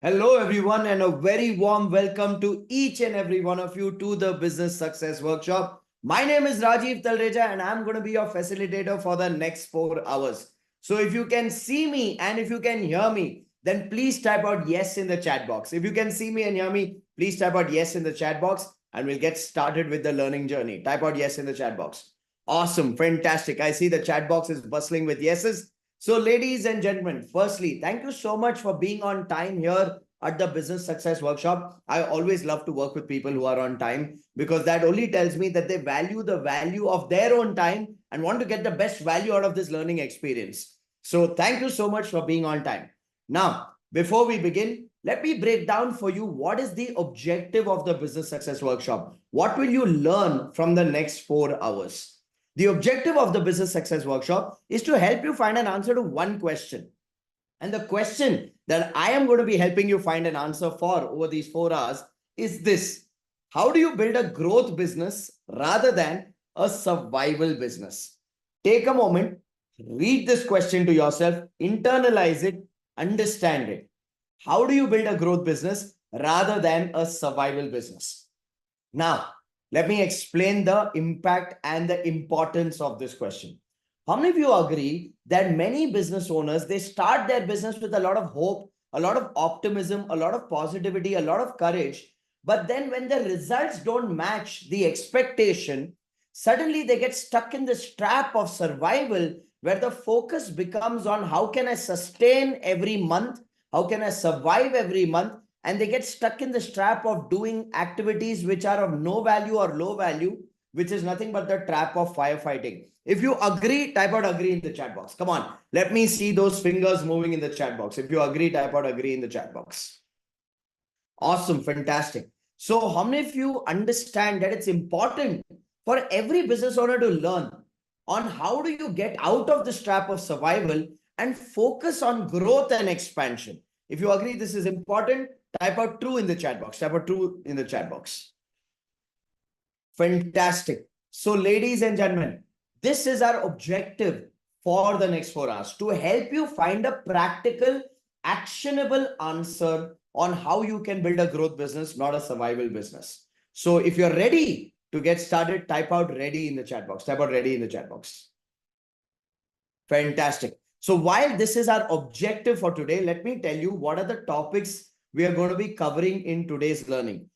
Hello, everyone, and a very warm welcome to each and every one of you to the Business Success Workshop. My name is Rajiv Talreja, and I'm going to be your facilitator for the next 4 hours. So, if you can see me and if you can hear me, then please type out yes in the chat box. If you can see me and hear me, please type out yes in the chat box, and we'll get started with the learning journey. Type out yes in the chat box. Awesome, fantastic. I see the chat box is bustling with yeses. So, ladies and gentlemen, firstly, thank you so much for being on time here at the Business Success Workshop. I always love to work with people who are on time because that only tells me that they value the value of their own time and want to get the best value out of this learning experience. So, thank you so much for being on time. Now, before we begin, let me break down for you what is the objective of the Business Success Workshop. What will you learn from the next 4 hours? The objective of the Business Success Workshop is to help you find an answer to one question. And the question that I am going to be helping you find an answer for over these 4 hours is this: how do you build a growth business rather than a survival business? Take a moment, read this question to yourself, internalize it, understand it. How do you build a growth business rather than a survival business? Now, let me explain the impact and the importance of this question. How many of you agree that many business owners, they start their business with a lot of hope, a lot of optimism, a lot of positivity, a lot of courage, but then when the results don't match the expectation, suddenly they get stuck in this trap of survival where the focus becomes on how can I sustain every month, how can I survive every month, and they get stuck in this trap of doing activities which are of no value or low value, which is nothing but the trap of firefighting. If you agree, type out agree in the chat box. Come on, let me see those fingers moving in the chat box. If you agree, type out agree in the chat box. Awesome, fantastic. So how many of you understand that it's important for every business owner to learn on how do you get out of this trap of survival and focus on growth and expansion? If you agree this is important, type out true in the chat box. Type out true in the chat box. Fantastic. So, ladies and gentlemen, this is our objective for the next 4 hours to help you find a practical, actionable answer on how you can build a growth business, not a survival business. So, if you're ready to get started, type out ready in the chat box. Type out ready in the chat box. Fantastic. So while this is our objective for today, let me tell you what are the topics we are going to be covering in today's learning.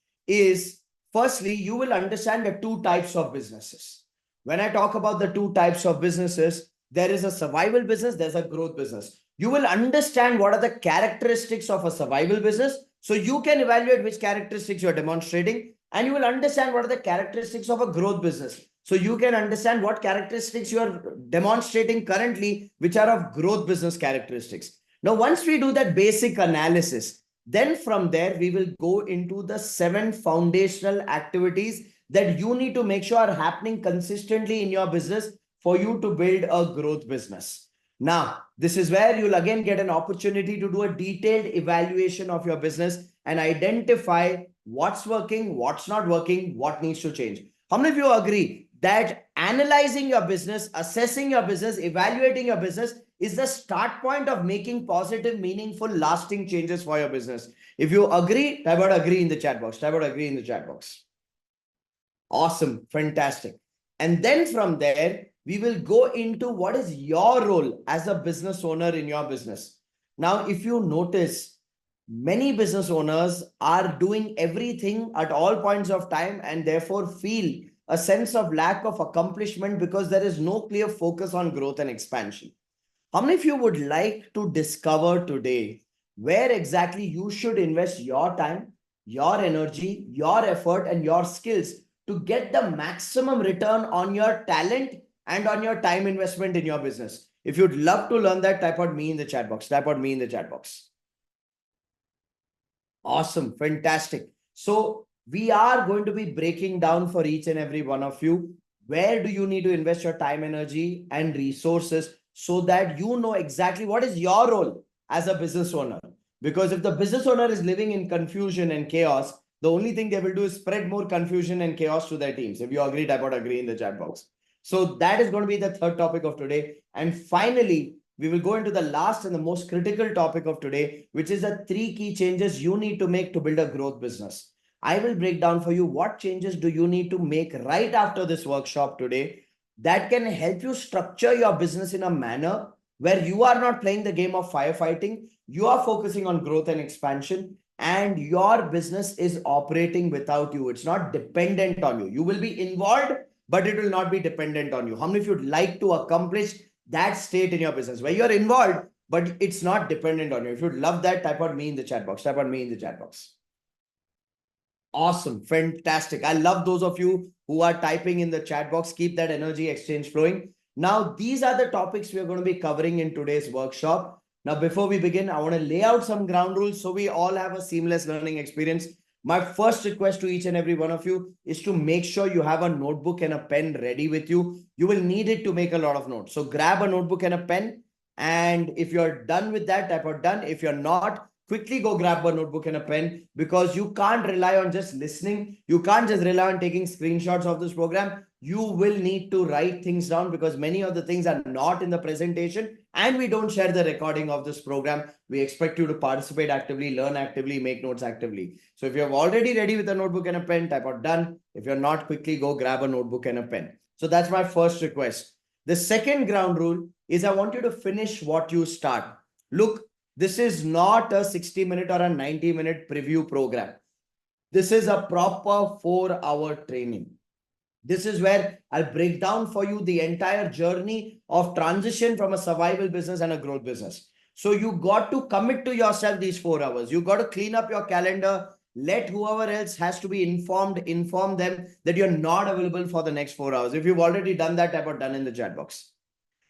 Firstly, you will understand the two types of businesses. When I talk about the two types of businesses, there is a survival business, there's a growth business. You will understand what are the characteristics of a survival business, so you can evaluate which characteristics you're demonstrating, and you will understand what are the characteristics of a growth business. So you can understand what characteristics you are demonstrating currently, which are of growth business characteristics. Now, once we do that basic analysis, then from there, we will go into the 7 foundational activities that you need to make sure are happening consistently in your business for you to build a growth business. Now, this is where you'll again get an opportunity to do a detailed evaluation of your business and identify what's working, what's not working, what needs to change. How many of you agree that analyzing your business, assessing your business, evaluating your business is the start point of making positive, meaningful, lasting changes for your business? If you agree, type out agree in the chat box. Type out agree in the chat box. Awesome. Fantastic. And then from there, we will go into what is your role as a business owner in your business. Now, if you notice, many business owners are doing everything at all points of time and therefore feel a sense of lack of accomplishment because there is no clear focus on growth and expansion. How many of you would like to discover today where exactly you should invest your time, your energy, your effort, and your skills to get the maximum return on your talent and on your time investment in your business? If you'd love to learn that, type out me in the chat box. Type out me in the chat box. Awesome. Fantastic. So we are going to be breaking down for each and every one of you, where do you need to invest your time, energy, and resources so that you know exactly what is your role as a business owner. Because if the business owner is living in confusion and chaos, the only thing they will do is spread more confusion and chaos to their teams. If you agree, type out agree in the chat box. So that is going to be the third topic of today. And finally, we will go into the last and the most critical topic of today, which is the 3 key changes you need to make to build a growth business. I will break down for you what changes do you need to make right after this workshop today that can help you structure your business in a manner where you are not playing the game of firefighting, you are focusing on growth and expansion, and your business is operating without you. It's not dependent on you. You will be involved, but it will not be dependent on you. How many of you would like to accomplish that state in your business where you're involved, but it's not dependent on you? If you'd love that, type out me in the chat box. Type out me in the chat box. Awesome. Fantastic. I love those of you who are typing in the chat box. Keep that energy exchange flowing. Now, these are the topics we are going to be covering in today's workshop. Now, before we begin, I want to lay out some ground rules so we all have a seamless learning experience. My first request to each and every one of you is to make sure you have a notebook and a pen ready with you. You will need it to make a lot of notes. So grab a notebook and a pen. And if you're done with that, type out done. If you're not, quickly go grab a notebook and a pen, because you can't rely on just listening. You can't just rely on taking screenshots of this program. You will need to write things down, because many of the things are not in the presentation and we don't share the recording of this program. We expect you to participate actively, learn actively, make notes actively. So if you're already ready with a notebook and a pen, type out done. If you're not, quickly go grab a notebook and a pen. So that's my first request. The second ground rule is I want you to finish what you start. Look, this is not a 60-minute or a 90-minute preview program. This is a proper 4-hour training. This is where I'll break down for you the entire journey of transition from a survival business and a growth business. So you got to commit to yourself these 4 hours. You got to clean up your calendar. Let whoever else has to be informed, inform them that you're not available for the next 4 hours. If you've already done that, type out done in the chat box.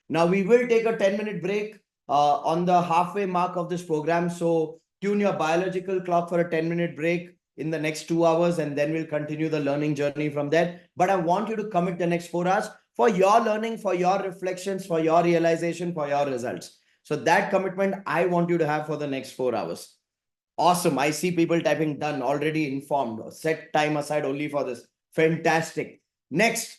Now we will take a 10-minute break on the halfway mark of this program. So tune your biological clock for a 10-minute break in the next 2 hours, and then we'll continue the learning journey from there. But I want you to commit the next 4 hours for your learning, for your reflections, for your realization, for your results. So that commitment I want you to have for the next 4 hours. Awesome. I see people typing done, already informed. Set time aside only for this. Fantastic. Next,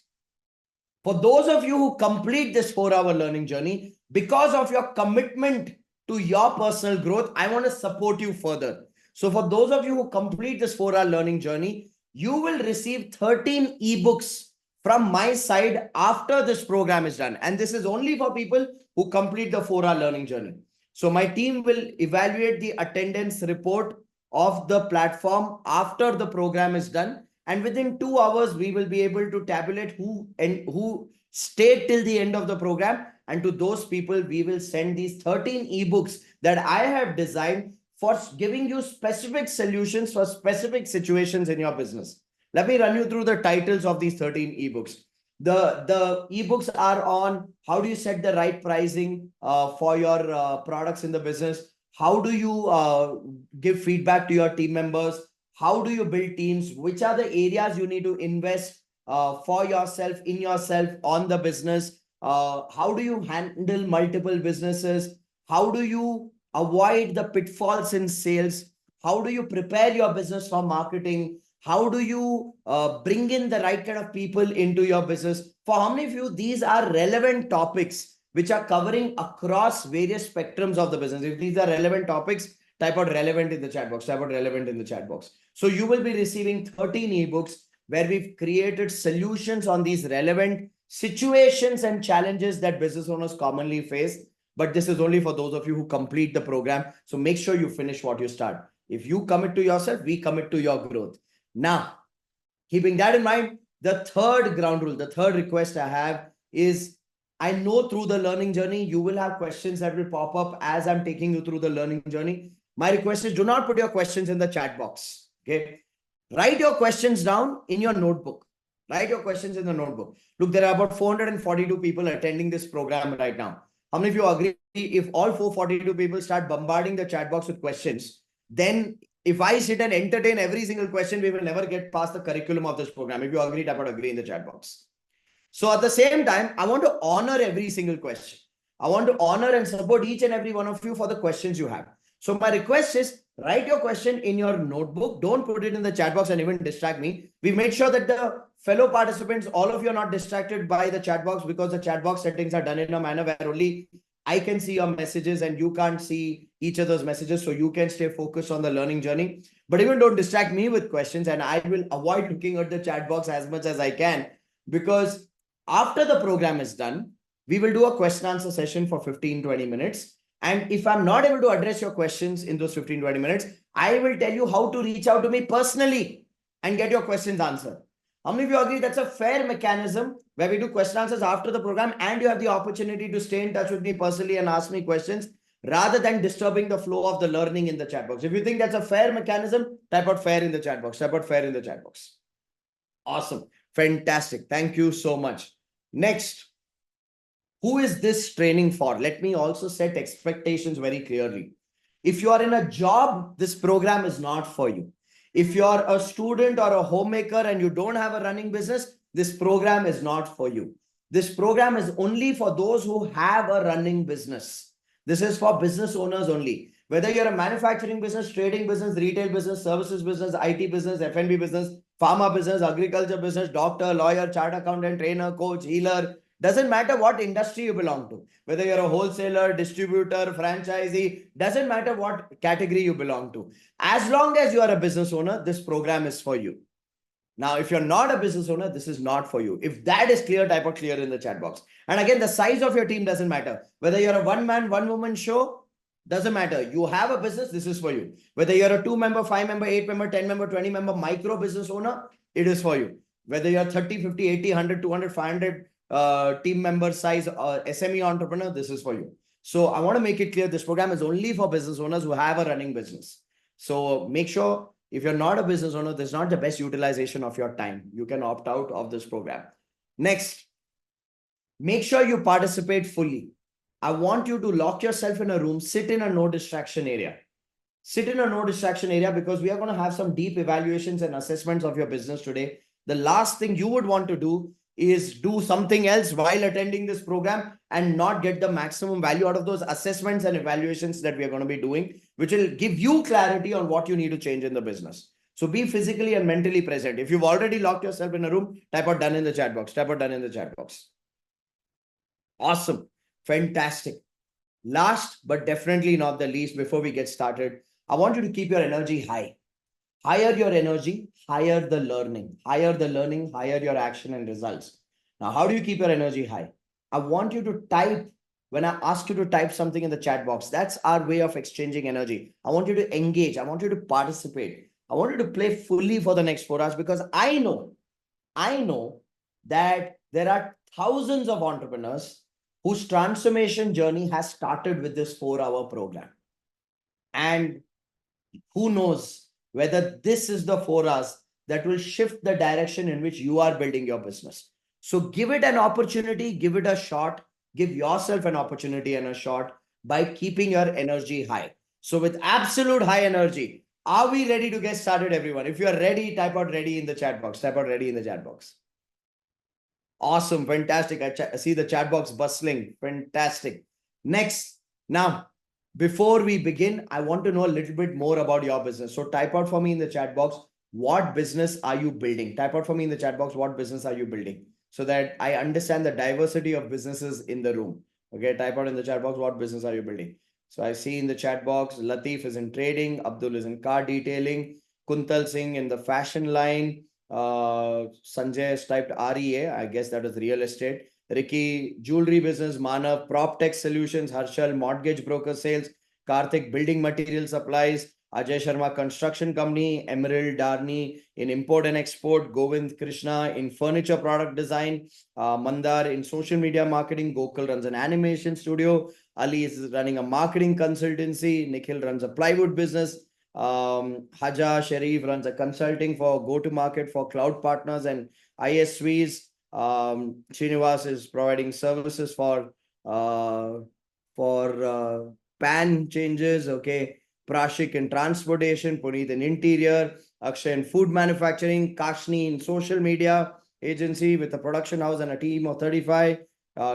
for those of you who complete this 4-hour learning journey, because of your commitment to your personal growth, I want to support you further. So for those of you who complete this 4-hour learning journey, you will receive 13 ebooks from my side after this program is done. And this is only for people who complete the 4-hour learning journey. So my team will evaluate the attendance report of the platform after the program is done. And within 2 hours, we will be able to tabulate who stayed till the end of the program. And to those people, we will send these 13 ebooks that I have designed for giving you specific solutions for specific situations in your business. Let me run you through the titles of these 13 ebooks. The ebooks are on how do you set the right pricing for your products in the business? How do you give feedback to your team members? How do you build teams? Which are the areas you need to invest for yourself, in yourself, on the business? How do you handle multiple businesses? How do you avoid the pitfalls in sales? How do you prepare your business for marketing? How do you bring in the right kind of people into your business? For how many of you, these are relevant topics which are covering across various spectrums of the business? If these are relevant topics, type out relevant in the chat box. Type out relevant in the chat box. So you will be receiving 13 ebooks where we've created solutions on these relevant situations and challenges that business owners commonly face. But this is only for those of you who complete the program. So make sure you finish what you start. If you commit to yourself, we commit to your growth. Now, keeping that in mind, the third ground rule, the third request I have is, I know through the learning journey, you will have questions that will pop up as I'm taking you through the learning journey. My request is, do not put your questions in the chat box. Okay. Write your questions down in your notebook. Write your questions in the notebook. Look, there are about 442 people attending this program right now. How many of you agree if all 442 people start bombarding the chat box with questions, then if I sit and entertain every single question, we will never get past the curriculum of this program. If you agree, type out agree in the chat box. So at the same time, I want to honor every single question. I want to honor and support each and every one of you for the questions you have. So my request is, write your question in your notebook. Don't put it in the chat box and even distract me. We made sure that the fellow participants, all of you are not distracted by the chat box, because the chat box settings are done in a manner where only I can see your messages and you can't see each other's messages, so you can stay focused on the learning journey. But even don't distract me with questions, and I will avoid looking at the chat box as much as I can, because after the program is done, we will do a question answer session for 15-20 minutes. And if I'm not able to address your questions in those 15-20 minutes, I will tell you how to reach out to me personally and get your questions answered. How many of you agree that's a fair mechanism where we do question answers after the program and you have the opportunity to stay in touch with me personally and ask me questions rather than disturbing the flow of the learning in the chat box? If you think that's a fair mechanism, type out fair in the chat box. Type out fair in the chat box. Awesome. Fantastic. Thank you so much. Next, who is this training for? Let me also set expectations very clearly. If you are in a job, this program is not for you. If you're a student or a homemaker and you don't have a running business, this program is not for you. This program is only for those who have a running business. This is for business owners only. Whether you're a manufacturing business, trading business, retail business, services business, IT business, F&B business, pharma business, agriculture business, doctor, lawyer, chartered accountant, trainer, coach, healer, doesn't matter what industry you belong to, whether you're a wholesaler, distributor, franchisee, doesn't matter what category you belong to. As long as you are a business owner, this program is for you. Now, if you're not a business owner, this is not for you. If that is clear, type out clear in the chat box. And again, the size of your team doesn't matter. Whether you're a one-man, one-woman show, doesn't matter. You have a business, this is for you. Whether you're a 2-member, 5-member, 8-member, 10-member, 20-member micro business owner, it is for you. Whether you're 30, 50, 80, 100, 200, 500 team member size SME entrepreneur, this is for you. So I want to make it clear, this program is only for business owners who have a running business. So make sure, if you're not a business owner, this is not the best utilization of your time. You can opt out of this program. Next, make sure you participate fully. I want you to lock yourself in a room, sit in a no distraction area. Sit in a no distraction area, because we are going to have some deep evaluations and assessments of your business today. The last thing you would want to do is do something else while attending this program and not get the maximum value out of those assessments and evaluations that we are going to be doing, which will give you clarity on what you need to change in the business. So be physically and mentally present. If you've already locked yourself in a room, type out done in the chat box. Type out done in the chat box. Awesome. Fantastic. Last, but definitely not the least, before we get started, I want you to keep your energy high. Higher your energy, higher the learning. Higher the learning, higher your action and results. Now, how do you keep your energy high? I want you to type, when I ask you to type something in the chat box, that's our way of exchanging energy. I want you to engage. I want you to participate. I want you to play fully for the next 4 hours, because I know that there are thousands of entrepreneurs whose transformation journey has started with this 4-hour program. And who knows whether this is the 4 hours that will shift the direction in which you are building your business. So give it an opportunity, give it a shot, give yourself an opportunity and a shot by keeping your energy high. So with absolute high energy, are we ready to get started, everyone? If you are ready, type out ready in the chat box. Type out ready in the chat box. Awesome. Fantastic. I see the chat box bustling. Fantastic. Next. Now, before we begin, I want to know a little bit more about your business. So type out for me in the chat box, what business are you building? Type out for me in the chat box, what business are you building? So that I understand the diversity of businesses in the room. Okay, type out in the chat box, what business are you building? So I see in the chat box, Latif is in trading, Abdul is in car detailing, Kuntal Singh in the fashion line, Sanjay has typed REA, I guess that is real estate. Ricky, jewelry business, Manav, prop tech solutions, Harshal, mortgage broker sales, Karthik, building material supplies, Ajay Sharma, construction company, Emerald Darni in import and export, Govind Krishna in furniture product design, Mandar in social media marketing, Gokul runs an animation studio, Ali is running a marketing consultancy, Nikhil runs a plywood business, Haja Sharif runs a consulting for go-to-market for cloud partners and ISVs. Srinivas is providing services for PAN changes. Okay, Prashik in transportation, Puneet in interior, Akshay in food manufacturing, Kashni in social media agency with a production house and a team of 35.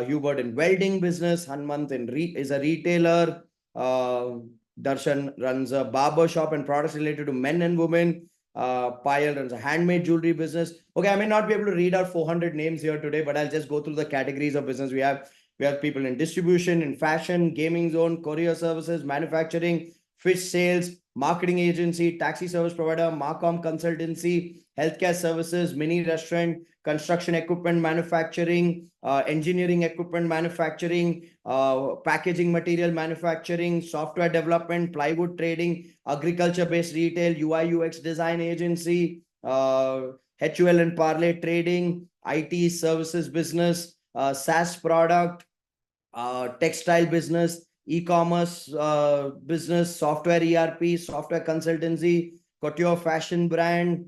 Hubert in welding business, Hanmant is a retailer. Darshan runs a barber shop and products related to men and women. Payal runs a handmade jewelry business. Okay, I may not be able to read out 400 names here today, but I'll just go through the categories of business we have. We have people in distribution, in fashion, gaming zone, courier services, manufacturing, fish sales, marketing agency, taxi service provider, Marcom consultancy, healthcare services, mini restaurant, construction equipment manufacturing, engineering equipment manufacturing, packaging material manufacturing, software development, plywood trading, agriculture-based retail, UI UX design agency, HUL and Parlay trading, IT services business, SaaS product, textile business, e-commerce business, software ERP, software consultancy, couture fashion brand,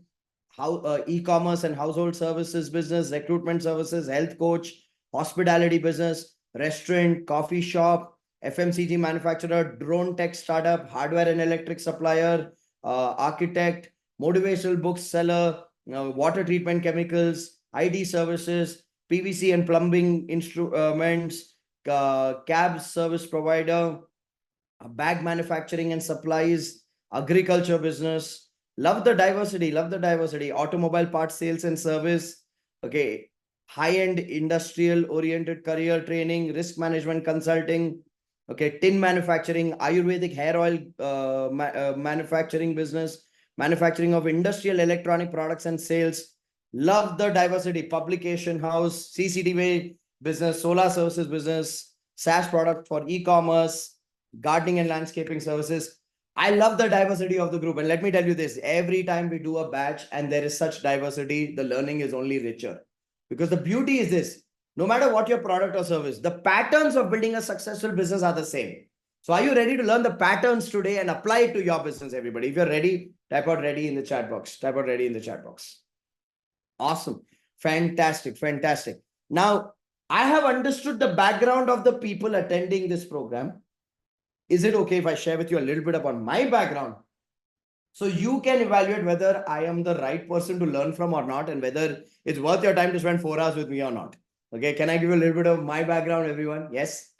e-commerce and household services business, recruitment services, health coach, hospitality business, restaurant, coffee shop, FMCG manufacturer, drone tech startup, hardware and electric supplier, architect, motivational book seller, water treatment chemicals, ID services, PVC and plumbing instruments, cab service provider, bag manufacturing and supplies, agriculture business. Love the diversity, love the diversity. Automobile parts sales and service. Okay. High-end industrial oriented career training, risk management consulting. Okay. Tin manufacturing, Ayurvedic hair oil manufacturing business, manufacturing of industrial electronic products and sales. Love the diversity. Publication house, CCTV business, solar services business, SaaS product for e-commerce, gardening and landscaping services. I love the diversity of the group. And let me tell you this, every time we do a batch and there is such diversity, the learning is only richer. Because the beauty is this, no matter what your product or service, the patterns of building a successful business are the same. So are you ready to learn the patterns today and apply it to your business, everybody? If you're ready, type out ready in the chat box. Type out ready in the chat box. Awesome. Fantastic. Fantastic. Now, I have understood the background of the people attending this program. Is it okay if I share with you a little bit about my background? So you can evaluate whether I am the right person to learn from or not, and whether it's worth your time to spend 4 hours with me or not. Okay, can I give you a little bit of my background, everyone? Yes?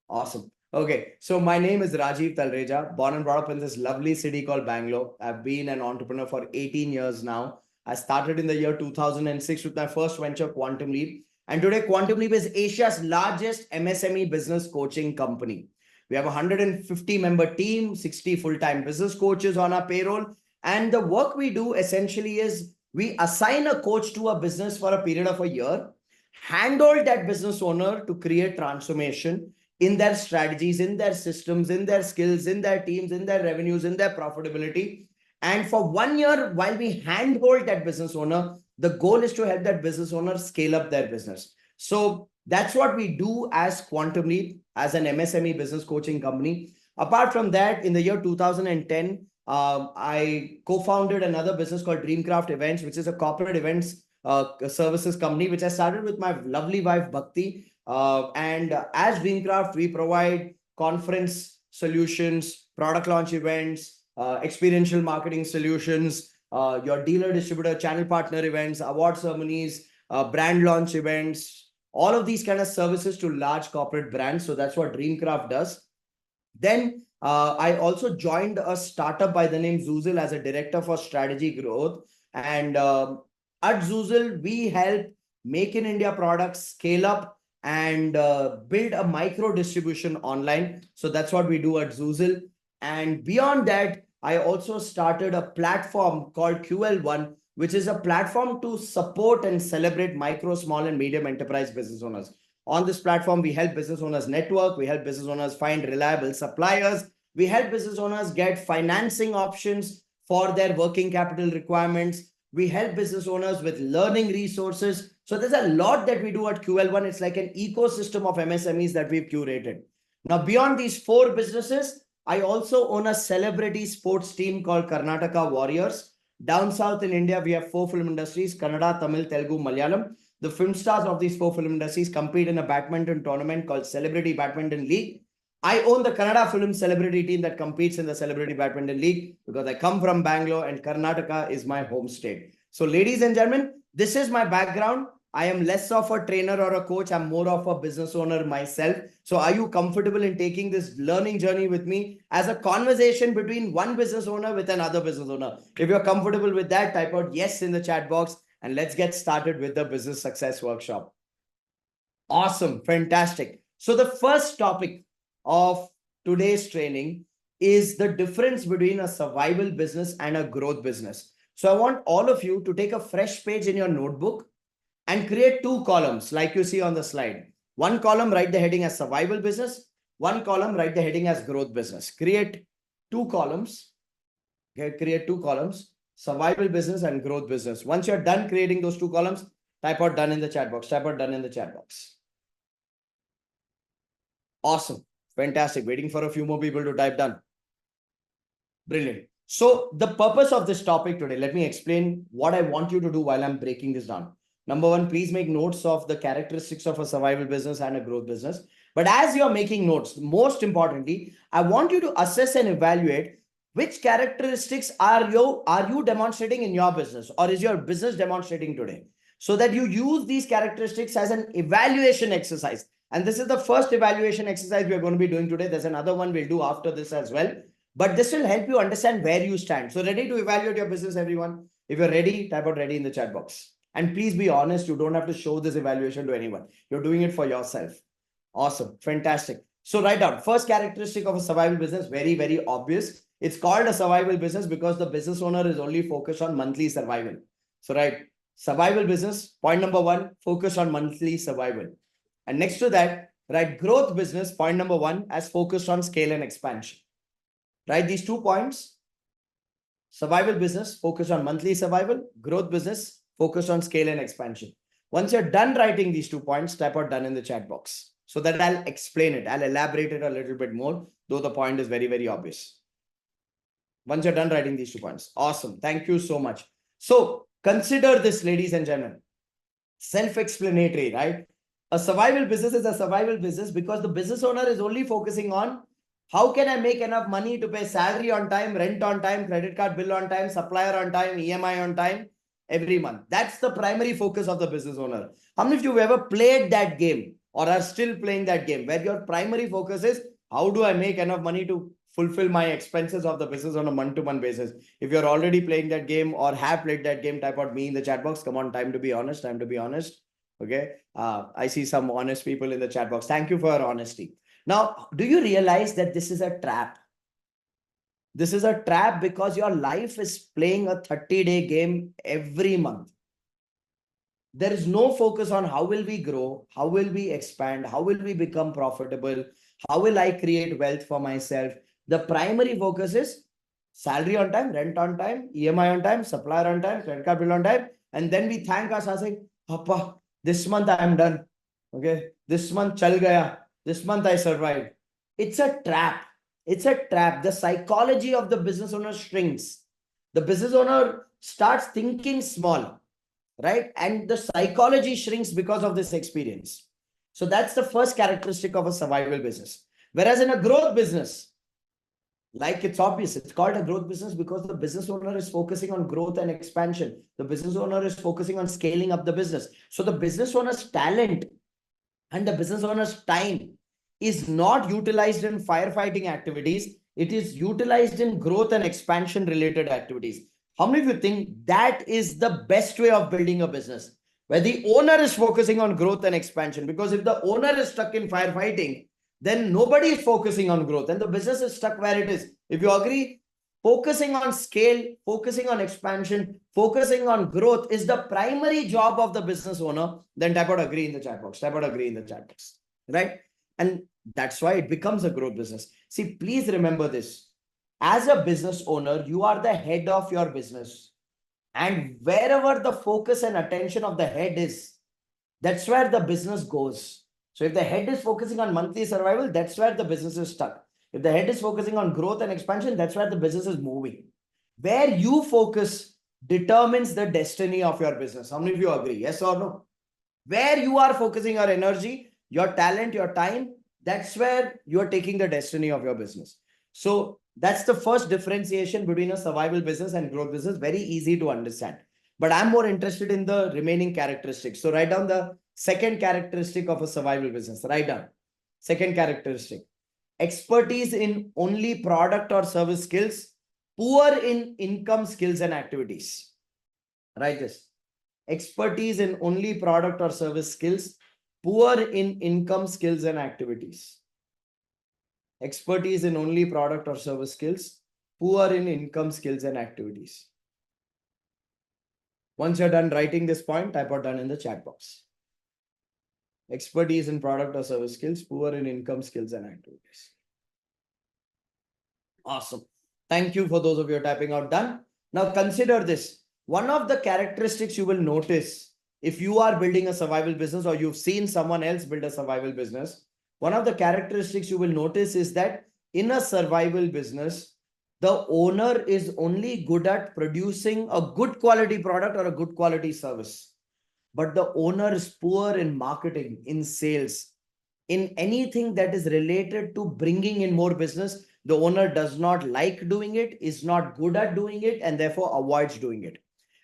Awesome. Okay, so my name is Rajiv Talreja, born and brought up in this lovely city called Bangalore. I've been an entrepreneur for 18 years now. I started in the year 2006 with my first venture, Quantum Leap. And today, Quantum Leap is Asia's largest MSME business coaching company. We have a 150-member team, 60 full-time business coaches on our payroll. And the work we do essentially is we assign a coach to a business for a period of a year, handhold that business owner to create transformation in their strategies, in their systems, in their skills, in their teams, in their revenues, in their profitability. And for 1 year, while we handhold that business owner, the goal is to help that business owner scale up their business. So that's what we do as Quantum Leap, as an MSME business coaching company. Apart from that, in the year 2010, I co-founded another business called Dreamcraft Events, which is a corporate events services company, which I started with my lovely wife, Bhakti. And as Dreamcraft, we provide conference solutions, product launch events, experiential marketing solutions, your dealer, distributor, channel partner events, award ceremonies, brand launch events, all of these kind of services to large corporate brands. So that's what Dreamcraft does. Then I also joined a startup by the name Zoozle as a director for strategy growth. And at Zoozle, we help make in India products scale up and build a micro distribution online. So that's what we do at Zoozle. And beyond that, I also started a platform called QL1, which is a platform to support and celebrate micro, small, and medium enterprise business owners. On this platform, we help business owners network, we help business owners find reliable suppliers, we help business owners get financing options for their working capital requirements, we help business owners with learning resources. So there's a lot that we do at QL1. It's like an ecosystem of MSMEs that we've curated. Now, beyond these 4 businesses, I also own a celebrity sports team called Karnataka Warriors. Down south in India, we have 4 film industries, Kannada, Tamil, Telugu, Malayalam. The film stars of these 4 film industries compete in a badminton tournament called Celebrity Badminton League. I own the Kannada film celebrity team that competes in the Celebrity Badminton League because I come from Bangalore and Karnataka is my home state. So ladies and gentlemen, this is my background. I am less of a trainer or a coach. I'm more of a business owner myself. So are you comfortable in taking this learning journey with me as a conversation between one business owner with another business owner? If you're comfortable with that, type out yes in the chat box and let's get started with the business success workshop. Awesome. Fantastic. So the first topic of today's training is the difference between a survival business and a growth business. So I want all of you to take a fresh page in your notebook and create two columns like you see on the slide. One column, write the heading as survival business. One column, write the heading as growth business. Create two columns. Okay, create two columns, survival business and growth business. Once you're done creating those two columns, type out done in the chat box. Type out done in the chat box. Awesome. Fantastic. Waiting for a few more people to type done. Brilliant. So the purpose of this topic today, let me explain what I want you to do while I'm breaking this down. Number one, please make notes of the characteristics of a survival business and a growth business. But as you're making notes, most importantly, I want you to assess and evaluate which characteristics are you demonstrating in your business, or is your business demonstrating today, so that you use these characteristics as an evaluation exercise. And this is the first evaluation exercise we're going to be doing today. There's another one we'll do after this as well. But this will help you understand where you stand. So ready to evaluate your business, everyone? If you're ready, type out ready in the chat box. And please be honest, you don't have to show this evaluation to anyone. You're doing it for yourself. Awesome. Fantastic. So write down first characteristic of a survival business, very, very obvious. It's called a survival business because the business owner is only focused on monthly survival. So right, survival business, point number one, focus on monthly survival. And next to that, write growth business, point number one, as focused on scale and expansion. Write these 2 points. Survival business, focus on monthly survival. Growth business, focus on scale and expansion. Once you're done writing these 2 points, type out done in the chat box so that I'll explain it. I'll elaborate it a little bit more, though the point is very, very obvious. Once you're done writing these 2 points. Awesome. Thank you so much. So consider this, ladies and gentlemen. Self-explanatory, right? A survival business is a survival business because the business owner is only focusing on how can I make enough money to pay salary on time, rent on time, credit card bill on time, supplier on time, EMI on time, every month. That's the primary focus of the business owner. How many of you have ever played that game or are still playing that game where your primary focus is how do I make enough money to fulfill my expenses of the business on a month-to-month basis? If you're already playing that game or have played that game, type out me in the chat box. Come on, time to be honest, time to be honest. Okay. I see some honest people in the chat box. Thank you for your honesty. Now, do you realize that this is a trap? This is a trap because your life is playing a 30-day game every month. There is no focus on how will we grow, how will we expand, how will we become profitable, how will I create wealth for myself. The primary focus is salary on time, rent on time, EMI on time, supplier on time, credit card bill on time. And then we thank ourselves saying, Papa, this month I am done. Okay, this month chal gaya. This month I survived. It's a trap. It's a trap. The psychology of the business owner shrinks. The business owner starts thinking small, right? And the psychology shrinks because of this experience. So that's the first characteristic of a survival business. Whereas in a growth business, like it's obvious, it's called a growth business because the business owner is focusing on growth and expansion. The business owner is focusing on scaling up the business. So the business owner's talent and the business owner's time is not utilized in firefighting activities. It is utilized in growth and expansion related activities. How many of you think that is the best way of building a business? Where the owner is focusing on growth and expansion. Because if the owner is stuck in firefighting, then nobody is focusing on growth and the business is stuck where it is. If you agree, focusing on scale, focusing on expansion, focusing on growth is the primary job of the business owner, then type out agree in the chat box. Type out agree in the chat box, right? And that's why it becomes a growth business. See, please remember this. As a business owner, you are the head of your business. And wherever the focus and attention of the head is, that's where the business goes. So if the head is focusing on monthly survival, that's where the business is stuck. If the head is focusing on growth and expansion, that's where the business is moving. Where you focus determines the destiny of your business. How many of you agree? Yes or no? Where you are focusing your energy, your talent, your time, that's where you are taking the destiny of your business. So that's the first differentiation between a survival business and growth business. Very easy to understand. But I'm more interested in the remaining characteristics. So write down the second characteristic of a survival business. Write down. Second characteristic. Expertise in only product or service skills, poor in income skills and activities. Write this. Expertise in only product or service skills, poor in income skills and activities. Expertise in only product or service skills, poor in income skills and activities. Once you're done writing this point, type out done in the chat box. Expertise in product or service skills, poor in income skills and activities. Awesome. Thank you for those of you typing out done. Now consider this. One of the characteristics you will notice if you are building a survival business or you've seen someone else build a survival business, one of the characteristics you will notice is that in a survival business, the owner is only good at producing a good quality product or a good quality service. But the owner is poor in marketing, in sales, in anything that is related to bringing in more business. The owner does not like doing it, is not good at doing it, and therefore avoids doing it.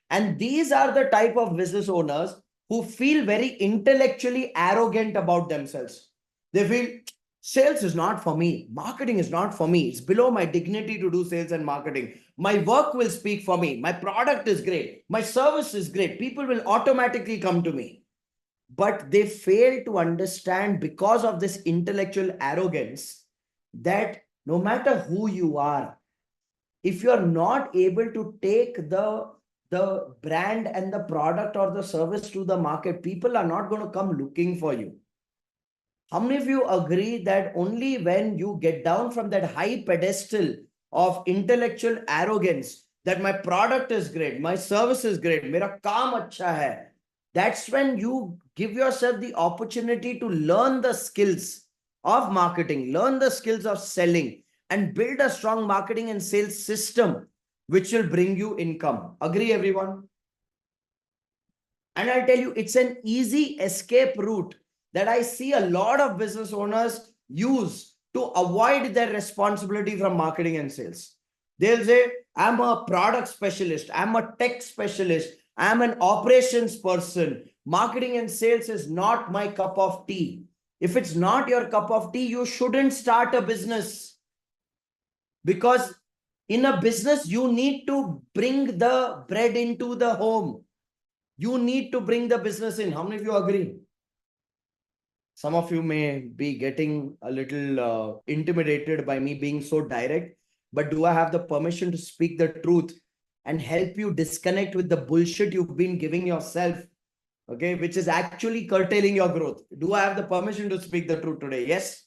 And these are the type of business owners who feel very intellectually arrogant about themselves. They feel sales is not for me. Marketing is not for me. It's below my dignity to do sales and marketing. My work will speak for me. My product is great. My service is great. People will automatically come to me. But they fail to understand, because of this intellectual arrogance, that no matter who you are, if you're not able to take the brand and the product or the service to the market, people are not going to come looking for you. How many of you agree that only when you get down from that high pedestal of intellectual arrogance, that my product is great, my service is great, mera kaam acha hai, that's when you give yourself the opportunity to learn the skills of marketing, learn the skills of selling, and build a strong marketing and sales system which will bring you income. Agree, everyone? And I'll tell you, it's an easy escape route that I see a lot of business owners use to avoid their responsibility from marketing and sales. They'll say, I'm a product specialist, I'm a tech specialist, I'm an operations person. Marketing and sales is not my cup of tea. If it's not your cup of tea, you shouldn't start a business. Because in a business, you need to bring the bread into the home. You need to bring the business in. How many of you agree? Some of you may be getting a little intimidated by me being so direct, but do I have the permission to speak the truth and help you disconnect with the bullshit you've been giving yourself, okay, which is actually curtailing your growth? Do I have the permission to speak the truth today? Yes.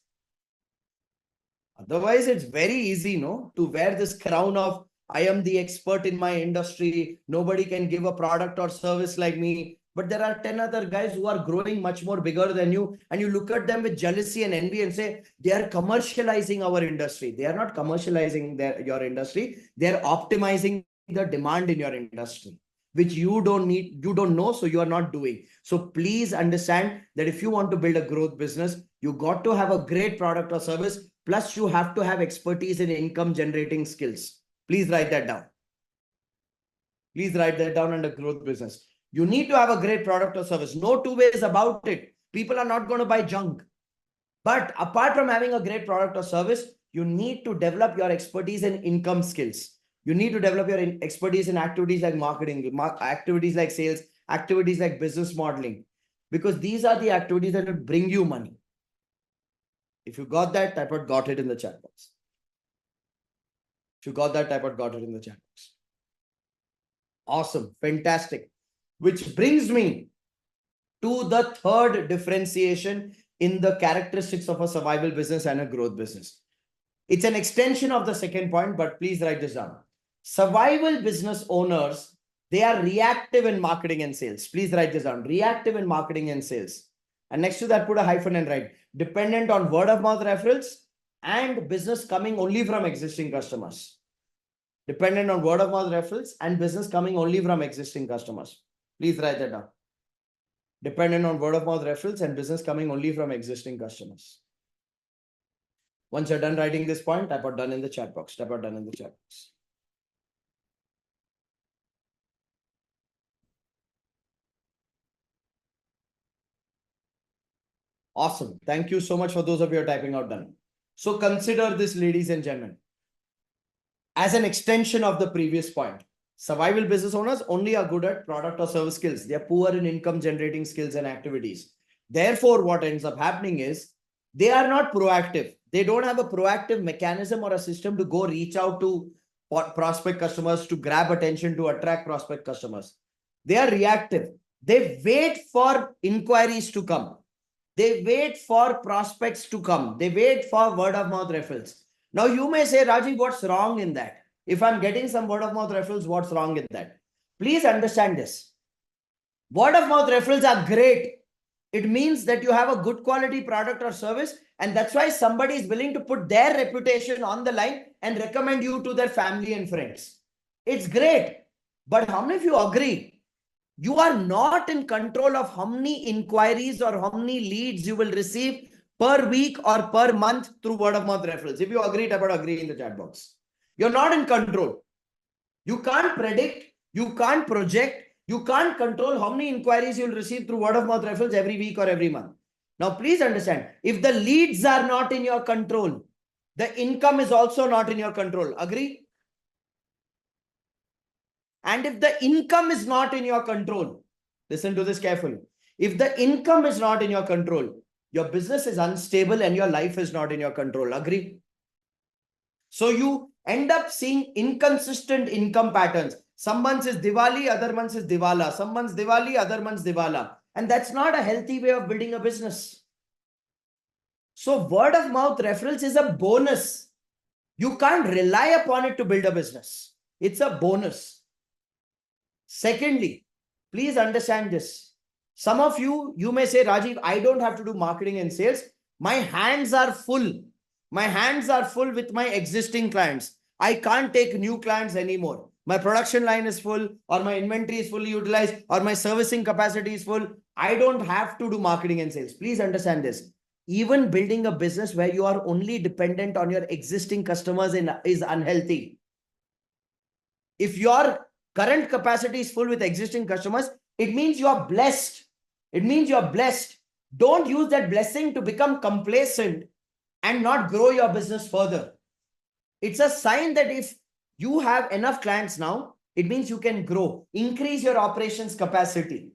Otherwise, it's very easy, no, to wear this crown of I am the expert in my industry. Nobody can give a product or service like me. But there are 10 other guys who are growing much more bigger than you. And you look at them with jealousy and envy and say, they are commercializing our industry. They are not commercializing your industry. They are optimizing the demand in your industry, which you don't need, you don't know, so you are not doing. So please understand that if you want to build a growth business, you got to have a great product or service, plus you have to have expertise in income generating skills. Please write that down. Please write that down under growth business. You need to have a great product or service. No two ways about it. People are not going to buy junk. But apart from having a great product or service, you need to develop your expertise in income skills. You need to develop your expertise in activities like marketing, activities like sales, activities like business modeling, because these are the activities that will bring you money. If you got that, type out got it in the chat box. If you got that, type out got it in the chat box. Awesome. Fantastic. Which brings me to the third differentiation in the characteristics of a survival business and a growth business. It's an extension of the second point, but please write this down. Survival business owners, they are reactive in marketing and sales. Please write this down. Reactive in marketing and sales. And next to that, put a hyphen and write dependent on word of mouth referrals and business coming only from existing customers. Dependent on word of mouth referrals and business coming only from existing customers. Please write that down. Dependent on word of mouth referrals and business coming only from existing customers. Once you're done writing this point, type out done in the chat box. Type out done in the chat box. Awesome. Thank you so much for those of you who are typing out done. So consider this, ladies and gentlemen, as an extension of the previous point. Survival business owners only are good at product or service skills. They are poor in income generating skills and activities. Therefore, what ends up happening is they are not proactive. They don't have a proactive mechanism or a system to go reach out to prospect customers, to grab attention, to attract prospect customers. They are reactive. They wait for inquiries to come. They wait for prospects to come. They wait for word of mouth referrals. Now you may say, Rajiv, what's wrong in that? If I'm getting some word of mouth referrals, what's wrong in that? Please understand this. Word of mouth referrals are great. It means that you have a good quality product or service, and that's why somebody is willing to put their reputation on the line and recommend you to their family and friends. It's great. But how many of you agree? You are not in control of how many inquiries or how many leads you will receive per week or per month through word of mouth referrals. If you agree, type out agree in the chat box. You're not in control. You can't predict, you can't project, you can't control how many inquiries you'll receive through word of mouth referrals every week or every month. Now, please understand, if the leads are not in your control, the income is also not in your control. Agree? And if the income is not in your control, listen to this carefully. If the income is not in your control, your business is unstable and your life is not in your control. Agree? So you end up seeing inconsistent income patterns. Some months is Diwali, other months is Diwala. Some months Diwali, other months Diwala. And that's not a healthy way of building a business. So word of mouth referrals is a bonus. You can't rely upon it to build a business. It's a bonus. Secondly, please understand this. Some of you may say, Rajiv, I don't have to do marketing and sales. My hands are full. My hands are full with my existing clients. I can't take new clients anymore. My production line is full, or my inventory is fully utilized, or my servicing capacity is full. I don't have to do marketing and sales. Please understand this. Even building a business where you are only dependent on your existing customers is unhealthy. If your current capacity is full with existing customers, it means you are blessed. It means you are blessed. Don't use that blessing to become complacent and not grow your business further. It's a sign that if you have enough clients now, it means you can grow, increase your operations capacity,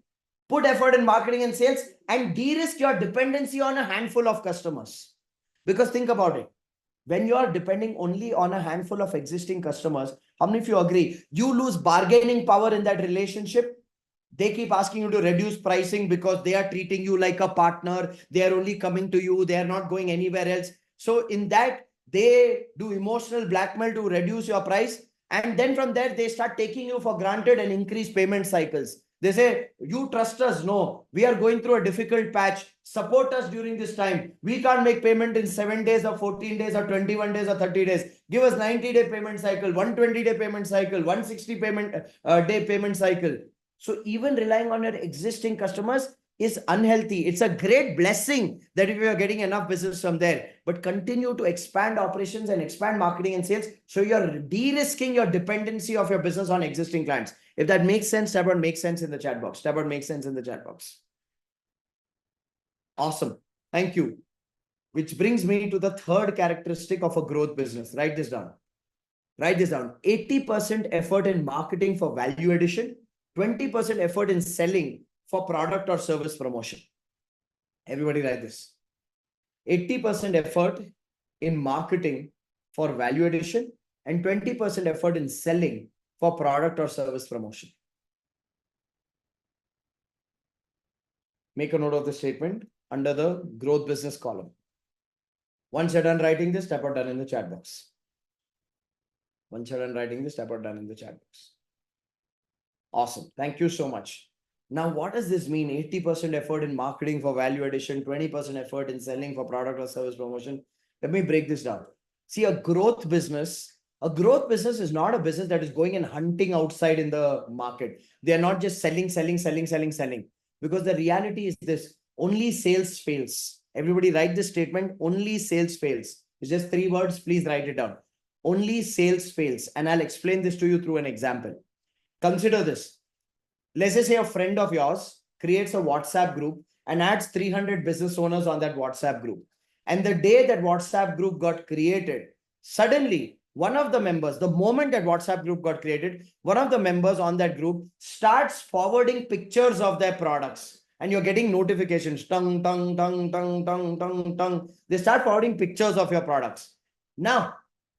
put effort in marketing and sales, and de-risk your dependency on a handful of customers. Because think about it. When you are depending only on a handful of existing customers, how many of you agree? You lose bargaining power in that relationship. They keep asking you to reduce pricing because they are treating you like a partner. They are only coming to you. They are not going anywhere else. So in that, they do emotional blackmail to reduce your price. And then from there, they start taking you for granted and increase payment cycles. They say, you trust us. No, we are going through a difficult patch. Support us during this time. We can't make payment in 7 days or 14 days or 21 days or 30 days. Give us 90-day payment cycle, 120-day payment cycle, 160 day payment cycle. So even relying on your existing customers is unhealthy. It's a great blessing that if you are getting enough business from there, but continue to expand operations and expand marketing and sales. So you're de-risking your dependency of your business on existing clients. If that makes sense, type out makes sense in the chat box. Type out makes sense in the chat box. Awesome. Thank you. Which brings me to the third characteristic of a growth business. Write this down. Write this down. 80% effort in marketing for value addition, 20% effort in selling for product or service promotion. Everybody write this. 80% effort in marketing for value addition and 20% effort in selling for product or service promotion. Make a note of the statement under the growth business column. Once you're done writing this, type out done in the chat box. Once you're done writing this, type out done in the chat box. Awesome. Thank you so much. Now, what does this mean? 80% effort in marketing for value addition, 20% effort in selling for product or service promotion. Let me break this down. See, a growth business is not a business that is going and hunting outside in the market. They are not just selling. Because the reality is this, only sales fails. Everybody write this statement, only sales fails. It's just 3 words, please write it down. Only sales fails. And I'll explain this to you through an example. Consider this. Let's just say a friend of yours creates a WhatsApp group and adds 300 business owners on that WhatsApp group. And the day that WhatsApp group got created, suddenly one of the members, the moment that WhatsApp group got created, one of the members on that group starts forwarding pictures of their products and you're getting notifications. Tung, tung, tung, tung, tung, tung, tung. They start forwarding pictures of your products. Now,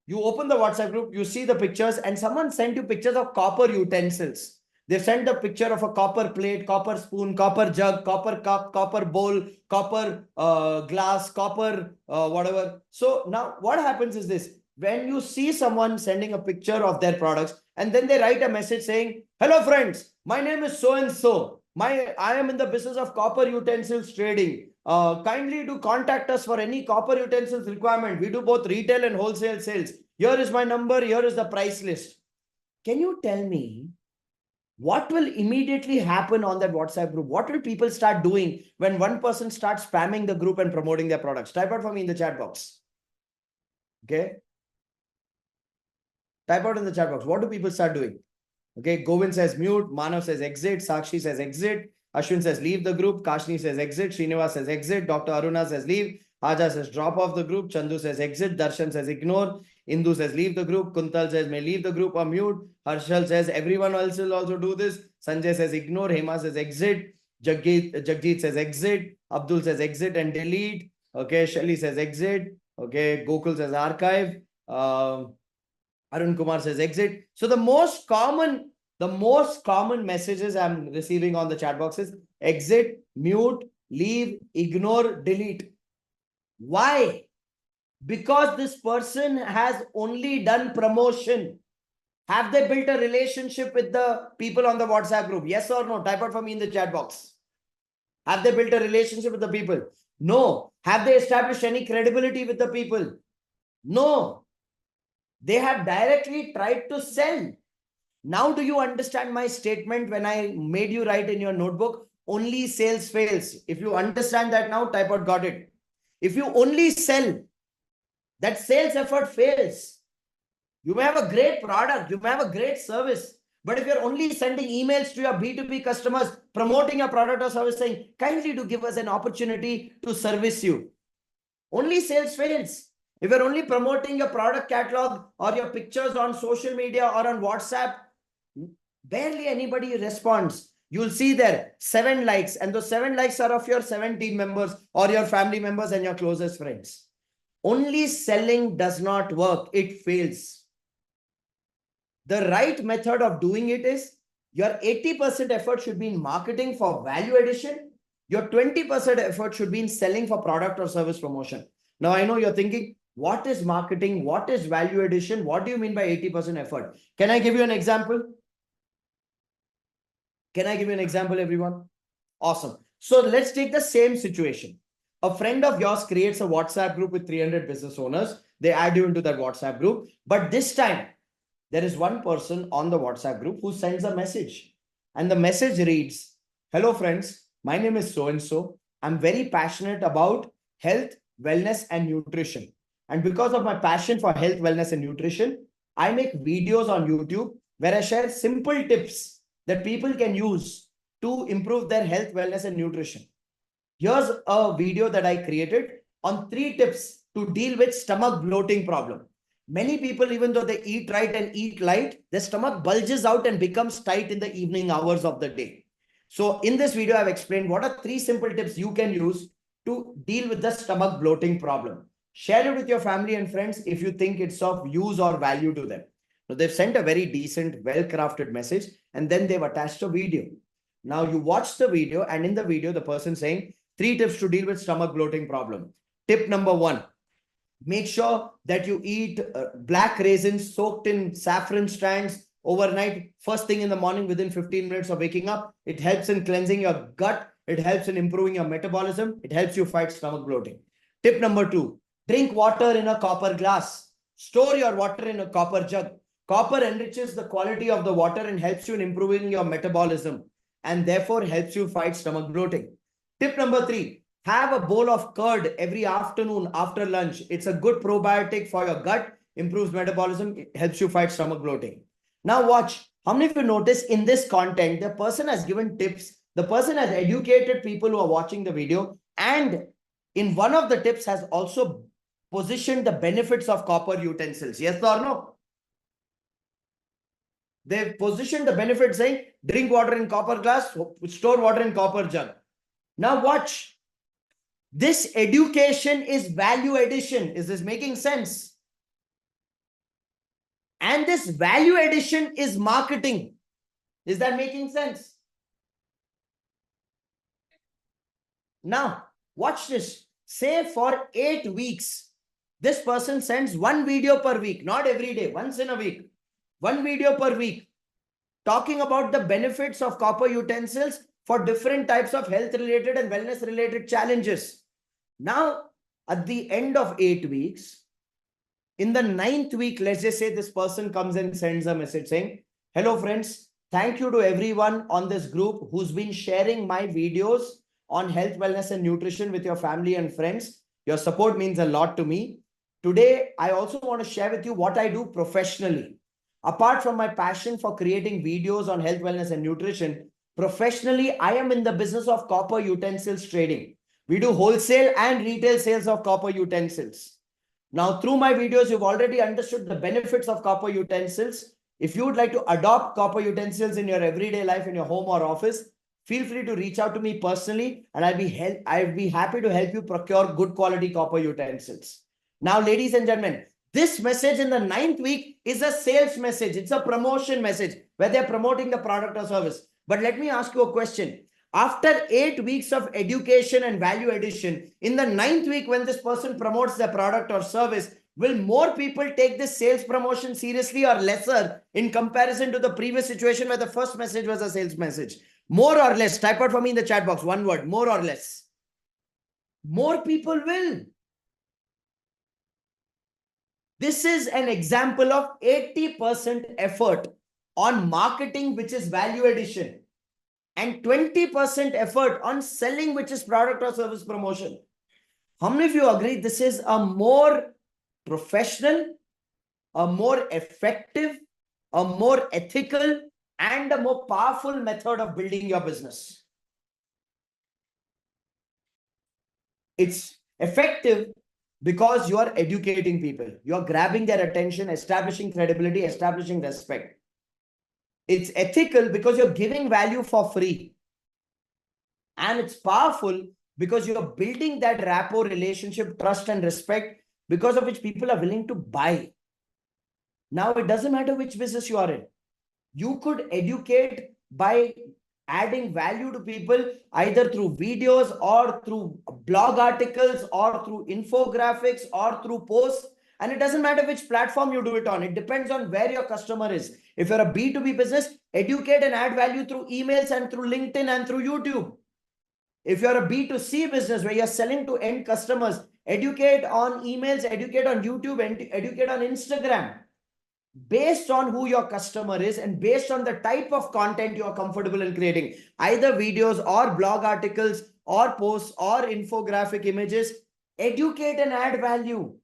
you open the WhatsApp group, you see the pictures, and someone sent you pictures of copper utensils. They sent a picture of a copper plate, copper spoon, copper jug, copper cup, copper bowl, copper glass, copper whatever. So now what happens is this. When you see someone sending a picture of their products and then they write a message saying, hello friends, my name is so and so. I am in the business of copper utensils trading. Kindly do contact us for any copper utensils requirement. We do both retail and wholesale sales. Here is my number. Here is the price list. Can you tell me what will immediately happen on that WhatsApp group? What will people start doing when one person starts spamming the group and promoting their products? Type out for me in the chat box. Okay. Type out in the chat box. What do people start doing? Okay. Govind says mute. Manav says exit. Sakshi says exit. Ashwin says leave the group. Kashni says exit. Srinivas says exit. Dr. Aruna says leave. Haja says drop off the group. Chandu says exit. Darshan says ignore. Indu says leave the group. Kuntal says may leave the group or mute. Harshal says everyone else will also do this. Sanjay says ignore. Hema says exit. Jagjit says exit. Abdul says exit and delete. Okay. Shelly says exit. Okay. Gokul says archive. Arun Kumar says exit. So the most common messages I'm receiving on the chat box is exit, mute, leave, ignore, delete. Why? Because this person has only done promotion. Have they built a relationship with the people on the WhatsApp group? Yes or no? Type out for me in the chat box. Have they built a relationship with the people? No. Have they established any credibility with the people? No. They have directly tried to sell. Now, do you understand my statement when I made you write in your notebook, only sales fails? If you understand that now, type out got it. If you only sell, that sales effort fails. You may have a great product, you may have a great service, but if you're only sending emails to your B2B customers, promoting a product or service saying, kindly do give us an opportunity to service you, only sales fails. If you're only promoting your product catalog or your pictures on social media or on WhatsApp, barely anybody responds. You'll see there 7 likes, and those 7 likes are of your 17 members or your family members and your closest friends. Only selling does not work. It fails. The right method of doing it is your 80% effort should be in marketing for value addition. Your 20% effort should be in selling for product or service promotion. Now, I know you're thinking, what is marketing? What is value addition? What do you mean by 80% effort? Can I give you an example? Can I give you an example, everyone? Awesome. So let's take the same situation. A friend of yours creates a WhatsApp group with 300 business owners. They add you into that WhatsApp group. But this time, there is one person on the WhatsApp group who sends a message. And the message reads, hello, friends. My name is so-and-so. I'm very passionate about health, wellness, and nutrition. And because of my passion for health, wellness, and nutrition, I make videos on YouTube where I share simple tips that people can use to improve their health, wellness, and nutrition. Here's a video that I created on 3 tips to deal with stomach bloating problem. Many people, even though they eat right and eat light, their stomach bulges out and becomes tight in the evening hours of the day. So in this video, I've explained what are 3 simple tips you can use to deal with the stomach bloating problem. Share it with your family and friends if you think it's of use or value to them. So they've sent a very decent, well-crafted message, and then they've attached a video. Now you watch the video, and in the video, the person saying 3 tips to deal with stomach bloating problem. Tip number 1, make sure that you eat black raisins soaked in saffron strands overnight, first thing in the morning within 15 minutes of waking up. It helps in cleansing your gut. It helps in improving your metabolism. It helps you fight stomach bloating. Tip number 2, drink water in a copper glass. Store your water in a copper jug. Copper enriches the quality of the water and helps you in improving your metabolism, and therefore helps you fight stomach bloating. Tip number 3, have a bowl of curd every afternoon after lunch. It's a good probiotic for your gut, improves metabolism, it helps you fight stomach bloating. Now watch, how many of you notice in this content, the person has given tips, the person has educated people who are watching the video, and in one of the tips has also positioned the benefits of copper utensils. Yes or no? They've positioned the benefits saying, drink water in copper glass, store water in copper jug. Now watch. This education is value addition. Is this making sense? And this value addition is marketing. Is that making sense? Now, watch this. Say for 8 weeks, this person sends one video per week, not every day, once in a week. One video per week, talking about the benefits of copper utensils for different types of health-related and wellness-related challenges. Now, at the end of 8 weeks, in the 9th week, let's just say this person comes and sends a message saying, hello friends, thank you to everyone on this group who's been sharing my videos on health, wellness, and nutrition with your family and friends. Your support means a lot to me. Today, I also want to share with you what I do professionally. Apart from my passion for creating videos on health, wellness, and nutrition, professionally, I am in the business of copper utensils trading. We do wholesale and retail sales of copper utensils. Now, through my videos, you've already understood the benefits of copper utensils. If you would like to adopt copper utensils in your everyday life, in your home or office, feel free to reach out to me personally, and I'll be happy to help you procure good quality copper utensils. Now, ladies and gentlemen, this message in the 9th week is a sales message. It's a promotion message where they're promoting the product or service. But let me ask you a question. After 8 weeks of education and value addition, in the 9th week, when this person promotes the product or service, will more people take this sales promotion seriously or lesser in comparison to the previous situation where the first message was a sales message? More or less? Type out for me in the chat box, one word, more or less. More people will. This is an example of 80% effort on marketing, which is value addition, and 20% effort on selling, which is product or service promotion. How many of you agree this is a more professional, a more effective, a more ethical, and a more powerful method of building your business? It's effective because you are educating people. You are grabbing their attention, establishing credibility, establishing respect. It's ethical because you're giving value for free. And it's powerful because you're building that rapport, relationship, trust, and respect, because of which people are willing to buy. Now, it doesn't matter which business you are in. You could educate by adding value to people either through videos or through blog articles or through infographics or through posts. And it doesn't matter which platform you do it on. It depends on where your customer is. If you're a B2B business, educate and add value through emails and through LinkedIn and through YouTube. If you're a B2C business where you're selling to end customers, educate on emails, educate on YouTube, and educate on Instagram, based on who your customer is and based on the type of content you are comfortable in creating, either videos or blog articles or posts or infographic images. Educate and add value.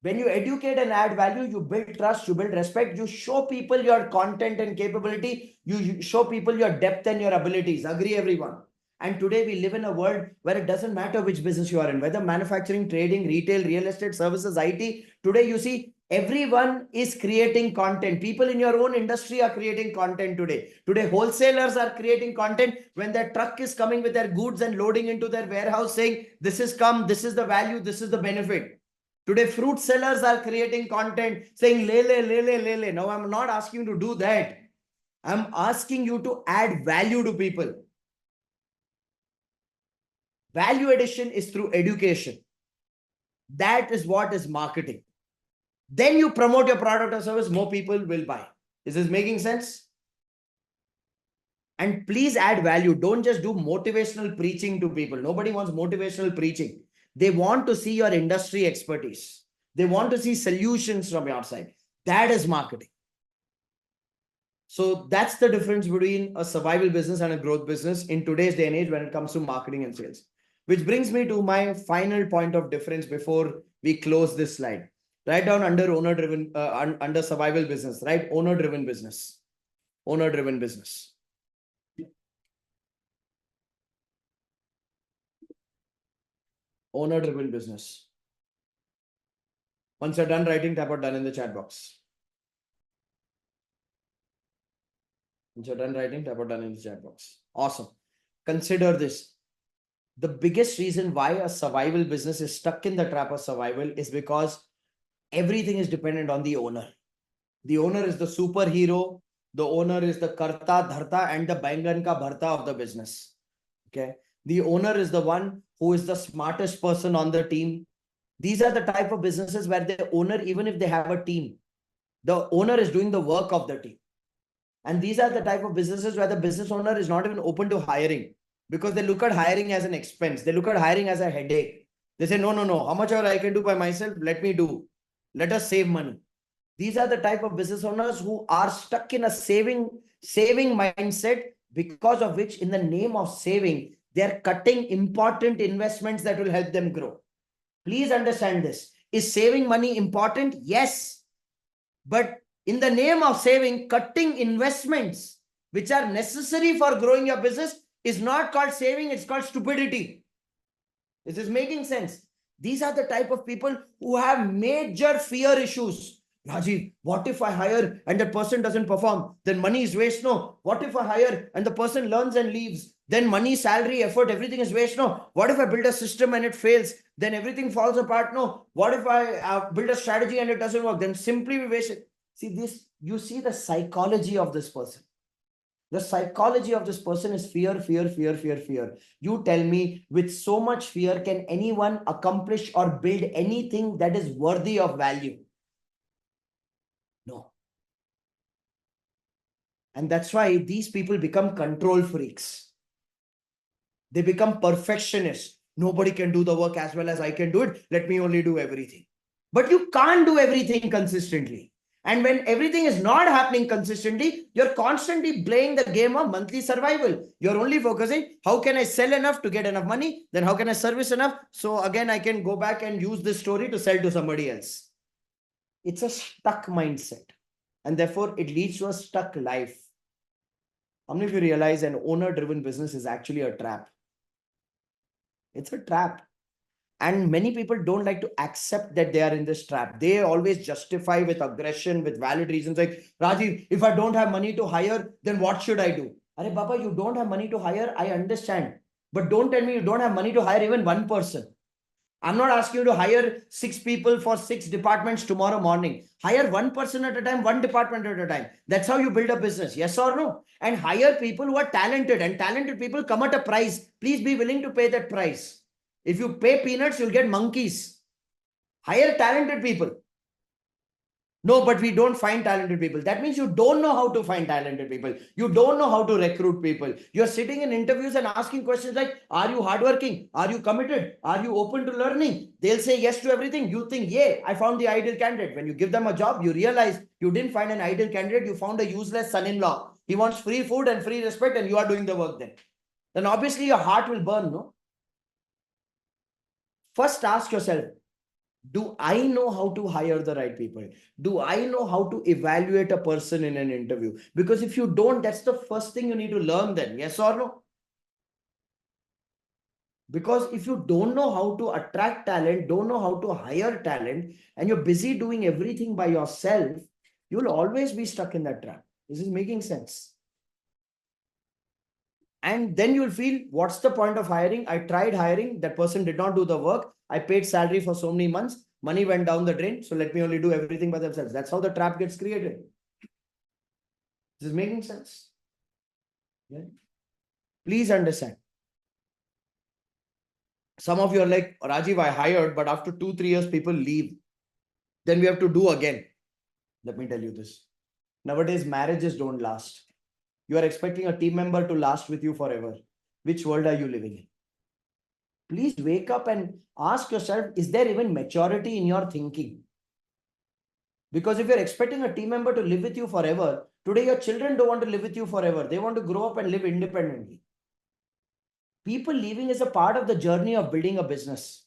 When you educate and add value, you build trust, you build respect, you show people your content and capability, you show people your depth and your abilities. Agree, everyone? And today we live in a world where it doesn't matter which business you are in, whether manufacturing, trading, retail, real estate, services, IT. Today you see everyone is creating content. People in your own industry are creating content today. Today wholesalers are creating content when their truck is coming with their goods and loading into their warehouse saying, this is come, this is the value, this is the benefit. Today, fruit sellers are creating content saying, lele, lele, lele. Now, I'm not asking you to do that. I'm asking you to add value to people. Value addition is through education. That is what is marketing. Then you promote your product or service, more people will buy. Is this making sense? And please add value. Don't just do motivational preaching to people. Nobody wants motivational preaching. They want to see your industry expertise. They want to see solutions from your side. That is marketing. So that's the difference between a survival business and a growth business in today's day and age when it comes to marketing and sales. Which brings me to my final point of difference before we close this slide. Write down under owner-driven, under survival business, right? Owner-driven business. Owner-driven business. Owner-driven business. Once you're done writing, type out done in the chat box. Once you're done writing, type out done in the chat box. Awesome. Consider this. The biggest reason why a survival business is stuck in the trap of survival is because everything is dependent on the owner. The owner is the superhero. The owner is the karta, dharta, and the bangan ka bharta of the business. Okay. The owner is the one who is the smartest person on the team. These are the type of businesses where the owner, even if they have a team, the owner is doing the work of the team. And these are the type of businesses where the business owner is not even open to hiring because they look at hiring as an expense. They look at hiring as a headache. They say, no, no, no. How much ever I can do by myself, let me do. Let us save money. These are the type of business owners who are stuck in a saving mindset, because of which, in the name of saving, they're cutting important investments that will help them grow. Please understand this. Is saving money important? Yes. But in the name of saving, cutting investments which are necessary for growing your business is not called saving, it's called stupidity. This is making sense. These are the type of people who have major fear issues. Rajiv, what if I hire and the person doesn't perform? Then money is waste. No. What if I hire and the person learns and leaves? Then money, salary, effort, everything is waste. No. What if I build a system and it fails? Then everything falls apart. No. What if I build a strategy and it doesn't work? Then simply we waste it. See this, you see the psychology of this person. The psychology of this person is fear, fear, fear, fear, fear. You tell me, with so much fear, can anyone accomplish or build anything that is worthy of value? No. And that's why these people become control freaks. They become perfectionists. Nobody can do the work as well as I can do it. Let me only do everything. But you can't do everything consistently. And when everything is not happening consistently, you're constantly playing the game of monthly survival. You're only focusing, how can I sell enough to get enough money? Then how can I service enough? So again, I can go back and use this story to sell to somebody else. It's a stuck mindset. And therefore, it leads to a stuck life. How many of you realize an owner-driven business is actually a trap? It's a trap. And many people don't like to accept that they are in this trap. They always justify with aggression, with valid reasons like, Rajiv, if I don't have money to hire, then what should I do? Arey Baba, you don't have money to hire, I understand. But don't tell me you don't have money to hire even one person. I'm not asking you to hire 6 people for 6 departments tomorrow morning. Hire one person at a time, one department at a time. That's how you build a business. Yes or no? And hire people who are talented, and talented people come at a price. Please be willing to pay that price. If you pay peanuts, you'll get monkeys. Hire talented people. No, but we don't find talented people. That means you don't know how to find talented people. You don't know how to recruit people. You're sitting in interviews and asking questions like, are you hardworking? Are you committed? Are you open to learning? They'll say yes to everything. You think, yeah, I found the ideal candidate. When you give them a job, you realize you didn't find an ideal candidate. You found a useless son-in-law. He wants free food and free respect, and you are doing the work then. Then obviously your heart will burn, no? First ask yourself, do I know how to hire the right people? Do I know how to evaluate a person in an interview? Because if you don't, that's the first thing you need to learn then. Yes or no? Because if you don't know how to attract talent, don't know how to hire talent, and you're busy doing everything by yourself, you'll always be stuck in that trap. This is making sense. And then you'll feel, what's the point of hiring? I tried hiring, that person did not do the work. I paid salary for so many months. Money went down the drain. So let me only do everything by themselves. That's how the trap gets created. This is making sense. Yeah. Please understand. Some of you are like, Rajiv, I hired, but after 2-3 years, people leave. Then we have to do again. Let me tell you this. Nowadays, marriages don't last. You are expecting a team member to last with you forever. Which world are you living in? Please wake up and ask yourself, is there even maturity in your thinking? Because if you're expecting a team member to live with you forever, today your children don't want to live with you forever. They want to grow up and live independently. People leaving is a part of the journey of building a business.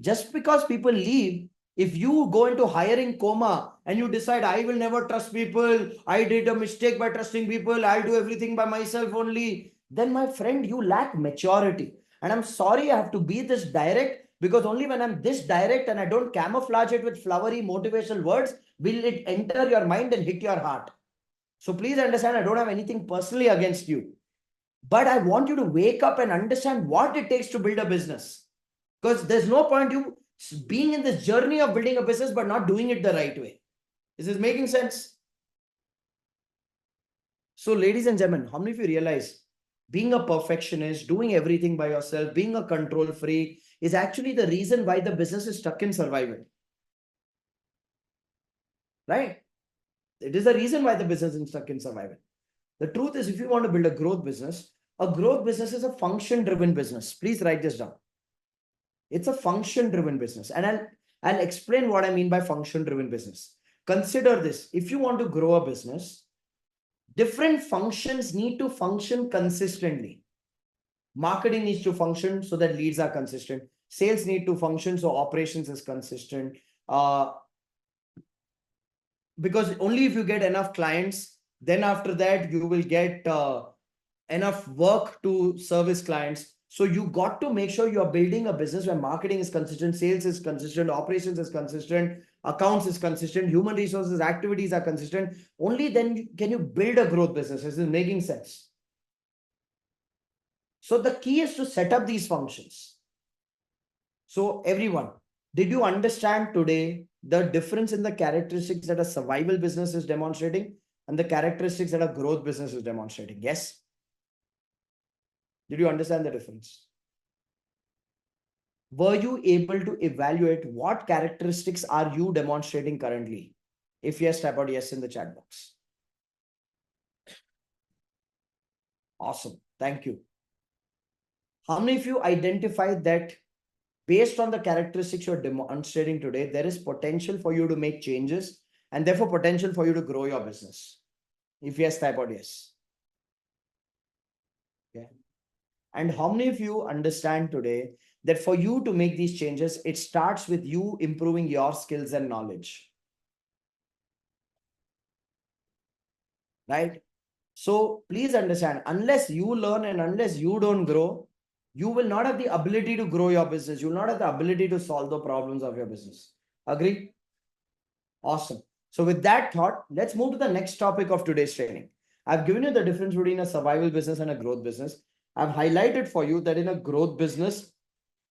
Just because people leave, if you go into hiring coma and you decide, I will never trust people, I did a mistake by trusting people, I'll do everything by myself only, then my friend, you lack maturity. And I'm sorry I have to be this direct, because only when I'm this direct and I don't camouflage it with flowery motivational words, will it enter your mind and hit your heart. So please understand, I don't have anything personally against you. But I want you to wake up and understand what it takes to build a business. Because there's no point you being in this journey of building a business, but not doing it the right way. Is this making sense? So, ladies and gentlemen, how many of you realize being a perfectionist, doing everything by yourself, being a control freak is actually the reason why the business is stuck in survival? Right? It is the reason why the business is stuck in survival. The truth is, if you want to build a growth business is a function-driven business. Please write this down. It's a function-driven business. And I'll explain what I mean by function-driven business. Consider this. If you want to grow a business, different functions need to function consistently. Marketing needs to function so that leads are consistent. Sales need to function so operations is consistent. Because only if you get enough clients, then after that, you will get enough work to service clients. So you got to make sure you are building a business where marketing is consistent, sales is consistent, operations is consistent, accounts is consistent, human resources activities are consistent. Only then can you build a growth business. This is making sense. So the key is to set up these functions. So everyone, did you understand today the difference in the characteristics that a survival business is demonstrating and the characteristics that a growth business is demonstrating? Yes? Did you understand the difference? Were you able to evaluate what characteristics are you demonstrating currently? If yes, type out yes in the chat box. Awesome. Thank you. How many of you identified that based on the characteristics you're demonstrating today, there is potential for you to make changes and therefore potential for you to grow your business? If yes, type out yes. Okay. And how many of you understand today that for you to make these changes, it starts with you improving your skills and knowledge? Right? So please understand, unless you learn and unless you don't grow, you will not have the ability to grow your business. You will not have the ability to solve the problems of your business. Agree? Awesome. So with that thought, let's move to the next topic of today's training. I've given you the difference between a survival business and a growth business. I've highlighted for you that in a growth business,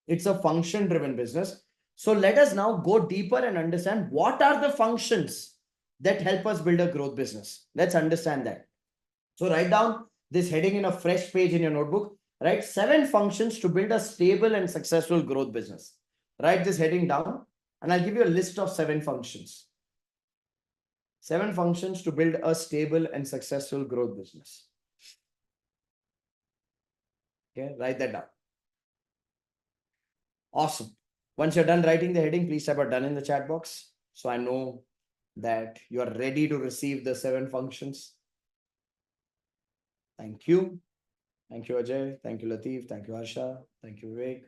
it's a function-driven business. So let us now go deeper and understand what are the functions that help us build a growth business. Let's understand that. So write down this heading in a fresh page in your notebook. Write 7 functions to build a stable and successful growth business. Write this heading down and I'll give you a list of 7 functions. 7 functions to build a stable and successful growth business. Okay, write that down. Awesome. Once you're done writing the heading, please type out done in the chat box. So I know that you are ready to receive the 7 functions. Thank you. Thank you, Ajay. Thank you, Lateef. Thank you, Harsha. Thank you, Vivek.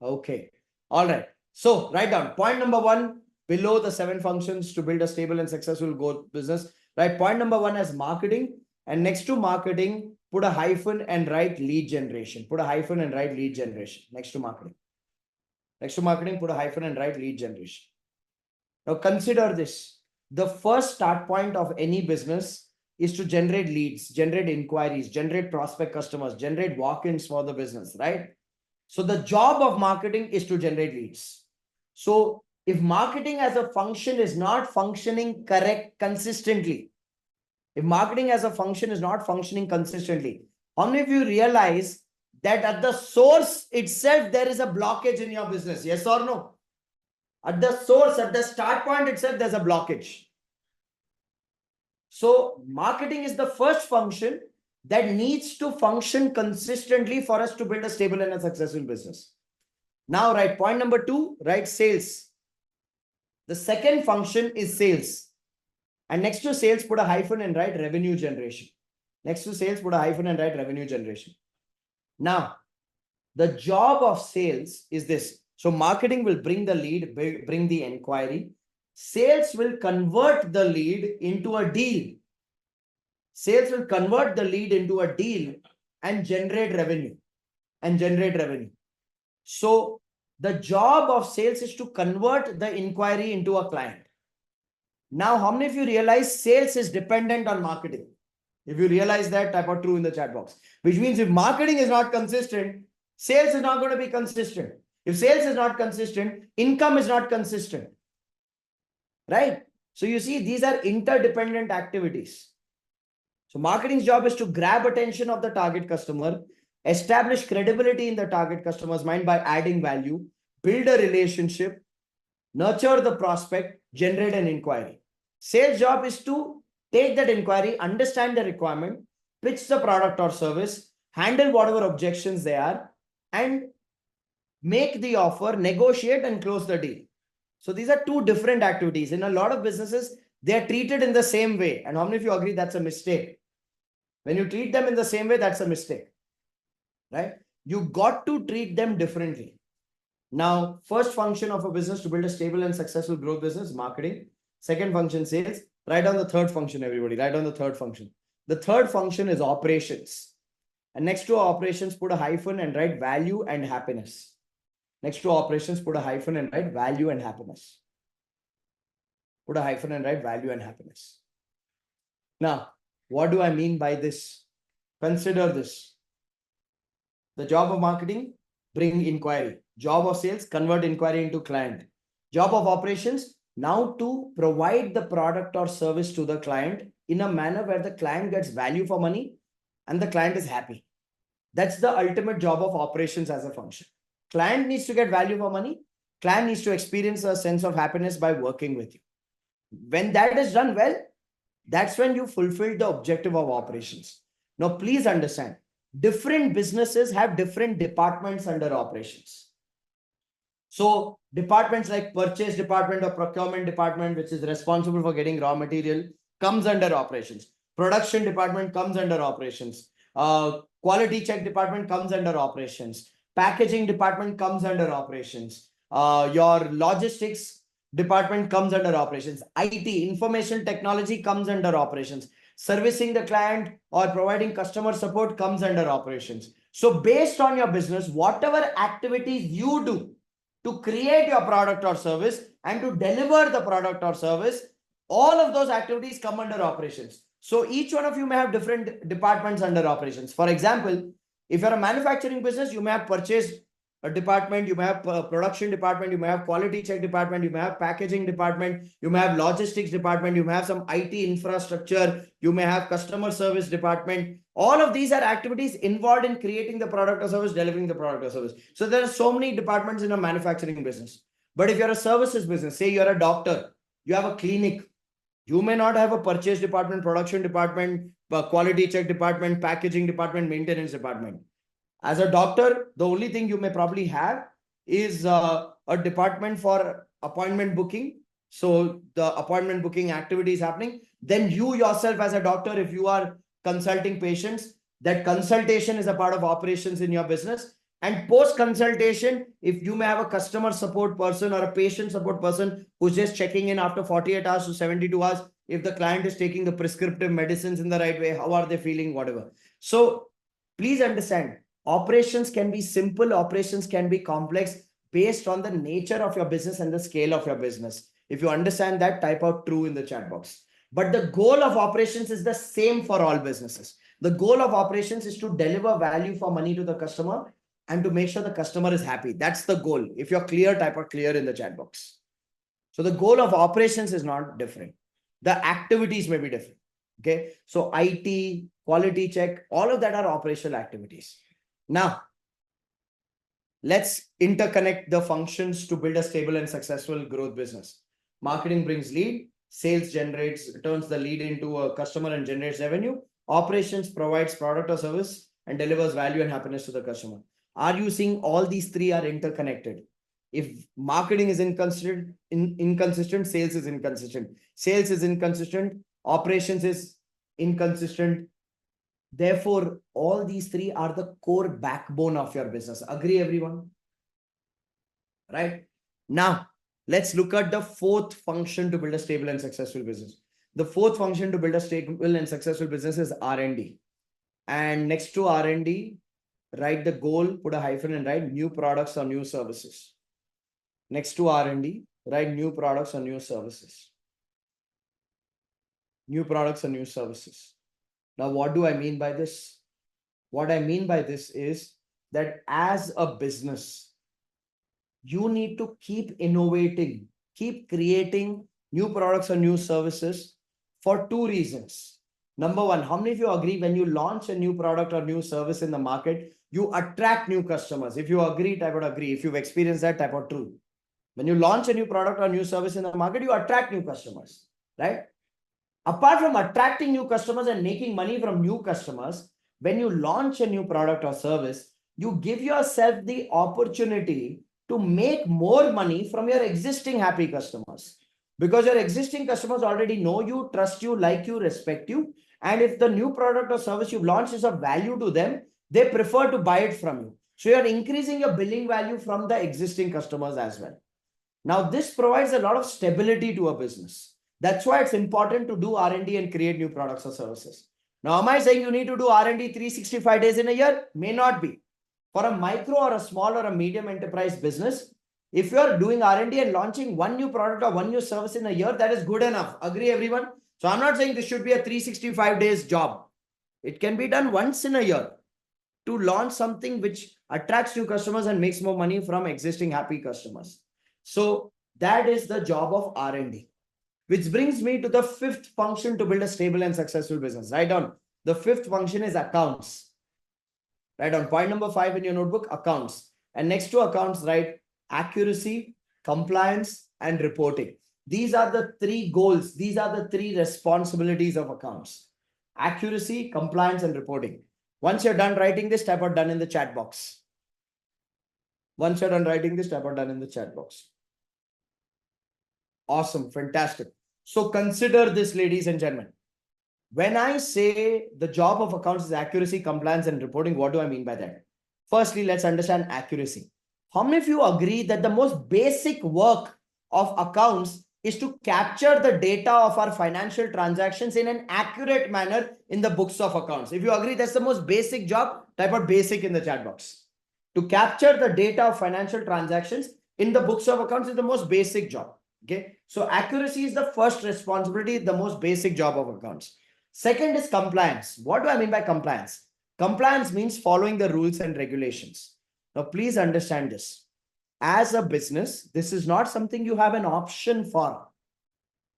Okay. All right. So write down point number 1 below the 7 functions to build a stable and successful growth business. Right. Point number 1 as marketing. And next to marketing, put a hyphen and write lead generation. Put a hyphen and write lead generation next to marketing. Next to marketing, put a hyphen and write lead generation. Now consider this. The first start point of any business is to generate leads, generate inquiries, generate prospect customers, generate walk-ins for the business, right? So the job of marketing is to generate leads. So if marketing as a function is not functioning consistently, if marketing as a function is not functioning consistently, how many of you realize that at the source itself, there is a blockage in your business? Yes or no? At the source, at the start point itself, there's a blockage. So marketing is the first function that needs to function consistently for us to build a stable and a successful business. Now, right, point number 2, right, sales. The second function is sales. And next to sales, put a hyphen and write revenue generation. Next to sales, put a hyphen and write revenue generation. Now, the job of sales is this. So marketing will bring the lead, bring the inquiry. Sales will convert the lead into a deal. Sales will convert the lead into a deal and generate revenue. So the job of sales is to convert the inquiry into a client. Now, how many of you realize sales is dependent on marketing? If you realize that, type out true in the chat box. Which means if marketing is not consistent, sales is not going to be consistent. If sales is not consistent, income is not consistent. Right? So you see, these are interdependent activities. So marketing's job is to grab attention of the target customer, establish credibility in the target customer's mind by adding value, build a relationship, nurture the prospect, generate an inquiry. Sales job is to take that inquiry, understand the requirement, pitch the product or service, handle whatever objections they are, and make the offer, negotiate, and close the deal. So these are two different activities. In a lot of businesses, they are treated in the same way. And how many of you agree that's a mistake? When you treat them in the same way, that's a mistake, right? You got to treat them differently. Now, first function of a business to build a stable and successful growth business, marketing. Second function, sales. Write down the third function, everybody. Write down the third function. The third function is operations. And next to operations, put a hyphen and write value and happiness. Next to operations, put a hyphen and write value and happiness. Put a hyphen and write value and happiness. Now, what do I mean by this? Consider this. The job of marketing, bring inquiry. Job of sales, convert inquiry into client. Job of operations, now to provide the product or service to the client in a manner where the client gets value for money and the client is happy. That's the ultimate job of operations as a function. Client needs to get value for money. Client needs to experience a sense of happiness by working with you. When that is done well, that's when you fulfill the objective of operations. Now, please understand, different businesses have different departments under operations. So departments like purchase department or procurement department, which is responsible for getting raw material, comes under operations. Production department comes under operations. Quality check department comes under operations. Packaging department comes under operations. Your logistics department comes under operations. IT, information technology, comes under operations. Servicing the client or providing customer support comes under operations. So based on your business, whatever activities you do to create your product or service and to deliver the product or service, all of those activities come under operations. So each one of you may have different departments under operations. For example, if you're a manufacturing business, you may have purchase department, you may have production department, you may have quality check department, you may have packaging department, you may have logistics department, you may have some IT infrastructure, you may have customer service department. All of these are activities involved in creating the product or service, delivering the product or service. So there are so many departments in a manufacturing business. But if you're a services business, say you're a doctor, you have a clinic, you may not have a purchase department, production department, quality check department, packaging department, maintenance department. As a doctor, the only thing you may probably have is a department for appointment booking. So the appointment booking activity is happening. Then you yourself as a doctor, if you are consulting patients, that consultation is a part of operations in your business. And post-consultation, if you may have a customer support person or a patient support person who's just checking in after 48 hours to 72 hours, if the client is taking the prescriptive medicines in the right way, how are they feeling, whatever. So please understand, operations can be simple, operations can be complex based on the nature of your business and the scale of your business. If you understand that, type out true in the chat box. But the goal of operations is the same for all businesses. The goal of operations is to deliver value for money to the customer and to make sure the customer is happy. That's the goal. If you're clear, type out clear in the chat box. So the goal of operations is not different. The activities may be different. Okay. So IT, quality check, all of that are operational activities. Now, let's interconnect the functions to build a stable and successful growth business. Marketing brings lead, sales turns the lead into a customer and generates revenue. Operations provides product or service and delivers value and happiness to the customer. Are you seeing all these three are interconnected? If marketing is inconsistent, sales is inconsistent. Sales is inconsistent, operations is inconsistent. Therefore, all these three are the core backbone of your business. Agree, everyone? Right? Now, let's look at the fourth function to build a stable and successful business. The fourth function to build a stable and successful business is R&D. And next to R&D, write the goal, put a hyphen and write new products or new services. Next to R&D, write new products or new services. New products or new services. Now, what do I mean by this? What I mean by this is that as a business, you need to keep innovating, keep creating new products or new services for two reasons. Number one, how many of you agree when you launch a new product or new service in the market, you attract new customers? If you agree, type out agree. If you've experienced that, type out true. When you launch a new product or new service in the market, you attract new customers, right? Apart from attracting new customers and making money from new customers, when you launch a new product or service, you give yourself the opportunity to make more money from your existing happy customers. Because your existing customers already know you, trust you, like you, respect you. And if the new product or service you've launched is of value to them, they prefer to buy it from you. So you're increasing your billing value from the existing customers as well. Now, this provides a lot of stability to a business. That's why it's important to do R&D and create new products or services. Now, am I saying you need to do R&D 365 days in a year? May not be. For a micro or a small or a medium enterprise business, if you're doing R&D and launching one new product or one new service in a year, that is good enough. Agree, everyone? So I'm not saying this should be a 365 days job. It can be done once in a year to launch something which attracts new customers and makes more money from existing happy customers. So that is the job of R&D, which brings me to the fifth function to build a stable and successful business. Write down. The fifth function is accounts. Write down point number 5 in your notebook, accounts. And next to accounts, write accuracy, compliance, and reporting. These are the three goals. These are the three responsibilities of accounts. Accuracy, compliance, and reporting. Once you're done writing this, type out done in the chat box. Once you're done writing this, type out done in the chat box. Awesome. Fantastic. So consider this, ladies and gentlemen. When I say the job of accounts is accuracy, compliance, and reporting, what do I mean by that? Firstly, let's understand accuracy. How many of you agree that the most basic work of accounts is to capture the data of our financial transactions in an accurate manner in the books of accounts? If you agree that's the most basic job, type out basic in the chat box. To capture the data of financial transactions in the books of accounts is the most basic job. Okay, so accuracy is the first responsibility, the most basic job of accounts. Second is compliance. What do I mean by compliance? Compliance means following the rules and regulations. Now, please understand this. As a business, this is not something you have an option for.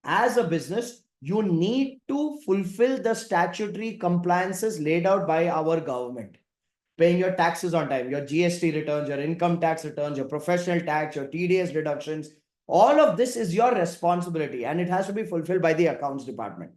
As a business, you need to fulfill the statutory compliances laid out by our government. Paying your taxes on time, your GST returns, your income tax returns, your professional tax, your TDS deductions. All of this is your responsibility and it has to be fulfilled by the accounts department.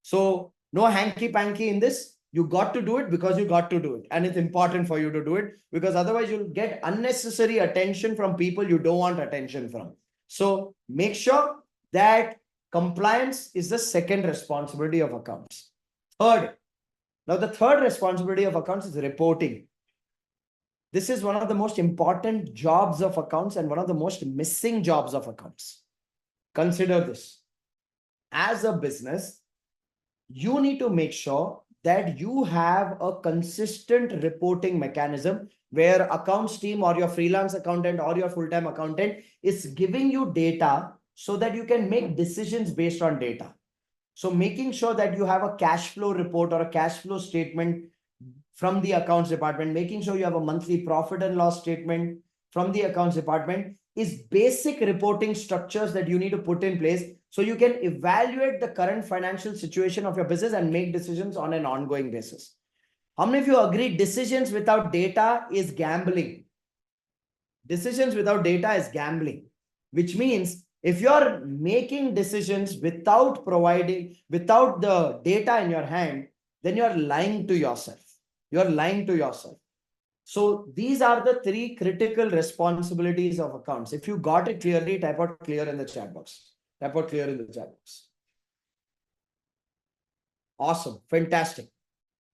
So no hanky-panky in this. You got to do it because you got to do it. And it's important for you to do it because otherwise you'll get unnecessary attention from people you don't want attention from. So make sure that compliance is the second responsibility of accounts. Third, now the third responsibility of accounts is reporting. This is one of the most important jobs of accounts and one of the most missing jobs of accounts. Consider this. As a business, you need to make sure that you have a consistent reporting mechanism where accounts team or your freelance accountant or your full-time accountant is giving you data so that you can make decisions based on data. So making sure that you have a cash flow report or a cash flow statement from the accounts department, making sure you have a monthly profit and loss statement from the accounts department is basic reporting structures that you need to put in place so you can evaluate the current financial situation of your business and make decisions on an ongoing basis. How many of you agree decisions without data is gambling? Decisions without data is gambling, which means if you're making decisions without the data in your hand, then you're lying to yourself. You're lying to yourself. So these are the three critical responsibilities of accounts. If you got it clearly, type out clear in the chat box. Type out clear in the chat box. Awesome. Fantastic.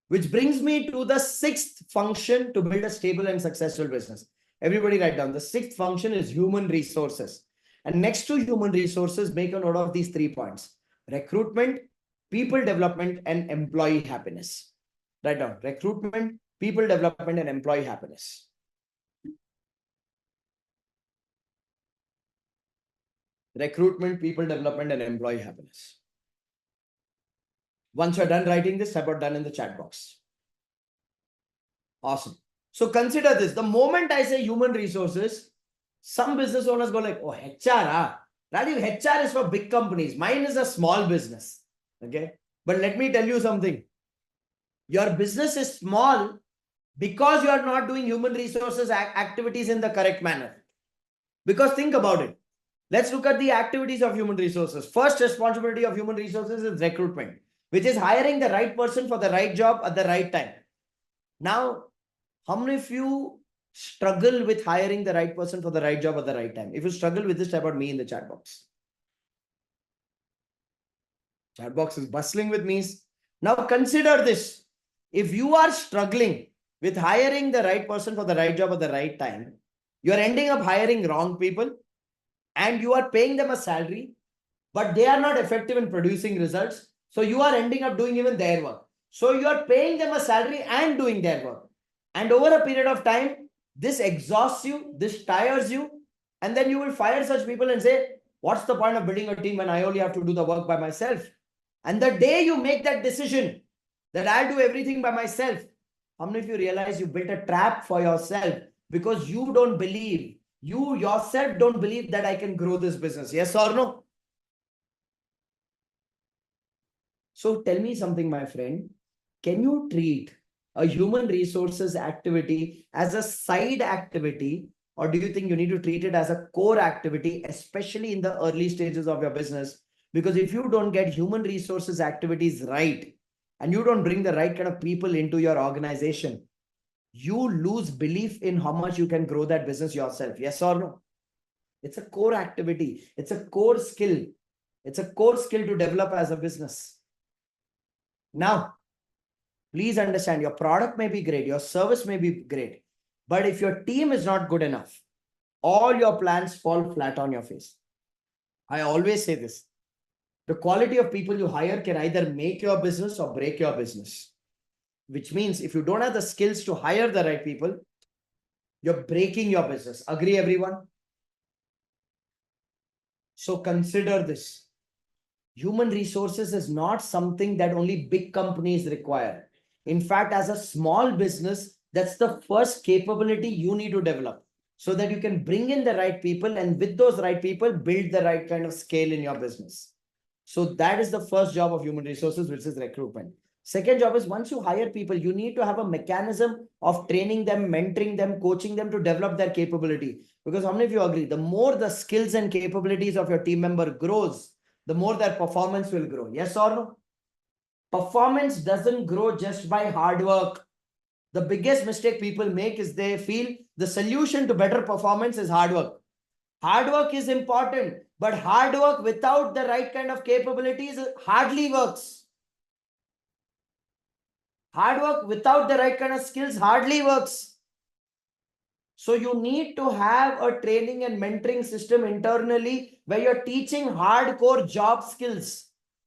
Which brings me to the sixth function to build a stable and successful business. Everybody write down. The sixth function is human resources. And next to human resources, make a note of these 3 points. Recruitment, people development, and employee happiness. Write down. Recruitment, people development, and employee happiness. Recruitment, people development, and employee happiness. Once you're done writing this, type out done in the chat box. Awesome. So consider this. The moment I say human resources, some business owners go like, oh, HR, Rajiv, HR is for big companies. Mine is a small business. Okay. But let me tell you something. Your business is small because you are not doing human resources activities in the correct manner. Because think about it. Let's look at the activities of human resources. First responsibility of human resources is recruitment, which is hiring the right person for the right job at the right time. Now, how many of you struggle with hiring the right person for the right job at the right time? If you struggle with this, type out me in the chat box. Chat box is bustling with me's. Now consider this. If you are struggling with hiring the right person for the right job at the right time, you are ending up hiring wrong people and you are paying them a salary, but they are not effective in producing results. So you are ending up doing even their work. So you are paying them a salary and doing their work. And over a period of time, this exhausts you, this tires you, and then you will fire such people and say, what's the point of building a team when I only have to do the work by myself? And the day you make that decision that I'll do everything by myself, how many of you realize you built a trap for yourself because you don't believe, you yourself don't believe that I can grow this business? Yes or no? So tell me something, my friend. Can you treat a human resources activity as a side activity, or do you think you need to treat it as a core activity, especially in the early stages of your business? Because if you don't get human resources activities right, and you don't bring the right kind of people into your organization, you lose belief in how much you can grow that business yourself. Yes or no? It's a core activity. It's a core skill. It's a core skill to develop as a business. Now, please understand, your product may be great, your service may be great, but if your team is not good enough, all your plans fall flat on your face. I always say this. The quality of people you hire can either make your business or break your business. Which means if you don't have the skills to hire the right people, you're breaking your business. Agree, everyone? So consider this. Human resources is not something that only big companies require. In fact, as a small business, that's the first capability you need to develop so that you can bring in the right people, and with those right people, build the right kind of scale in your business. So that is the first job of human resources, which is recruitment. Second job is, once you hire people, you need to have a mechanism of training them, mentoring them, coaching them to develop their capability. Because how many of you agree? The more the skills and capabilities of your team member grows, the more their performance will grow. Yes or no? Performance doesn't grow just by hard work. The biggest mistake people make is they feel the solution to better performance is hard work. Hard work is important, but hard work without the right kind of capabilities hardly works. Hard work without the right kind of skills hardly works. So you need to have a training and mentoring system internally where you're teaching hardcore job skills.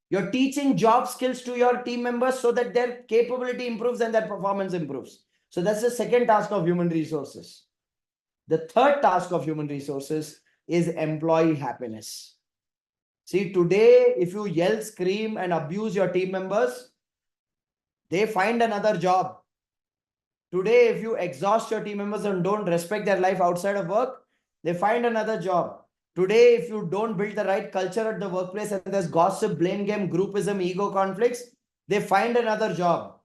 You're teaching job skills to your team members so that their capability improves and their performance improves. So that's the second task of human resources. The third task of human resources is employee happiness. See, today, if you yell, scream, and abuse your team members, they find another job. Today, if you exhaust your team members and don't respect their life outside of work, they find another job. Today, if you don't build the right culture at the workplace and there's gossip, blame game, groupism, ego conflicts, they find another job.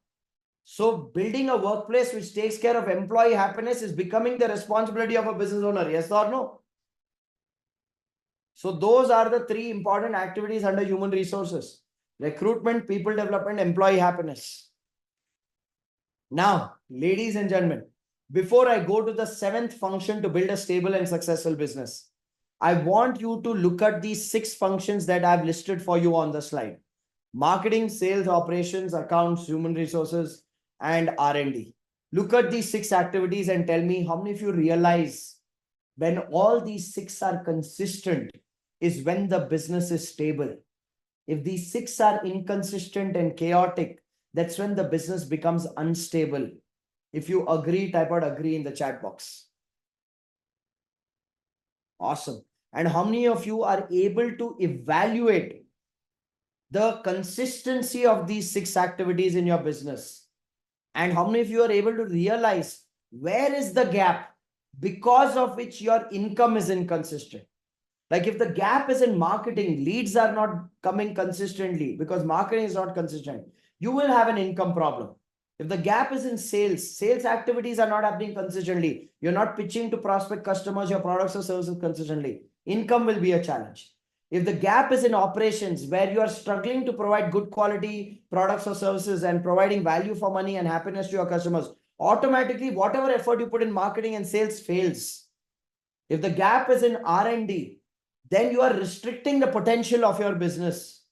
So building a workplace which takes care of employee happiness is becoming the responsibility of a business owner. Yes or no? So those are the three important activities under human resources: recruitment, people development, employee happiness. Now, ladies and gentlemen, before I go to the seventh function to build a stable and successful business, I want you to look at these 6 functions that I've listed for you on the slide: marketing, sales, operations, accounts, human resources, and R&D. Look at these 6 activities and tell me how many of you realize when all these 6 are consistent is when the business is stable. If these 6 are inconsistent and chaotic, that's when the business becomes unstable. If you agree, type out agree in the chat box. Awesome. And how many of you are able to evaluate the consistency of these 6 activities in your business, and how many of you are able to realize where is the gap because of which your income is inconsistent. Like if the gap is in marketing, leads are not coming consistently because marketing is not consistent, you will have an income problem. If the gap is in sales, sales activities are not happening consistently, you're not pitching to prospect customers your products or services consistently, income will be a challenge. If the gap is in operations, where you are struggling to provide good quality products or services and providing value for money and happiness to your customers, automatically whatever effort you put in marketing and sales fails. If the gap is in R&D, then you are restricting the potential of your business.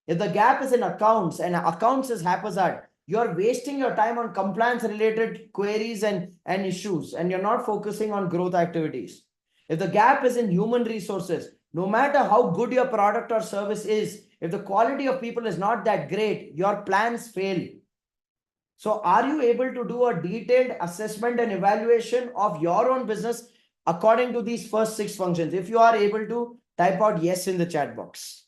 If the gap is in accounts and accounts is haphazard, you're wasting your time on compliance related queries and issues, and you're not focusing on growth activities. If the gap is in human resources, no matter how good your product or service is, if the quality of people is not that great, your plans fail. So are you able to do a detailed assessment and evaluation of your own business according to these first 6 functions? If you are able to, type out yes in the chat box.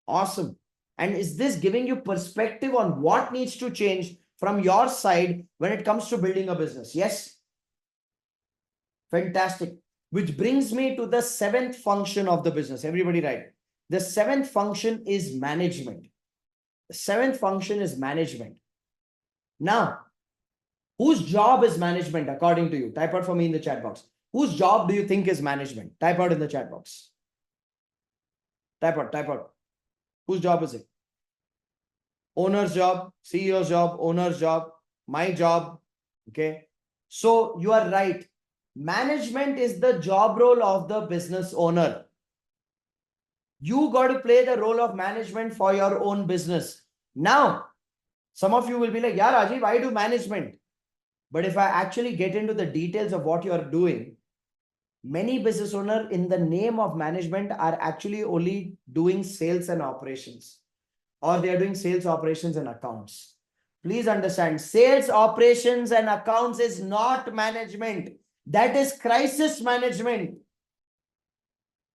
Awesome. And is this giving you perspective on what needs to change from your side when it comes to building a business? Yes. Fantastic. Which brings me to the 7th function of the business. Everybody write. The 7th function is management. The 7th function is management. Now, whose job is management according to you? Type out for me in the chat box. Whose job do you think is management? Type out in the chat box. Type out. Whose job is it? Owner's job, CEO's job, owner's job, my job. Okay. So you are right. Management is the job role of the business owner. You got to play the role of management for your own business. Now, some of you will be like, yeah, Rajiv, I do management. But if I actually get into the details of what you are doing, many business owners in the name of management are actually only doing sales and operations, or they are doing sales, operations and accounts. Please understand, sales, operations and accounts is not management. That is crisis management.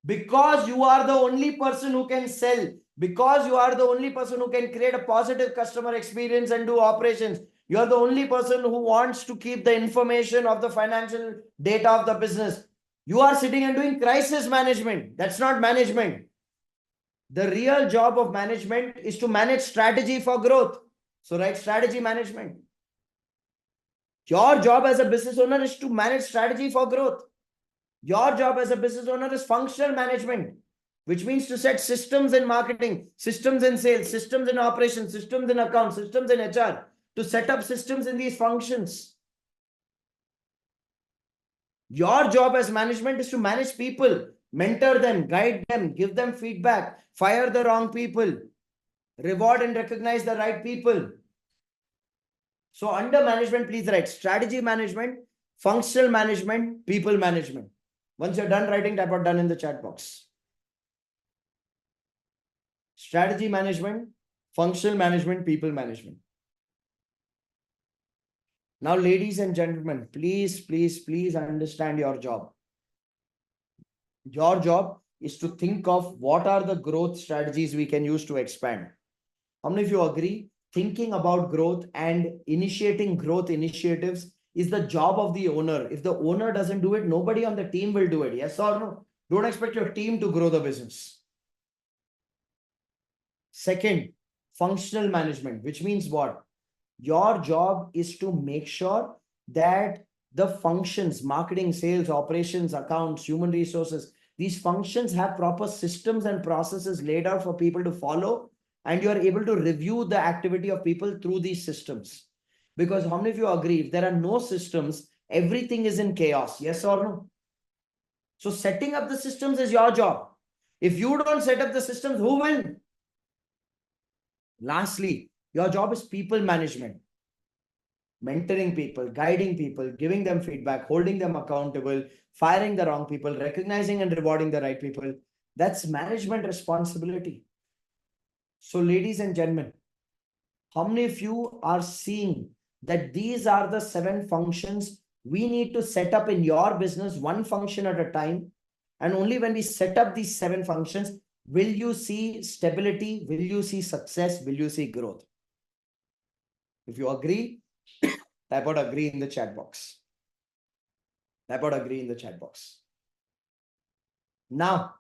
Because you are the only person who can sell, because you are the only person who can create a positive customer experience and do operations, you are the only person who wants to keep the information of the financial data of the business. You are sitting and doing crisis management. That's not management. The real job of management is to manage strategy for growth. So write strategy management. Your job as a business owner is to manage strategy for growth. Your job as a business owner is functional management, which means to set systems in marketing, systems in sales, systems in operations, systems in accounts, systems in HR, to set up systems in these functions. Your job as management is to manage people, mentor them, guide them, give them feedback, fire the wrong people, reward and recognize the right people. So under management, please write strategy management, functional management, people management. Once you're done writing, type out done in the chat box. Strategy management, functional management, people management. Now, ladies and gentlemen, please understand your job. Your job is to think of what are the growth strategies we can use to expand. How many of you agree? Thinking about growth and initiating growth initiatives is the job of the owner. If the owner doesn't do it, nobody on the team will do it. Yes or no? Don't expect your team to grow the business. Second, functional management, which means what? Your job is to make sure that the functions, marketing, sales, operations, accounts, human resources, these functions have proper systems and processes laid out for people to follow, and you are able to review the activity of people through these systems. Because how many of you agree, if there are no systems, everything is in chaos? Yes or no? So setting up the systems is your job. If you don't set up the systems, who will? Lastly, your job is people management. Mentoring people, guiding people, giving them feedback, holding them accountable, firing the wrong people, recognizing and rewarding the right people. That's management responsibility. So ladies and gentlemen, how many of you are seeing that these are the 7 functions we need to set up in your business, one function at a time? And only when we set up these 7 functions, will you see stability? Will you see success? Will you see growth? If you agree, type out agree in the chat box. Type out agree in the chat box. Now,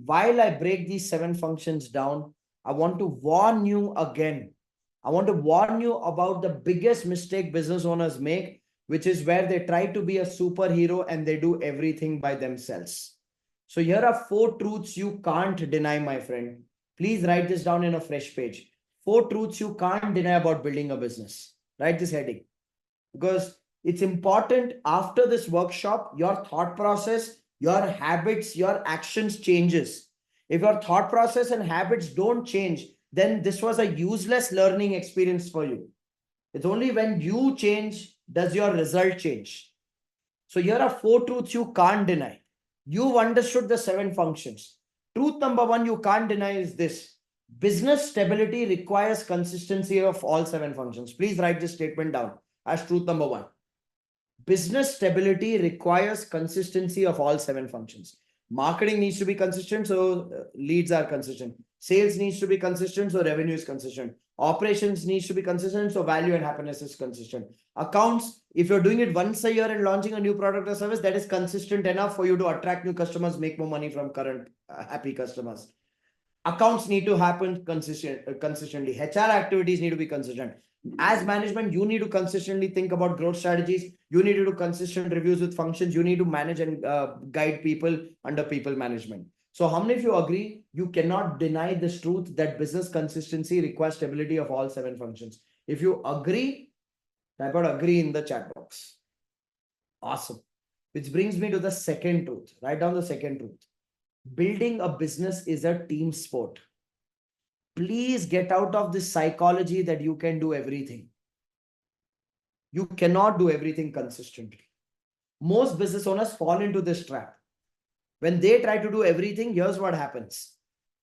while I break these 7 functions down, I want to warn you again. I want to warn you about the biggest mistake business owners make, which is where they try to be a superhero and they do everything by themselves. So here are 4 truths you can't deny, my friend. Please write this down in a fresh page. 4 truths you can't deny about building a business. Write this heading, because it's important. After this workshop, your thought process, your habits, your actions changes. If your thought process and habits don't change, then this was a useless learning experience for you. It's only when you change does your result change. So here are 4 truths you can't deny. You've understood the 7 functions. Truth number 1 you can't deny is this: business stability requires consistency of all 7 functions. Please write this statement down as truth number 1. Business stability requires consistency of all 7 functions. Marketing needs to be consistent, so leads are consistent. Sales needs to be consistent, so revenue is consistent. Operations needs to be consistent, so value and happiness is consistent. Accounts, if you're doing it once a year and launching a new product or service, that is consistent enough for you to attract new customers, make more money from current happy customers. Accounts need to happen consistently. HR activities need to be consistent. As management, you need to consistently think about growth strategies. You need to do consistent reviews with functions. You need to manage and guide people under people management. So how many of you agree you cannot deny this truth that business consistency requires stability of all 7 functions? If you agree, type out agree in the chat box. Awesome. Which brings me to the second truth. Write down the second truth. Building a business is a team sport. Please get out of this psychology that you can do everything. You cannot do everything consistently. Most business owners fall into this trap. When they try to do everything, here's what happens.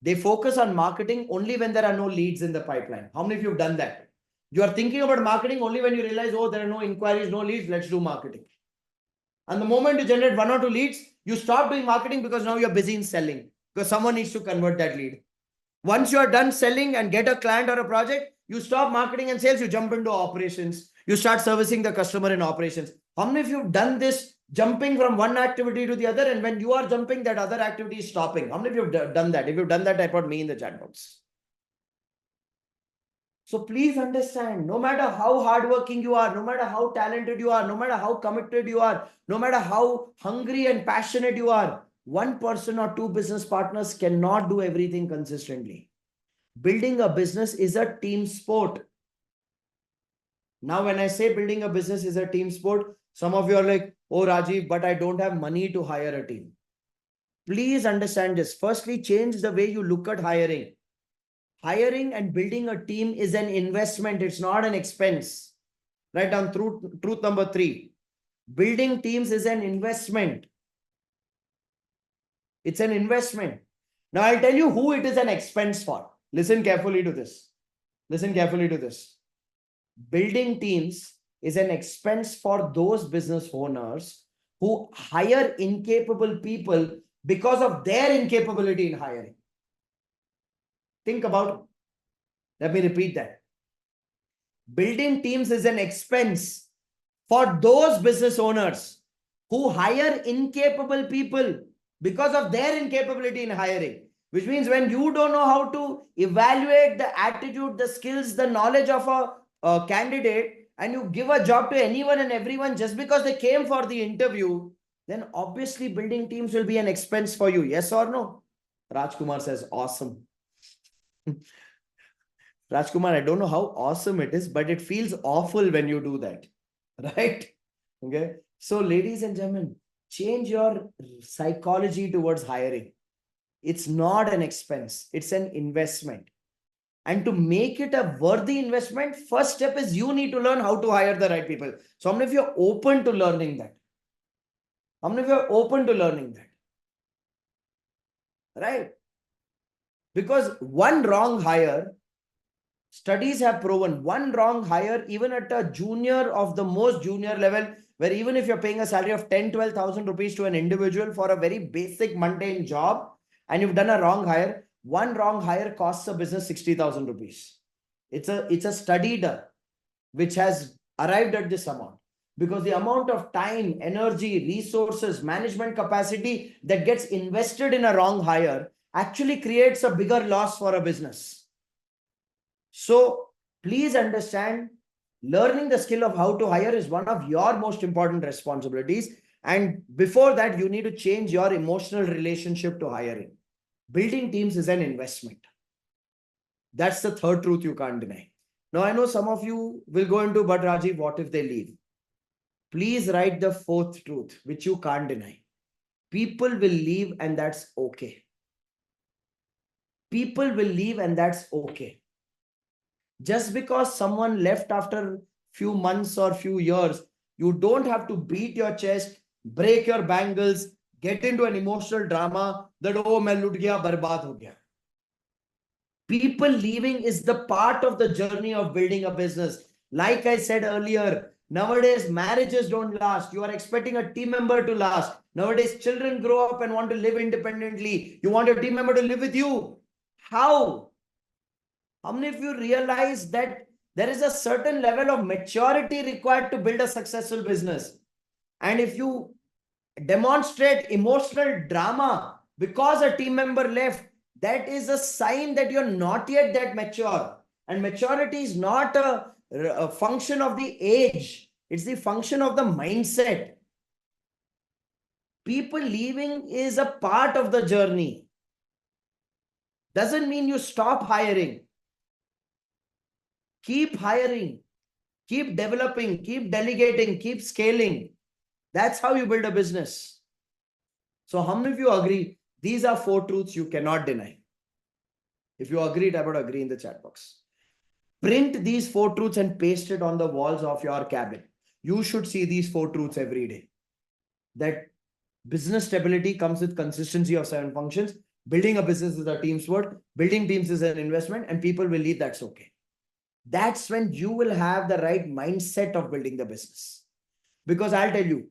They focus on marketing only when there are no leads in the pipeline. How many of you have done that? You are thinking about marketing only when you realize, oh, there are no inquiries, no leads, let's do marketing. And the moment you generate 1 or 2 leads, you stop doing marketing because now you're busy in selling, because someone needs to convert that lead. Once you are done selling and get a client or a project, you stop marketing and sales, you jump into operations. You start servicing the customer in operations. How many of you have done this, jumping from one activity to the other, and when you are jumping, that other activity is stopping? How many of you have done that? If you've done that, type out me in the chat box. So please understand, no matter how hardworking you are, no matter how talented you are, no matter how committed you are, no matter how hungry and passionate you are, 1 person or 2 business partners cannot do everything consistently. Building a business is a team sport. Now, when I say building a business is a team sport, some of you are like, oh, Rajiv, but I don't have money to hire a team. Please understand this. Firstly, change the way you look at hiring. Hiring and building a team is an investment. It's not an expense. Write down truth number 3. Building teams is an investment. It's an investment. Now, I'll tell you who it is an expense for. Listen carefully to this. Listen carefully to this. Building teams is an expense for those business owners who hire incapable people because of their incapability in hiring. Think about it. Let me repeat that. Building teams is an expense for those business owners who hire incapable people because of their incapability in hiring. Which means when you don't know how to evaluate the attitude, the skills, the knowledge of a candidate, and you give a job to anyone and everyone just because they came for the interview, then obviously building teams will be an expense for you. Yes or no? Rajkumar says, awesome. Rajkumar, I don't know how awesome it is, but it feels awful when you do that. Right? Okay. So, ladies and gentlemen, change your psychology towards hiring. It's not an expense, it's an investment. And to make it a worthy investment, first step is you need to learn how to hire the right people. So, how many of you are open to learning that? How many of you are open to learning that? Right? Because one wrong hire, studies have proven, one wrong hire, even at a junior of the most junior level, where even if you're paying a salary of 10,000-12,000 rupees to an individual for a very basic mundane job, and you've done a wrong hire, one wrong hire costs a business 60,000 rupees. It's a study done, which has arrived at this amount, because the amount of time, energy, resources, management capacity that gets invested in a wrong hire actually creates a bigger loss for a business. So please understand, learning the skill of how to hire is one of your most important responsibilities. And before that, you need to change your emotional relationship to hiring. Building teams is an investment. That's the third truth you can't deny. Now, I know some of you will go into, but Rajiv, what if they leave? Please write the fourth truth, which you can't deny. People will leave and that's okay. People will leave and that's okay. Just because someone left after few months or few years, you don't have to beat your chest, break your bangles, get into an emotional drama that, oh, main lut gaya, barbaad ho gaya. People leaving is the part of the journey of building a business. Like I said earlier, nowadays marriages don't last. You are expecting a team member to last. Nowadays children grow up and want to live independently. You want your team member to live with you. How? How many of you realize that there is a certain level of maturity required to build a successful business? And if you demonstrate emotional drama because a team member left, that is a sign that you're not yet that mature. And maturity is not a function of the age. It's the function of the mindset. People leaving is a part of the journey. Doesn't mean you stop hiring. Keep hiring, keep developing, keep delegating, keep scaling. That's how you build a business. So how many of you agree? These are four truths you cannot deny. If you agreed, I would agree in the chat box. Print these four truths and paste it on the walls of your cabin. You should see these four truths every day. That business stability comes with consistency of 7 functions. Building a business is a team sport. Building teams is an investment, and people will leave. That's okay. That's when you will have the right mindset of building the business. Because I'll tell you,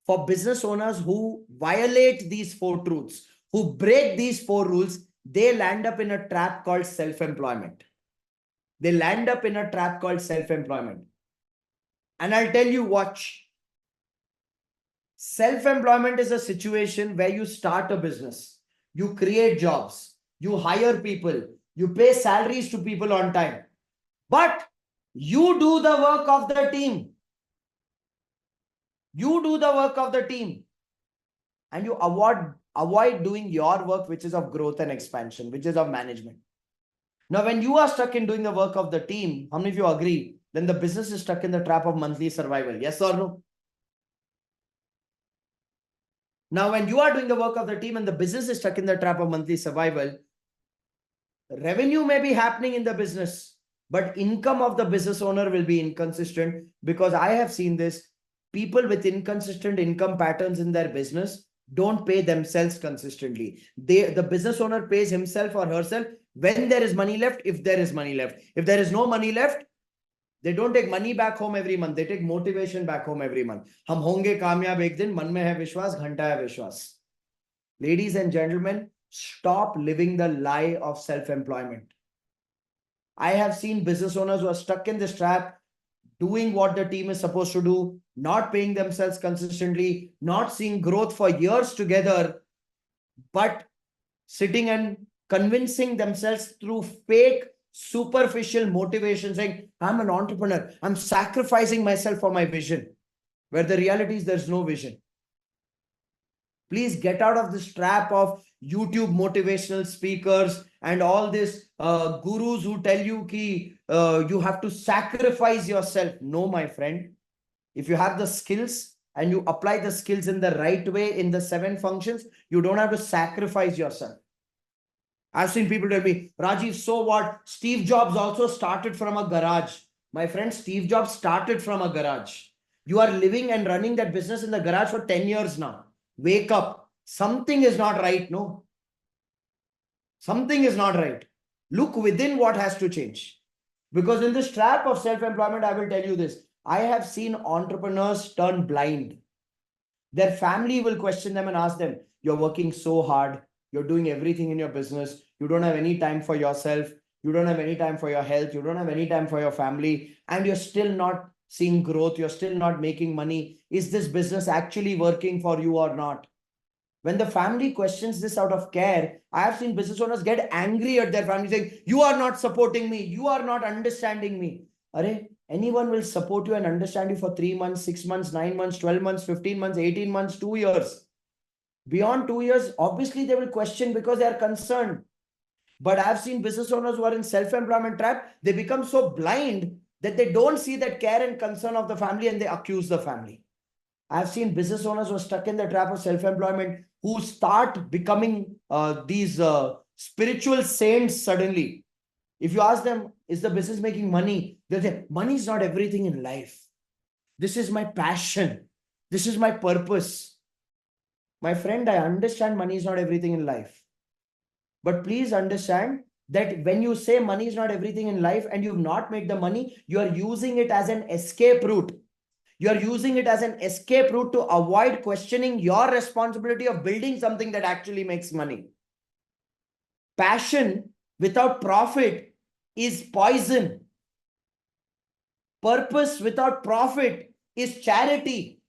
for business owners who violate these four truths, who break these four rules, they land up in a trap called self-employment. They land up in a trap called self-employment. And I'll tell you, watch. Self-employment is a situation where you start a business, you create jobs, you hire people, you pay salaries to people on time. But you do the work of the team. You do the work of the team. And you avoid doing your work, which is of growth and expansion, which is of management. Now, when you are stuck in doing the work of the team, how many of you agree? Then the business is stuck in the trap of monthly survival. Yes or no? Now, when you are doing the work of the team and the business is stuck in the trap of monthly survival, revenue may be happening in the business, but income of the business owner will be inconsistent, because I have seen this. People with inconsistent income patterns in their business don't pay themselves consistently. The business owner pays himself or herself when there is money left, if there is money left. If there is no money left, they don't take money back home every month. They take motivation back home every month. हम होंगे कामयाब एक दिन, मन में है विश्वास, घंटा है विश्वास. Ladies and gentlemen, stop living the lie of self-employment. I have seen business owners who are stuck in this trap, doing what the team is supposed to do, not paying themselves consistently, not seeing growth for years together, but sitting and convincing themselves through fake, superficial motivation, saying, I'm an entrepreneur, I'm sacrificing myself for my vision, where the reality is there's no vision. Please get out of this trap of YouTube motivational speakers and all these gurus who tell you ki, you have to sacrifice yourself. No, my friend. If you have the skills and you apply the skills in the right way in the 7 functions, you don't have to sacrifice yourself. I've seen people tell me, Rajiv, so what? Steve Jobs also started from a garage. My friend, Steve Jobs started from a garage. You are living and running that business in the garage for 10 years now. Wake up. Something is not right, no? Something is not right. Look within what has to change. Because in this trap of self-employment, I will tell you this. I have seen entrepreneurs turn blind. Their family will question them and ask them, you're working so hard. You're doing everything in your business. You don't have any time for yourself. You don't have any time for your health. You don't have any time for your family. And you're still not seeing growth. You're still not making money. Is this business actually working for you or not? When the family questions this out of care, I have seen business owners get angry at their family saying, you are not supporting me. You are not understanding me. Arey, anyone will support you and understand you for 3 months, 6 months, 9 months, 12 months, 15 months, 18 months, 2 years. Beyond 2 years, obviously they will question because they are concerned. But I've seen business owners who are in self-employment trap. They become so blind that they don't see that care and concern of the family and they accuse the family. I've seen business owners who are stuck in the trap of self-employment who start becoming these spiritual saints suddenly. If you ask them, is the business making money? They'll say, money is not everything in life. This is my passion. This is my purpose. My friend, I understand money is not everything in life. But please understand that when you say money is not everything in life and you've not made the money, you are using it as an escape route. You are using it as an escape route to avoid questioning your responsibility of building something that actually makes money. Passion without profit is poison. Purpose without profit is charity.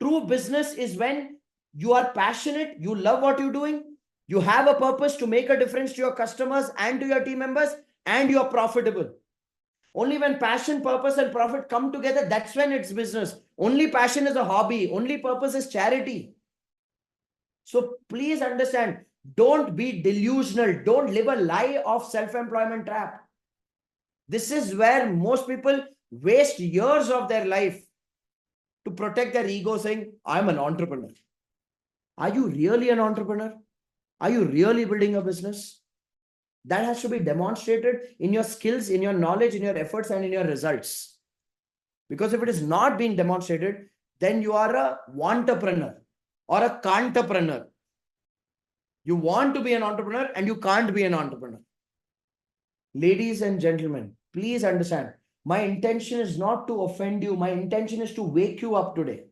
True business is when you are passionate, you love what you're doing, you have a purpose to make a difference to your customers and to your team members, and you're profitable. Only when passion, purpose, and profit come together, that's when it's business. Only passion is a hobby. Only purpose is charity. So please understand, don't be delusional. Don't live a lie of self-employment trap. This is where most people waste years of their life to protect their ego saying, I'm an entrepreneur. Are you really an entrepreneur? Are you really building a business? That has to be demonstrated in your skills, in your knowledge, in your efforts, and in your results. Because if it is not being demonstrated, then you are a want-apreneur or a can't-apreneur. You want to be an entrepreneur and you can't be an entrepreneur. Ladies and gentlemen, please understand, my intention is not to offend you. My intention is to wake you up today.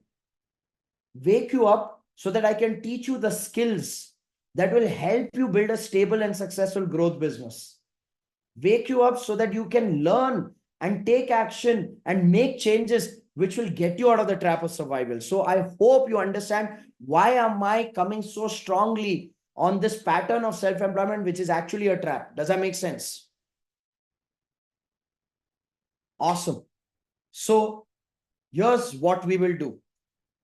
Wake you up so that I can teach you the skills that will help you build a stable and successful growth business. Wake you up so that you can learn and take action and make changes which will get you out of the trap of survival. So I hope you understand why am I coming so strongly on this pattern of self-employment, which is actually a trap. Does that make sense? Awesome. So here's what we will do.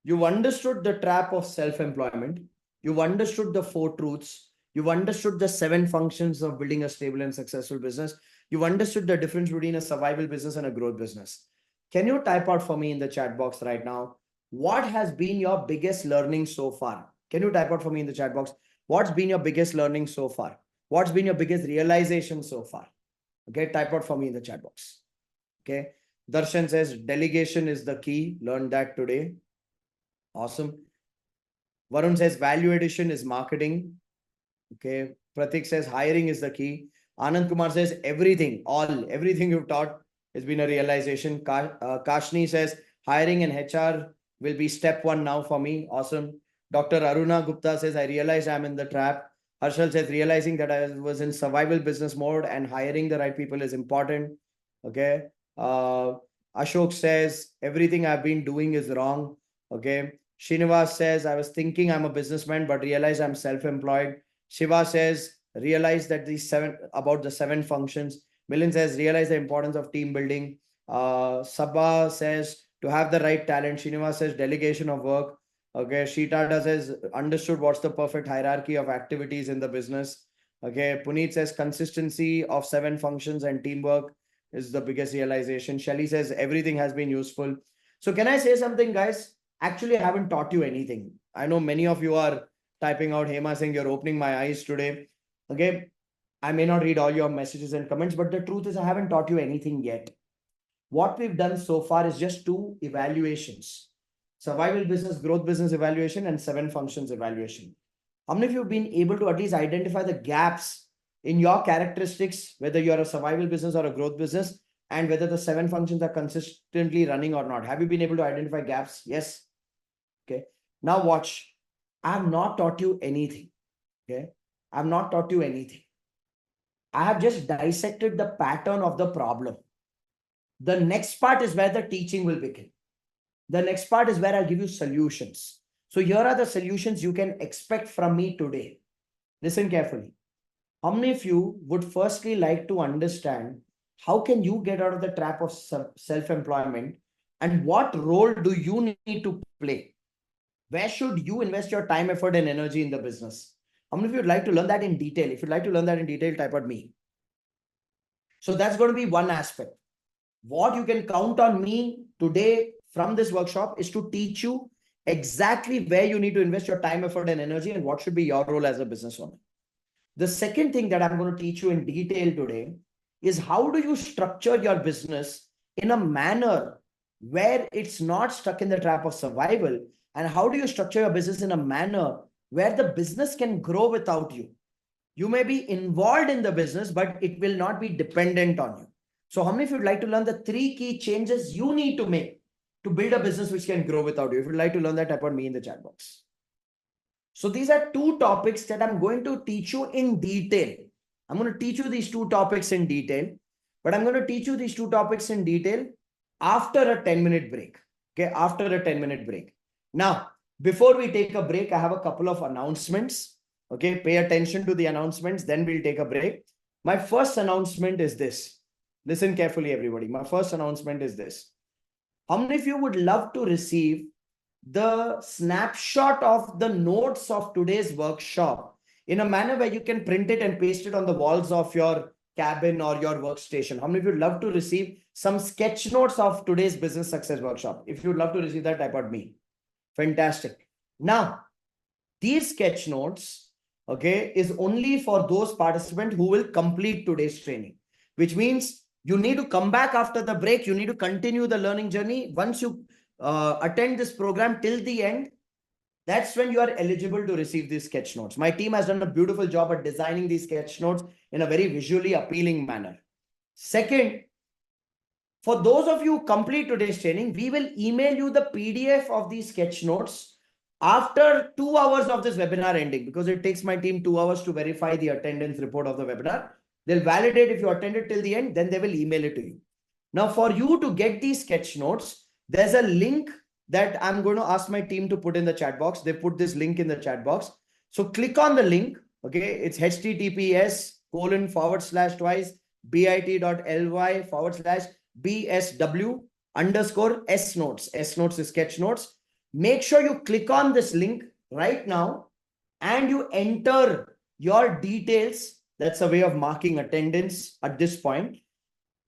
You've understood the trap of self-employment. You've understood the 4 truths. You've understood the 7 functions of building a stable and successful business. You've understood the difference between a survival business and a growth business. Can you type out for me in the chat box right now, what has been your biggest learning so far? Can you type out for me in the chat box? What's been your biggest learning so far? What's been your biggest realization so far? Okay, type out for me in the chat box. Okay. Darshan says delegation is the key. Learned that today. Awesome. Varun says value addition is marketing. Okay. Pratik says hiring is the key. Anand Kumar says everything you've taught has been a realization. Kashni says hiring and HR will be step 1 now for me. Awesome. Dr. Aruna Gupta says, I realized I'm in the trap. Harshal says, realizing that I was in survival business mode and hiring the right people is important. Okay. Ashok says, everything I've been doing is wrong. Okay. Srinivas says, I was thinking I'm a businessman, but realized I'm self-employed. Shiva says, realize that about the 7 functions. Milind says, realize the importance of team building. Sabha says, to have the right talent. Srinivas says, delegation of work. Okay. Sheetada says, understood what's the perfect hierarchy of activities in the business. Okay. Puneet says, consistency of 7 functions and teamwork is the biggest realization. Shelly says, everything has been useful. So can I say something, guys? Actually, I haven't taught you anything. I know many of you are typing out, Hema, saying you're opening my eyes today. Okay. I may not read all your messages and comments, but the truth is I haven't taught you anything yet. What we've done so far is just 2 evaluations: survival business, growth business evaluation, and 7 functions evaluation. How many of you have been able to at least identify the gaps in your characteristics, whether you're a survival business or a growth business, and whether the 7 functions are consistently running or not? Have you been able to identify gaps? Yes. Okay. Now watch. I have not taught you anything. Okay. I've not taught you anything. I have just dissected the pattern of the problem. The next part is where the teaching will begin. The next part is where I'll give you solutions. So here are the solutions you can expect from me today. Listen carefully. How many of you would firstly like to understand how can you get out of the trap of self-employment and what role do you need to play? Where should you invest your time, effort, and energy in the business? How many of you would like to learn that in detail? If you'd like to learn that in detail, type out me. So that's going to be one aspect. What you can count on me today from this workshop is to teach you exactly where you need to invest your time, effort, and energy and what should be your role as a business owner. The second thing that I'm going to teach you in detail today is how do you structure your business in a manner where it's not stuck in the trap of survival, and how do you structure your business in a manner where the business can grow without you. You may be involved in the business, but it will not be dependent on you. So how many of you would like to learn the 3 key changes you need to make to build a business which can grow without you? If you'd like to learn that, type on me in the chat box. So these are 2 topics that I'm going to teach you in detail. I'm going to teach you these 2 topics in detail, but I'm going to teach you these 2 topics in detail after a 10-minute break. Okay, after a 10-minute break. Now, before we take a break, I have a couple of announcements. Okay, pay attention to the announcements, then we'll take a break. My first announcement is this. Listen carefully, everybody. My first announcement is this. How many of you would love to receive the snapshot of the notes of today's workshop in a manner where you can print it and paste it on the walls of your cabin or your workstation? How many of you would love to receive some sketch notes of today's business success workshop? If you would love to receive that, type out me. Fantastic. Now, these sketch notes, okay, is only for those participants who will complete today's training, which means you need to come back after the break. You need to continue the learning journey. Once you attend this program till the end, that's when you are eligible to receive these sketch notes. My team has done a beautiful job at designing these sketch notes in a very visually appealing manner. Second, for those of you who complete today's training, we will email you the PDF of these sketch notes after 2 hours of this webinar ending, because it takes my team 2 hours to verify the attendance report of the webinar. They'll validate if you attended till the end, then they will email it to you. Now, for you to get these sketch notes, there's a link that I'm going to ask my team to put in the chat box. They put this link in the chat box. So click on the link. Okay, it's https:// bit.ly/BSW_S notes. S notes is sketch notes. Make sure you click on this link right now and you enter your details. That's a way of marking attendance at this point.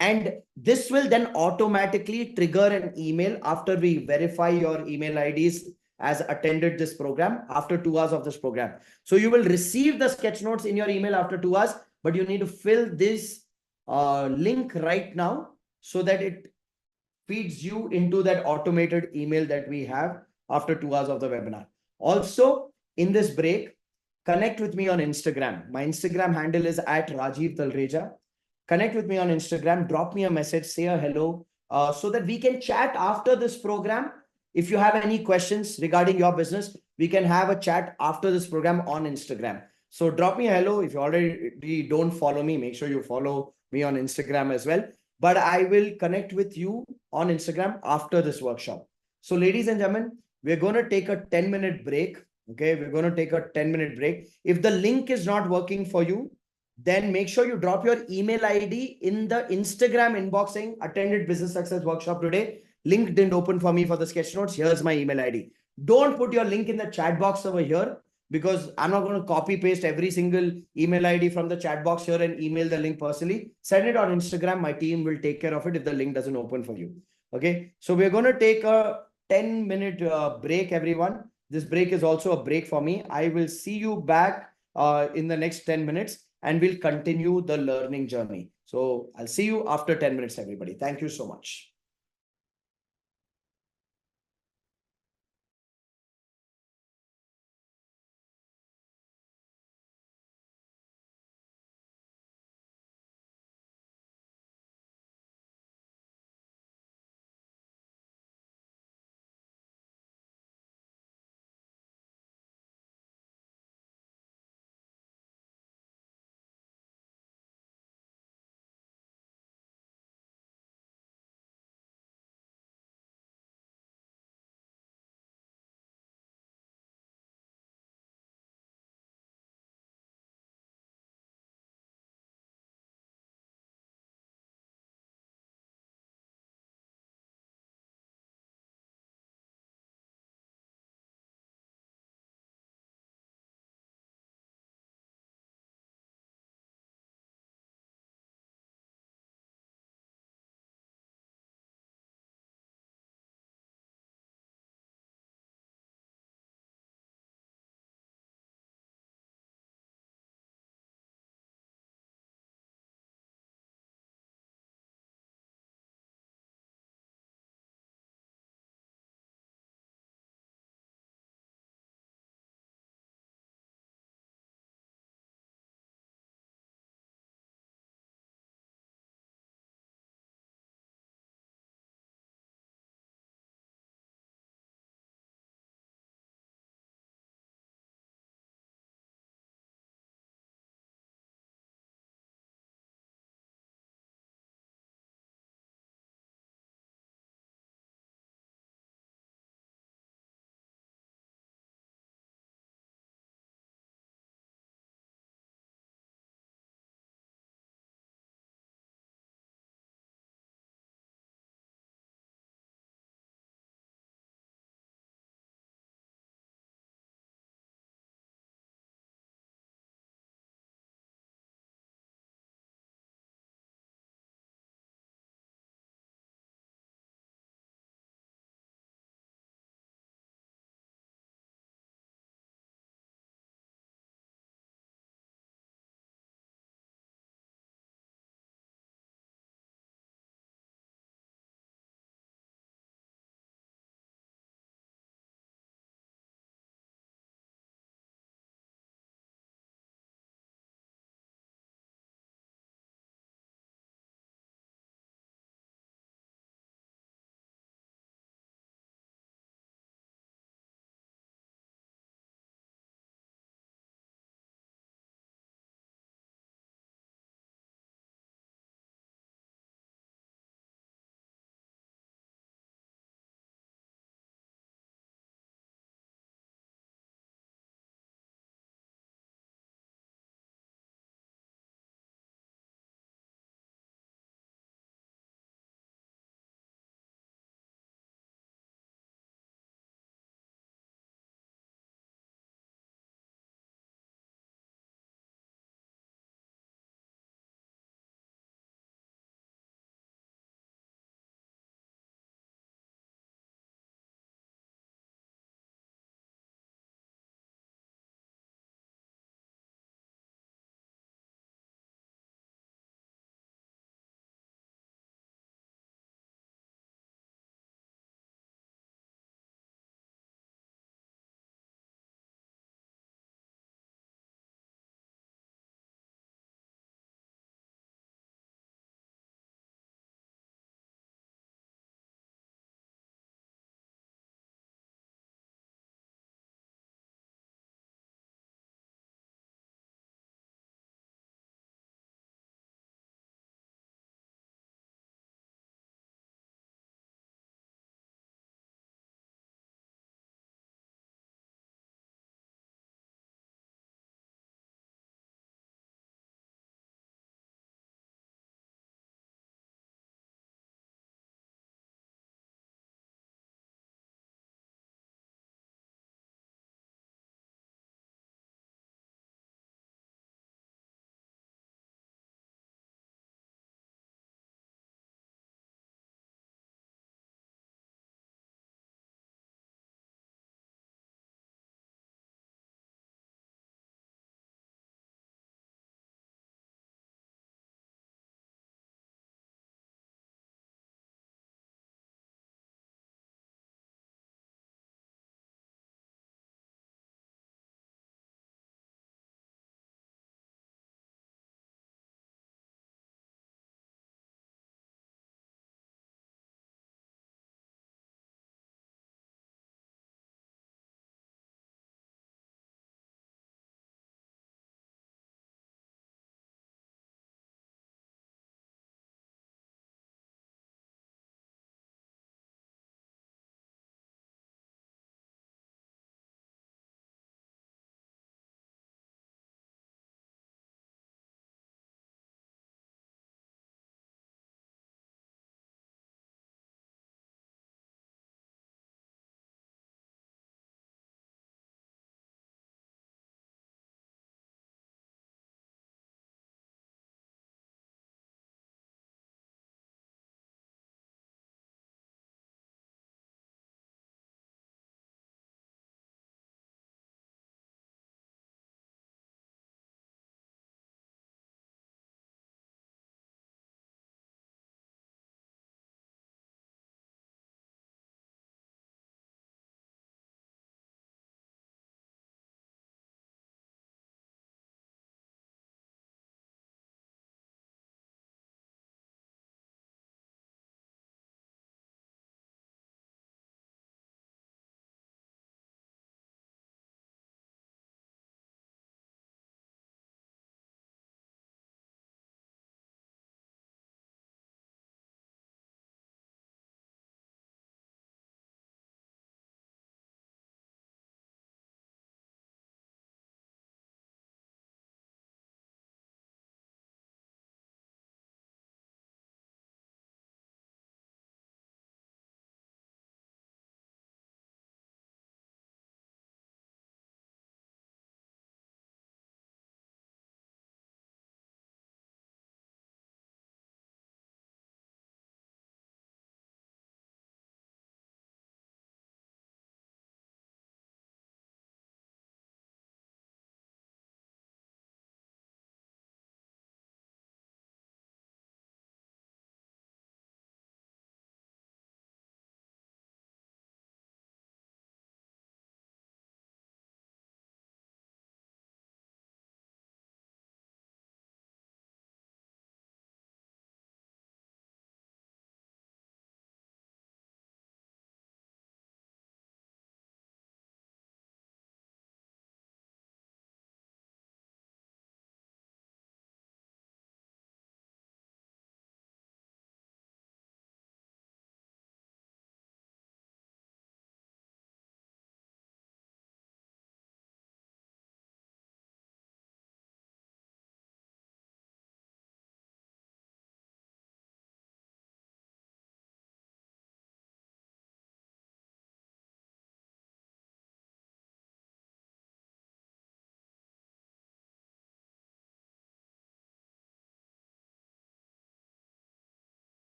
And this will then automatically trigger an email after we verify your email IDs as attended this program after 2 hours of this program. So you will receive the sketch notes in your email after 2 hours, but you need to fill this link right now so that it feeds you into that automated email that we have after 2 hours of the webinar. Also, in this break, connect with me on Instagram. My Instagram handle is @Rajiv Talreja. Connect with me on Instagram, drop me a message, say a hello, so that we can chat after this program. If you have any questions regarding your business, we can have a chat after this program on Instagram. So drop me a hello. If you already don't follow me, make sure you follow me on Instagram as well. But I will connect with you on Instagram after this workshop. So ladies and gentlemen, we're going to take a 10-minute break. Okay, we're going to take a 10-minute break. If the link is not working for you, then make sure you drop your email ID in the Instagram inbox saying attended business success workshop today. Link didn't open for me for the sketch notes. Here's my email ID. Don't put your link in the chat box over here, because I'm not going to copy paste every single email ID from the chat box here and email the link personally. Send it on Instagram. My team will take care of it if the link doesn't open for you. Okay. So we're going to take a 10-minute break, everyone. This break is also a break for me. I will see you back in the next 10 minutes and we'll continue the learning journey. So I'll see you after 10 minutes, everybody. Thank you so much.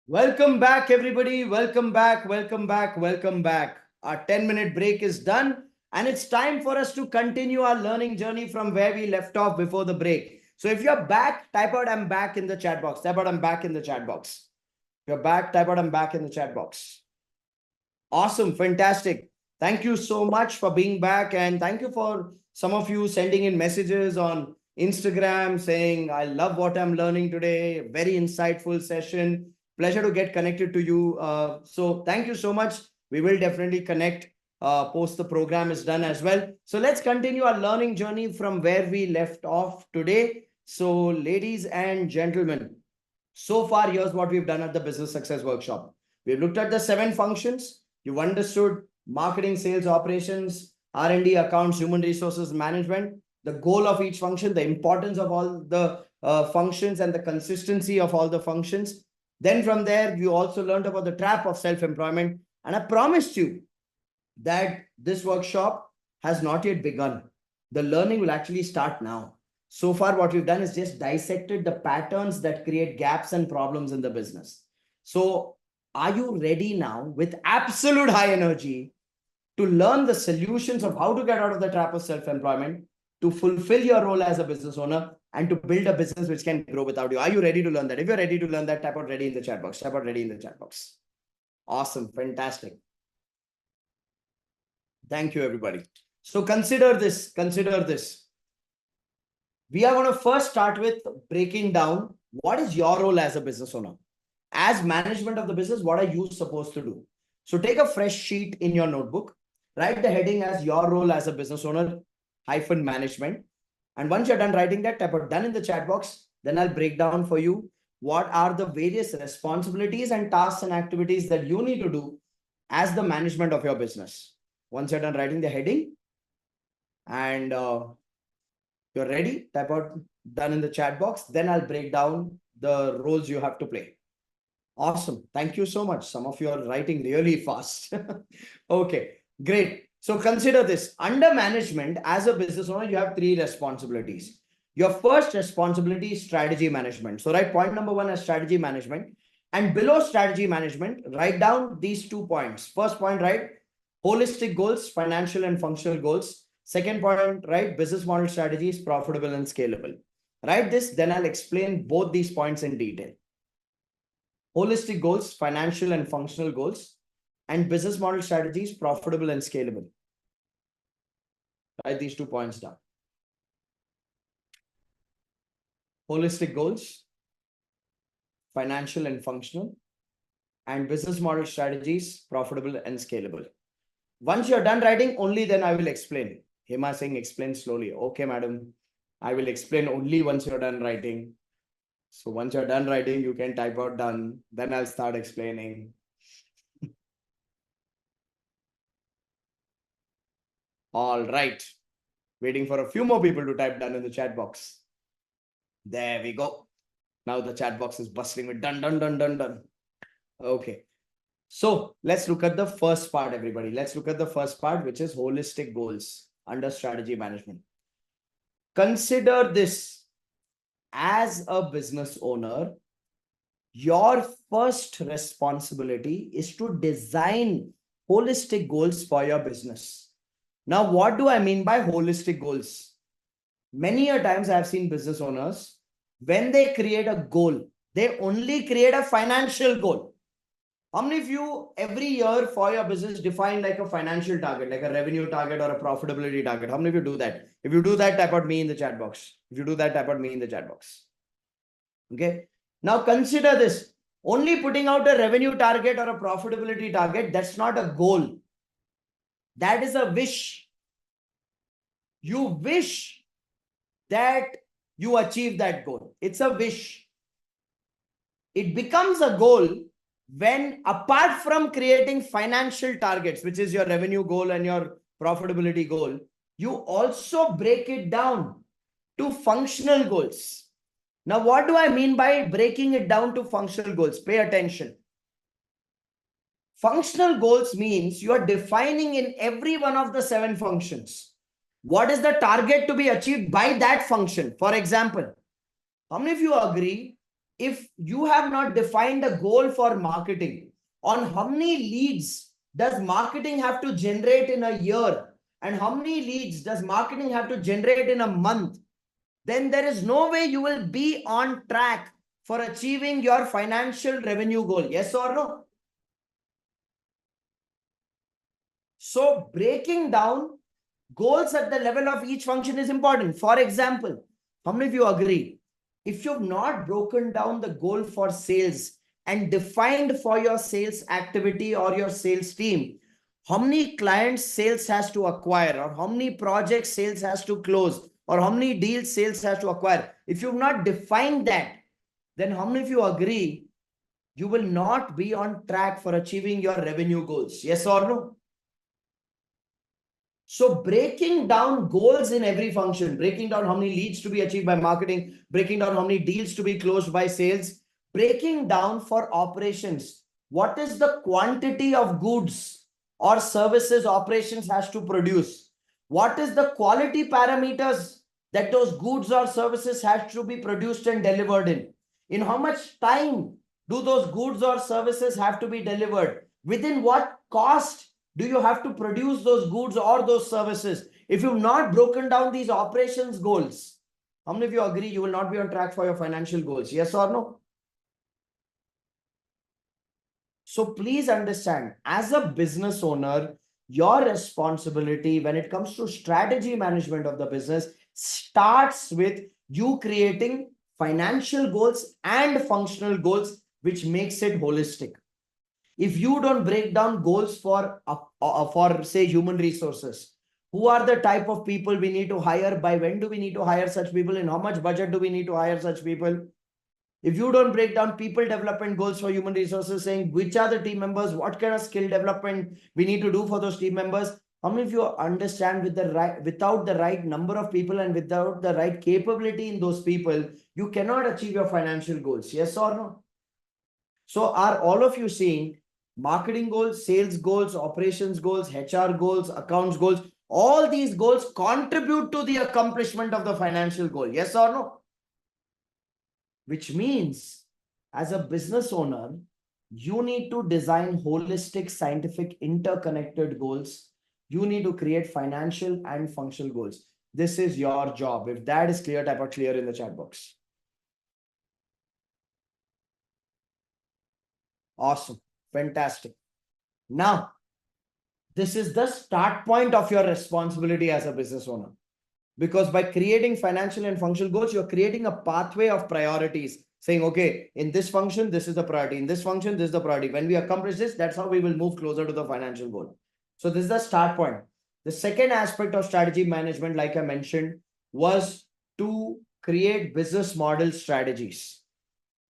Welcome back, everybody. Welcome back. Welcome back. Welcome back. Our 10-minute break is done, and it's time for us to continue our learning journey from where we left off before the break. So, if you're back, type out "I'm back" in the chat box. Type out "I'm back" in the chat box. If you're back, type out "I'm back" in the chat box. Awesome. Fantastic. Thank you so much for being back, and thank you for some of you sending in messages on Instagram saying, I love what I'm learning today. Very insightful session. Pleasure to get connected to you. So thank you so much. We will definitely connect post the program is done as well. So let's continue our learning journey from where we left off today. So ladies and gentlemen, so far here's what we've done at the Business Success Workshop. We've looked at the 7 functions. You've understood marketing, sales, operations, R&D, accounts, human resources management, the goal of each function, the importance of all the functions and the consistency of all the functions. Then from there, you also learned about the trap of self-employment. And I promised you that this workshop has not yet begun. The learning will actually start now. So far, what we've done is just dissected the patterns that create gaps and problems in the business. So are you ready now with absolute high energy to learn the solutions of how to get out of the trap of self-employment, to fulfill your role as a business owner, and to build a business which can grow without you? Are you ready to learn that? If you're ready to learn that, type out "ready" in the chat box. Type out "ready" in the chat box. Awesome. Fantastic. Thank you, everybody. So consider this. Consider this. We are going to first start with breaking down what is your role as a business owner. As management of the business, what are you supposed to do? So take a fresh sheet in your notebook, write the heading as your role as a business owner hyphen management. And once you're done writing that, type out "done" in the chat box. Then I'll break down for you what are the various responsibilities and tasks and activities that you need to do as the management of your business. Once you're done writing the heading and you're ready, type out "done" in the chat box. Then I'll break down the roles you have to play. Awesome. Thank you so much. Some of you are writing really fast. Okay, great. So consider this. Under management, as a business owner, you have 3 responsibilities. Your first responsibility is strategy management. So write point number 1 as strategy management. And below strategy management, write down these 2 points. First point, write holistic goals, financial and functional goals. Second point, write business model strategies, profitable and scalable. Write this, then I'll explain both these points in detail. Holistic goals, financial and functional goals, and business model strategies, profitable and scalable. Write these 2 points down. Holistic goals, financial and functional, and business model strategies, profitable and scalable. Once you're done writing, only then I will explain. Hema Singh, explain slowly. Okay, madam. I will explain only once you're done writing. So once you're done writing, you can type out "done." Then I'll start explaining. All right. Waiting for a few more people to type "done" in the chat box. There we go. Now the chat box is bustling with "done, done, done, done, done." Okay. So let's look at the first part, everybody. Let's look at the first part, which is holistic goals under strategy management. Consider this. As a business owner, your first responsibility is to design holistic goals for your business. Now, what do I mean by holistic goals? Many a times I have seen business owners, when they create a goal, they only create a financial goal. How many of you every year for your business define like a financial target, like a revenue target or a profitability target? How many of you do that? If you do that, type out "me" in the chat box. If you do that, type out "me" in the chat box. Okay. Now consider this. Only putting out a revenue target or a profitability target, that's not a goal. That is a wish. You wish that you achieve that goal. It's a wish. It becomes a goal when, apart from creating financial targets, which is your revenue goal and your profitability goal, you also break it down to functional goals. Now, what do I mean by breaking it down to functional goals? Pay attention. Functional goals means you are defining in every one of the 7 functions what is the target to be achieved by that function. For example, how many of you agree if you have not defined a goal for marketing on how many leads does marketing have to generate in a year and how many leads does marketing have to generate in a month, then there is no way you will be on track for achieving your financial revenue goal. Yes or no? So breaking down goals at the level of each function is important. For example, how many of you agree? If you've not broken down the goal for sales and defined for your sales activity or your sales team, how many clients sales has to acquire, or how many projects sales has to close, or how many deals sales has to acquire, if you've not defined that, then how many of you agree you will not be on track for achieving your revenue goals? Yes or no? So breaking down goals in every function, breaking down how many leads to be achieved by marketing, breaking down how many deals to be closed by sales, breaking down for operations, what is the quantity of goods or services operations has to produce? What is the quality parameters that those goods or services have to be produced and delivered in? In how much time do those goods or services have to be delivered? Within what cost do you have to produce those goods or those services? If you've not broken down these operations goals, how many of you agree you will not be on track for your financial goals? Yes or no? So please understand, as a business owner, your responsibility when it comes to strategy management of the business starts with you creating financial goals and functional goals, which makes it holistic. If you don't break down goals for say human resources, who are the type of people we need to hire, by when do we need to hire such people, and how much budget do we need to hire such people? If you don't break down people development goals for human resources, saying which are the team members, what kind of skill development we need to do for those team members, how many of you understand without the right number of people and without the right capability in those people, you cannot achieve your financial goals? Yes or no? So are all of you seeing marketing goals, sales goals, operations goals, HR goals, accounts goals? All these goals contribute to the accomplishment of the financial goal. Yes or no? Which means as a business owner, you need to design holistic, scientific, interconnected goals. You need to create financial and functional goals. This is your job. If that is clear, type out clear in the chat box. Awesome. Fantastic. Now, this is the start point of your responsibility as a business owner. Because by creating financial and functional goals, you're creating a pathway of priorities, saying, okay, in this function, this is the priority. In this function, this is the priority. When we accomplish this, that's how we will move closer to the financial goal. So this is the start point. The second aspect of strategy management, like I mentioned, was to create business model strategies.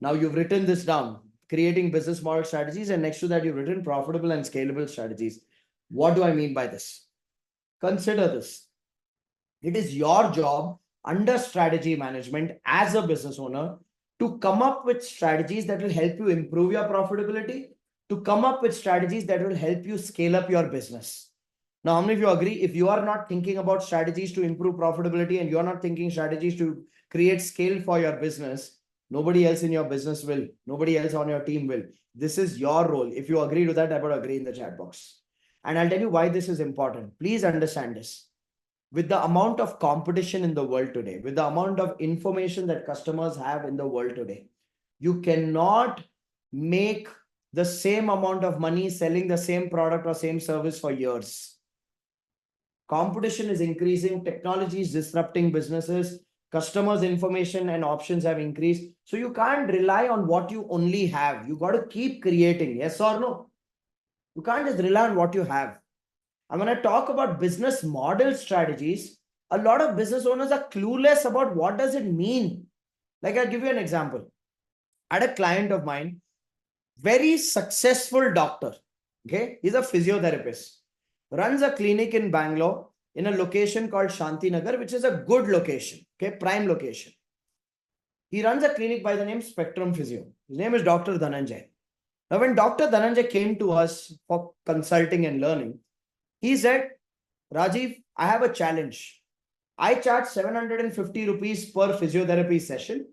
Now you've written this down, creating business model strategies, and next to that, you've written profitable and scalable strategies. What do I mean by this? Consider this. It is your job under strategy management as a business owner to come up with strategies that will help you improve your profitability, to come up with strategies that will help you scale up your business. Now, how many of you agree, if you are not thinking about strategies to improve profitability and you're not thinking strategies to create scale for your business, nobody else in your business will, nobody else on your team will. This is your role. If you agree to that, I would agree in the chat box. And I'll tell you why this is important. Please understand this. With the amount of competition in the world today, with the amount of information that customers have in the world today, you cannot make the same amount of money selling the same product or same service for years. Competition is increasing, technology is disrupting businesses, customers' information and options have increased. So you can't rely on what you only have. You got to keep creating. Yes or no? You can't just rely on what you have. And when I talk about business model strategies, a lot of business owners are clueless about what does it mean. Like I'll give you an example. I had a client of mine, very successful doctor. Okay, he's a physiotherapist, runs a clinic in Bangalore in a location called Shantinagar, which is a good location. Okay, prime location. He runs a clinic by the name Spectrum Physio. His name is Dr. Dhananjay. Now, when Dr. Dhananjay came to us for consulting and learning, he said, Rajiv, I have a challenge. I charge 750 rupees per physiotherapy session.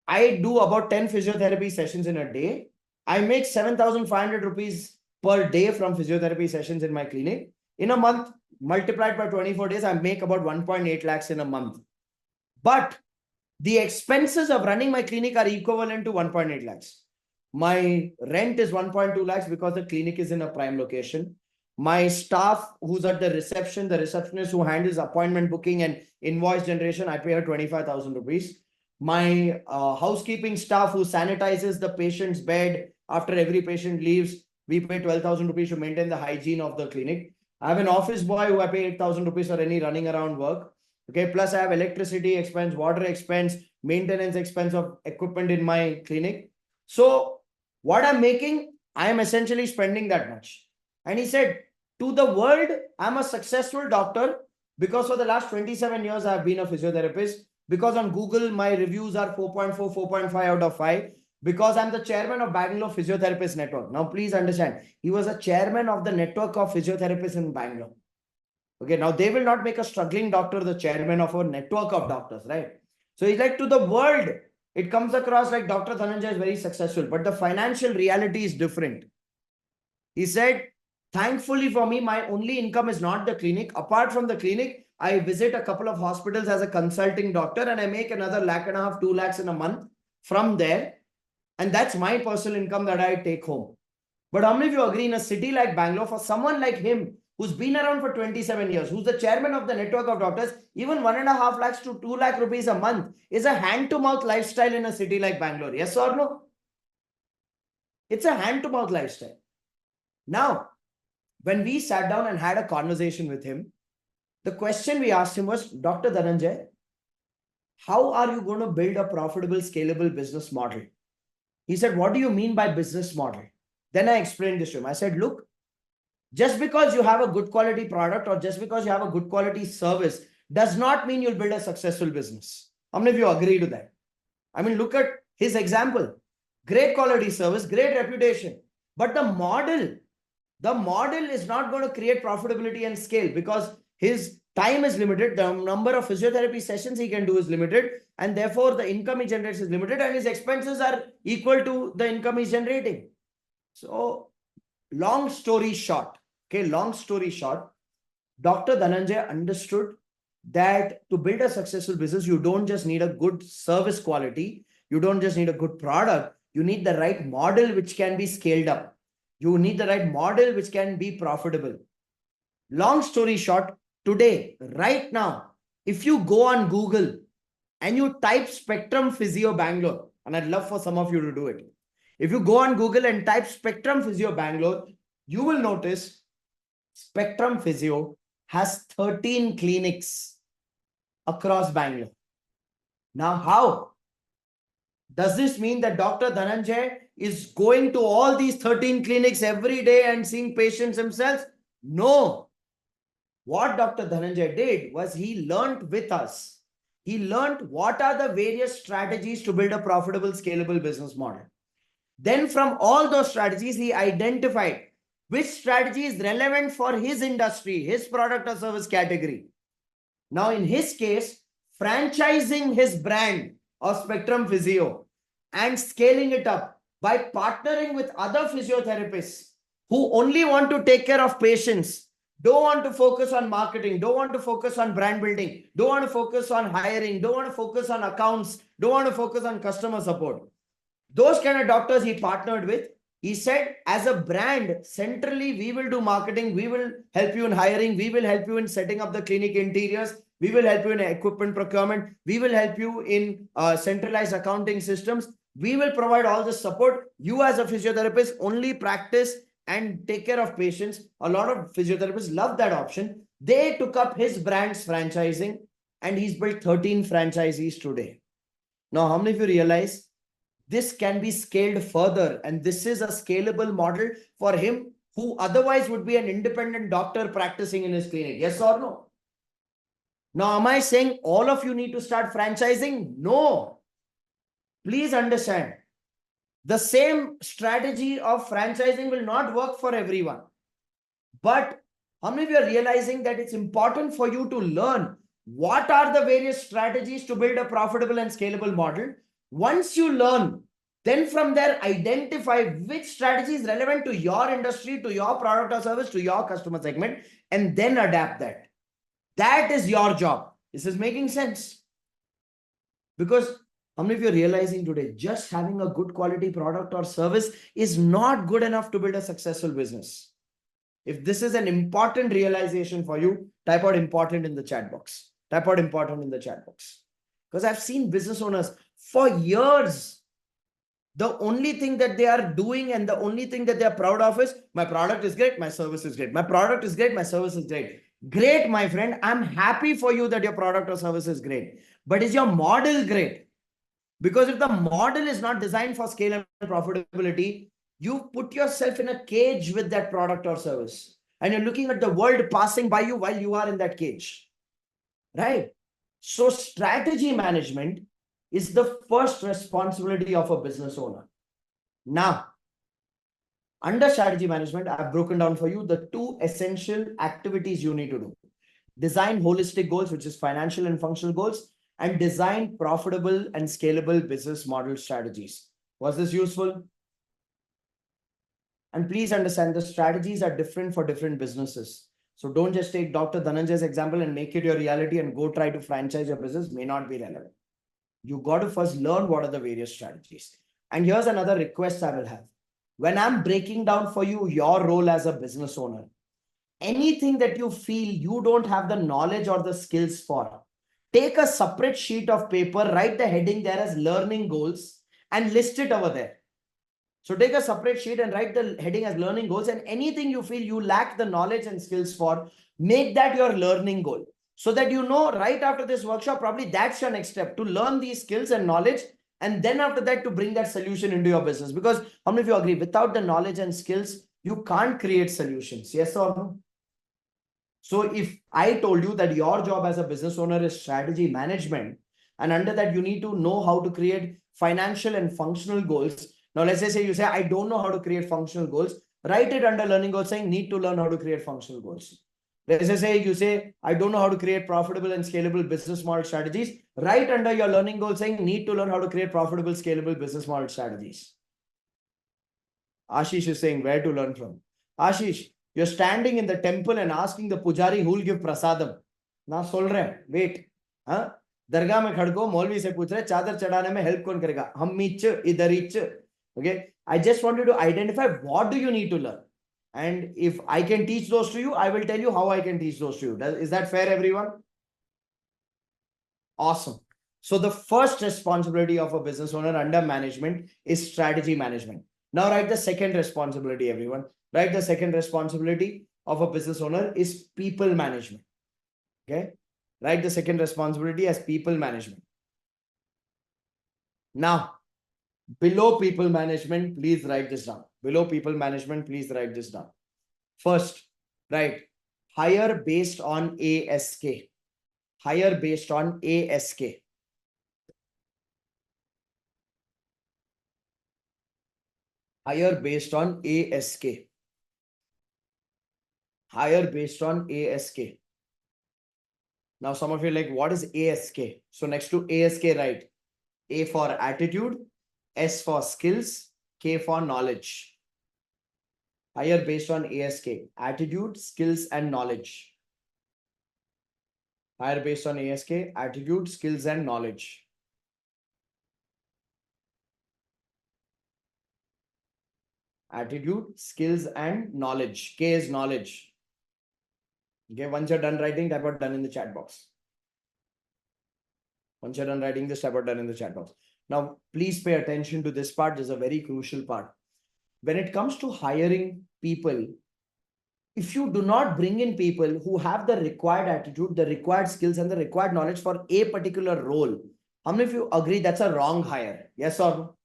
I do about 10 physiotherapy sessions in a day. I make 7,500 rupees per day from physiotherapy sessions in my clinic. In a month, multiplied by 24 days, I make about 1.8 lakhs in a month. But the expenses of running my clinic are equivalent to 1.8 lakhs. My rent is 1.2 lakhs because the clinic is in a prime location. My staff who's at the reception, the receptionist who handles appointment booking and invoice generation, I pay her 25,000 rupees. My housekeeping staff who sanitizes the patient's bed after every patient leaves, we pay 12,000 rupees to maintain the hygiene of the clinic. I have an office boy who I pay 8,000 rupees for any running around work. Okay, plus I have electricity expense, water expense, maintenance expense of equipment in my clinic. So what I'm making, I am essentially spending that much. And he said, to the world, I'm a successful doctor because for the last 27 years, I've been a physiotherapist. Because on Google, my reviews are 4.4, 4.5 out of 5. Because I'm the chairman of Bangalore Physiotherapist Network. Now, please understand, he was a chairman of the network of physiotherapists in Bangalore. Okay, now they will not make a struggling doctor the chairman of a network of doctors, right? So he's like, to the world, it comes across like Dr. Dhananjay is very successful, but the financial reality is different. He said, thankfully for me, my only income is not the clinic. Apart from the clinic, I visit a couple of hospitals as a consulting doctor and I make another lakh and a half, 2 lakhs in a month from there. And that's my personal income that I take home. But how many of you agree in a city like Bangalore, for someone like him, who's been around for 27 years, who's the chairman of the network of doctors, even 1.5 lakhs to 2 lakh rupees a month is a hand-to-mouth lifestyle in a city like Bangalore? Yes or no? It's a hand-to-mouth lifestyle. Now, when we sat down and had a conversation with him, the question we asked him was, Dr. Dhananjay, how are you going to build a profitable, scalable business model? He said, what do you mean by business model? Then I explained this to him. I said, look, just because you have a good quality product or just because you have a good quality service does not mean you'll build a successful business. How many of you agree to that? I mean, look at his example. Great quality service, great reputation. But the model is not going to create profitability and scale because his time is limited. The number of physiotherapy sessions he can do is limited. And therefore, the income he generates is limited and his expenses are equal to the income he's generating. So, long story short, Dr. Dhananjay understood that to build a successful business, you don't just need a good service quality. You don't just need a good product. You need the right model which can be scaled up. You need the right model which can be profitable. Long story short, today, right now, if you go on Google and you type Spectrum Physio Bangalore, and I'd love for some of you to do it. If you go on Google and type Spectrum Physio Bangalore, you will notice Spectrum Physio has 13 clinics across Bangalore. Now, how? Does this mean that Dr. Dhananjay is going to all these 13 clinics every day and seeing patients himself? No. What Dr. Dhananjay did was he learned with us. He learned what are the various strategies to build a profitable, scalable business model. Then from all those strategies, he identified which strategy is relevant for his industry, his product or service category. Now, in his case, franchising his brand of Spectrum Physio and scaling it up by partnering with other physiotherapists who only want to take care of patients, don't want to focus on marketing, don't want to focus on brand building, don't want to focus on hiring, don't want to focus on accounts, don't want to focus on customer support. Those kind of doctors he partnered with. He said, as a brand, centrally, we will do marketing. We will help you in hiring. We will help you in setting up the clinic interiors. We will help you in equipment procurement. We will help you in centralized accounting systems. We will provide all the support. You as a physiotherapist only practice and take care of patients. A lot of physiotherapists love that option. They took up his brand's franchising and he's built 13 franchisees today. Now, how many of you realize this can be scaled further? And this is a scalable model for him who otherwise would be an independent doctor practicing in his clinic. Yes or no? Now, am I saying all of you need to start franchising? No. Please understand. The same strategy of franchising will not work for everyone. But how many of you are realizing that it's important for you to learn what are the various strategies to build a profitable and scalable model? Once you learn, then from there, identify which strategy is relevant to your industry, to your product or service, to your customer segment, and then adapt that. That is your job. This is making sense. Because how many of you are realizing today, just having a good quality product or service is not good enough to build a successful business? If this is an important realization for you, type out important in the chat box. Type out important in the chat box. Because I've seen business owners for years, the only thing that they are doing and the only thing that they are proud of is my product is great, my service is great. My product is great, my service is great. Great, my friend. I'm happy for you that your product or service is great. But is your model great? Because if the model is not designed for scale and profitability, you put yourself in a cage with that product or service. And you're looking at the world passing by you while you are in that cage. Right? So strategy management is the first responsibility of a business owner. Now, under strategy management, I've broken down for you the two essential activities you need to do. Design holistic goals, which is financial and functional goals, and design profitable and scalable business model strategies. Was this useful? And please understand the strategies are different for different businesses. So don't just take Dr. Dhananjay's example and make it your reality and go try to franchise your business. May not be relevant. You got to first learn what are the various strategies. And here's another request I will have. When I'm breaking down for you your role as a business owner, anything that you feel you don't have the knowledge or the skills for, take a separate sheet of paper, write the heading there as learning goals and list it over there. So take a separate sheet and write the heading as learning goals, and anything you feel you lack the knowledge and skills for, make that your learning goal. So that you know right after this workshop, probably that's your next step, to learn these skills and knowledge. And then after that, to bring that solution into your business. Because how many of you agree, without the knowledge and skills, you can't create solutions? Yes or no? So if I told you that your job as a business owner is strategy management, and under that you need to know how to create financial and functional goals. Now let's say you say, I don't know how to create functional goals. Write it under learning goals saying need to learn how to create functional goals. Let's say you say, I don't know how to create profitable and scalable business model strategies. Write under your learning goal saying need to learn how to create profitable, scalable business model strategies. Ashish is saying where to learn from. Ashish, you're standing in the temple and asking the pujari who will give prasadam. Na sol rahe, wait. Huh? दरगाह में खड़को मौलवी से पूछ रहे चादर चढ़ाने में help कौन करेगा? हम इच इधर etch. Okay, I just want you to identify what do you need to learn, and if I can teach those to you, I will tell you how I can teach those to you. Is that fair, everyone? Awesome. So the first responsibility of a business owner under management is strategy management. Now write the second responsibility, everyone. Write the second responsibility of a business owner is people management. Okay. Write the second responsibility as people management. Now, below people management, please write this down. Below people management, please write this down. First, right, hire based on ASK. Hire based on ASK. Hire based on ASK. Hire based on ASK. Now, some of you are like, what is ASK? So next to ASK, write A for attitude, S for skills, K for knowledge. Hire based on ASK, attitude, skills, and knowledge. Hire based on ASK, attitude, skills, and knowledge. Attitude, skills, and knowledge. K is knowledge. Okay, once you're done writing, type out done in the chat box. Once you're done writing this, type out done in the chat box. Now, please pay attention to this part. This is a very crucial part. When it comes to hiring people, if you do not bring in people who have the required attitude, the required skills, and the required knowledge for a particular role, how many of you agree that's a wrong hire? Yes or no?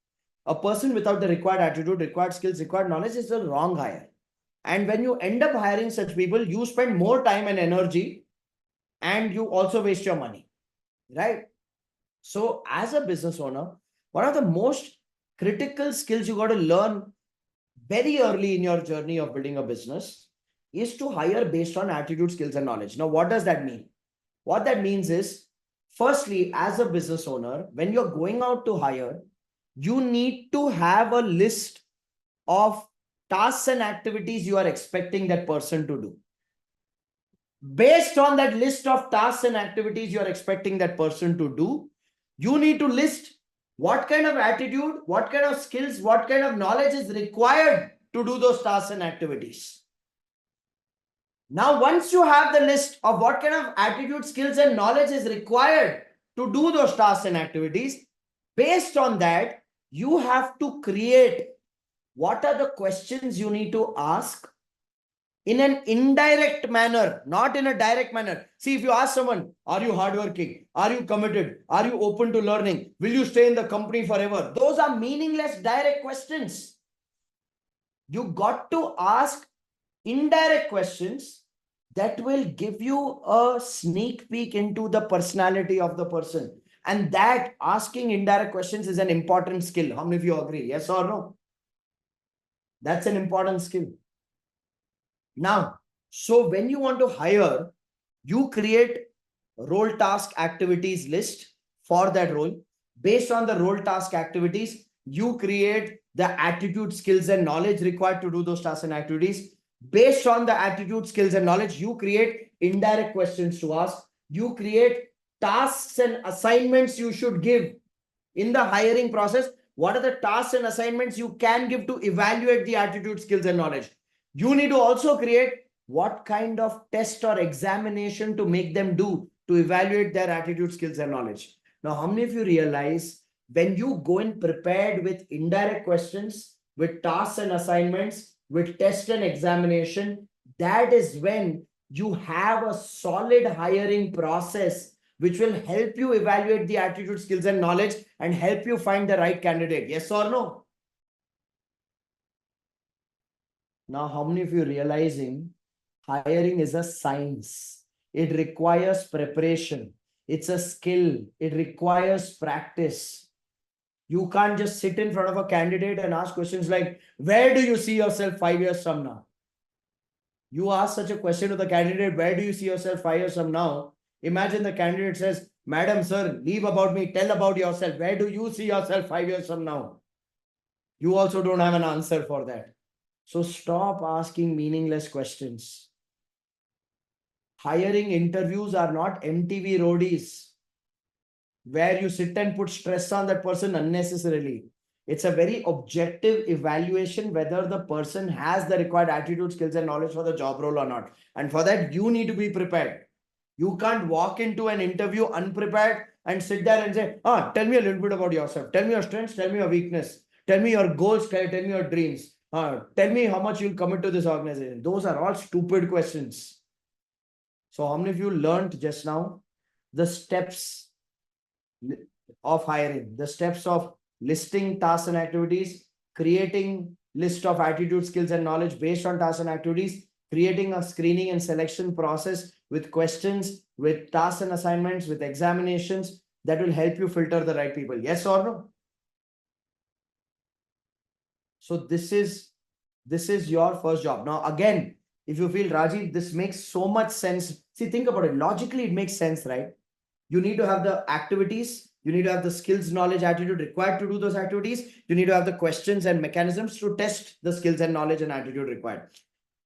A person without the required attitude, required skills, required knowledge is a wrong hire. And when you end up hiring such people, you spend more time and energy, and you also waste your money, right? So as a business owner, one of the most critical skills you got to learn very early in your journey of building a business is to hire based on attitude, skills, and knowledge. Now, what does that mean? What that means is, Firstly, as a business owner, when you're going out to hire, you need to have a list of tasks and activities you are expecting that person to do. Based on that list of tasks and activities you are expecting that person to do, you need to list what kind of attitude, what kind of skills, what kind of knowledge is required to do those tasks and activities. Now, once you have the list of what kind of attitude, skills, and knowledge is required to do those tasks and activities, based on that, you have to create what are the questions you need to ask in an indirect manner, not in a direct manner. See, if you ask someone, are you hardworking? Are you committed? Are you open to learning? Will you stay in the company forever? Those are meaningless direct questions. You got to ask indirect questions that will give you a sneak peek into the personality of the person. And that asking indirect questions is an important skill. How many of you agree? Yes or no? That's an important skill. Now, so when you want to hire, you create role task activities list for that role. Based on the role task activities, you create the attitude, skills, and knowledge required to do those tasks and activities. Based on the attitude, skills, and knowledge, you create indirect questions to ask. You create tasks and assignments you should give in the hiring process. What are the tasks and assignments you can give to evaluate the attitude, skills, and knowledge? You need to also create what kind of test or examination to make them do to evaluate their attitude, skills, and knowledge. Now, how many of you realize when you go in prepared with indirect questions, with tasks and assignments, with test and examination, that is when you have a solid hiring process which will help you evaluate the attitude, skills, and knowledge and help you find the right candidate. Yes or no? Now, how many of you realizing hiring is a science? It requires preparation. It's a skill. It requires practice. You can't just sit in front of a candidate and ask questions like, where do you see yourself 5 years from now? You ask such a question to the candidate, where do you see yourself 5 years from now? Imagine the candidate says, Madam, sir, leave about me, tell about yourself. Where do you see yourself 5 years from now? You also don't have an answer for that. So stop asking meaningless questions. Hiring interviews are not MTV roadies where you sit and put stress on that person unnecessarily. It's a very objective evaluation whether the person has the required attitude, skills, and knowledge for the job role or not. And for that, you need to be prepared. You can't walk into an interview unprepared and sit there and say, tell me a little bit about yourself. Tell me your strengths, tell me your weakness. Tell me your goals, tell me your dreams. Tell me how much you'll commit to this organization. Those are all stupid questions. So how many of you learned just now the steps of hiring, the steps of listing tasks and activities, creating list of attitude, skills, and knowledge based on tasks and activities, creating a screening and selection process with questions, with tasks and assignments, with examinations that will help you filter the right people. Yes or no? So this is your first job. Now, again, if you feel, Rajiv, this makes so much sense. See, think about it. Logically, it makes sense, right? You need to have the activities. You need to have the skills, knowledge, attitude required to do those activities. You need to have the questions and mechanisms to test the skills and knowledge and attitude required.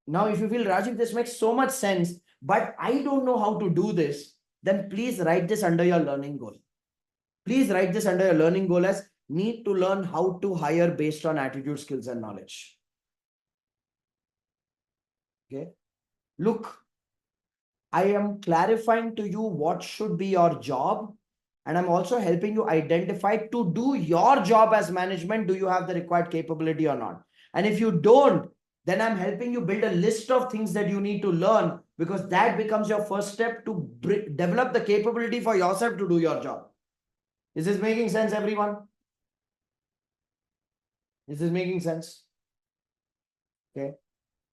Now, if you feel, Rajiv, this makes so much sense, but I don't know how to do this, then please write this under your learning goal. Please write this under your learning goal as need to learn how to hire based on attitude, skills, and knowledge. Okay. Look, I am clarifying to you what should be your job. And I'm also helping you identify to do your job as management. Do you have the required capability or not? And if you don't, then I'm helping you build a list of things that you need to learn, because that becomes your first step to develop the capability for yourself to do your job. Is this making sense, everyone? Is this making sense? Okay.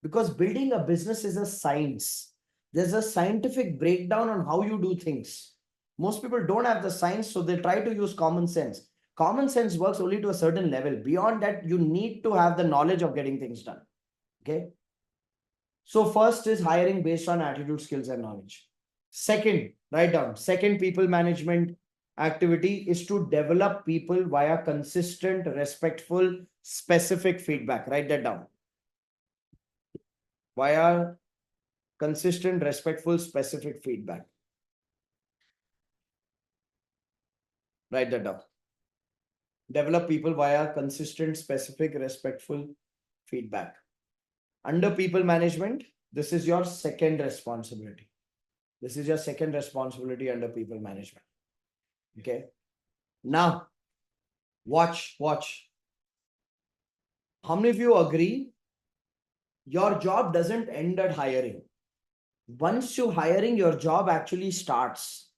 Because building a business is a science. There's a scientific breakdown on how you do things. Most people don't have the science, so they try to use common sense. Common sense works only to a certain level. Beyond that, you need to have the knowledge of getting things done. Okay. So first is hiring based on attitude, skills, and knowledge. Second, write down. Second people management activity is to develop people via consistent, respectful, specific feedback. Write that down. Via consistent, respectful, specific feedback. Write that down. Develop people via consistent, specific, respectful feedback. Under people management, this is your second responsibility. This is your second responsibility under people management. Okay. Now, watch. How many of you agree your job doesn't end at hiring? Once you're hiring, your job actually starts.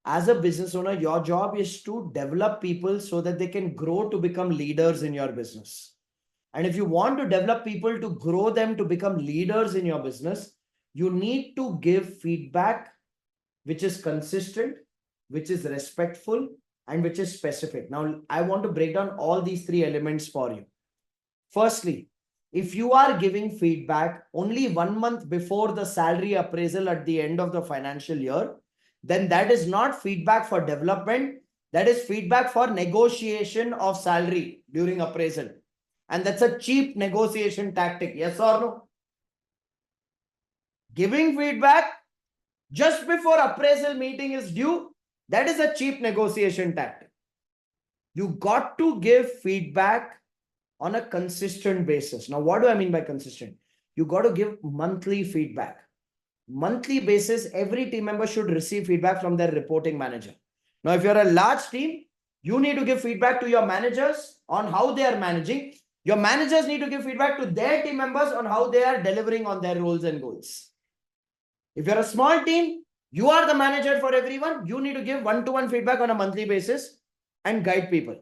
As a business owner, your job is to develop people so that they can grow to become leaders in your business. And if you want to develop people to grow them to become leaders in your business, you need to give feedback which is consistent, which is respectful, and which is specific. Now, I want to break down all these three elements for you. Firstly, if you are giving feedback only 1 month before the salary appraisal at the end of the financial year, then that is not feedback for development. That is feedback for negotiation of salary during appraisal. And that's a cheap negotiation tactic. Yes or no? Giving feedback just before appraisal meeting is due, that is a cheap negotiation tactic. You got to give feedback on a consistent basis. Now, what do I mean by consistent? You got to give monthly feedback. Monthly basis, every team member should receive feedback from their reporting manager. Now, if you're a large team, you need to give feedback to your managers on how they are managing. Your managers need to give feedback to their team members on how they are delivering on their roles and goals. If you're a small team, you are the manager for everyone. You need to give one-to-one feedback on a monthly basis and guide people.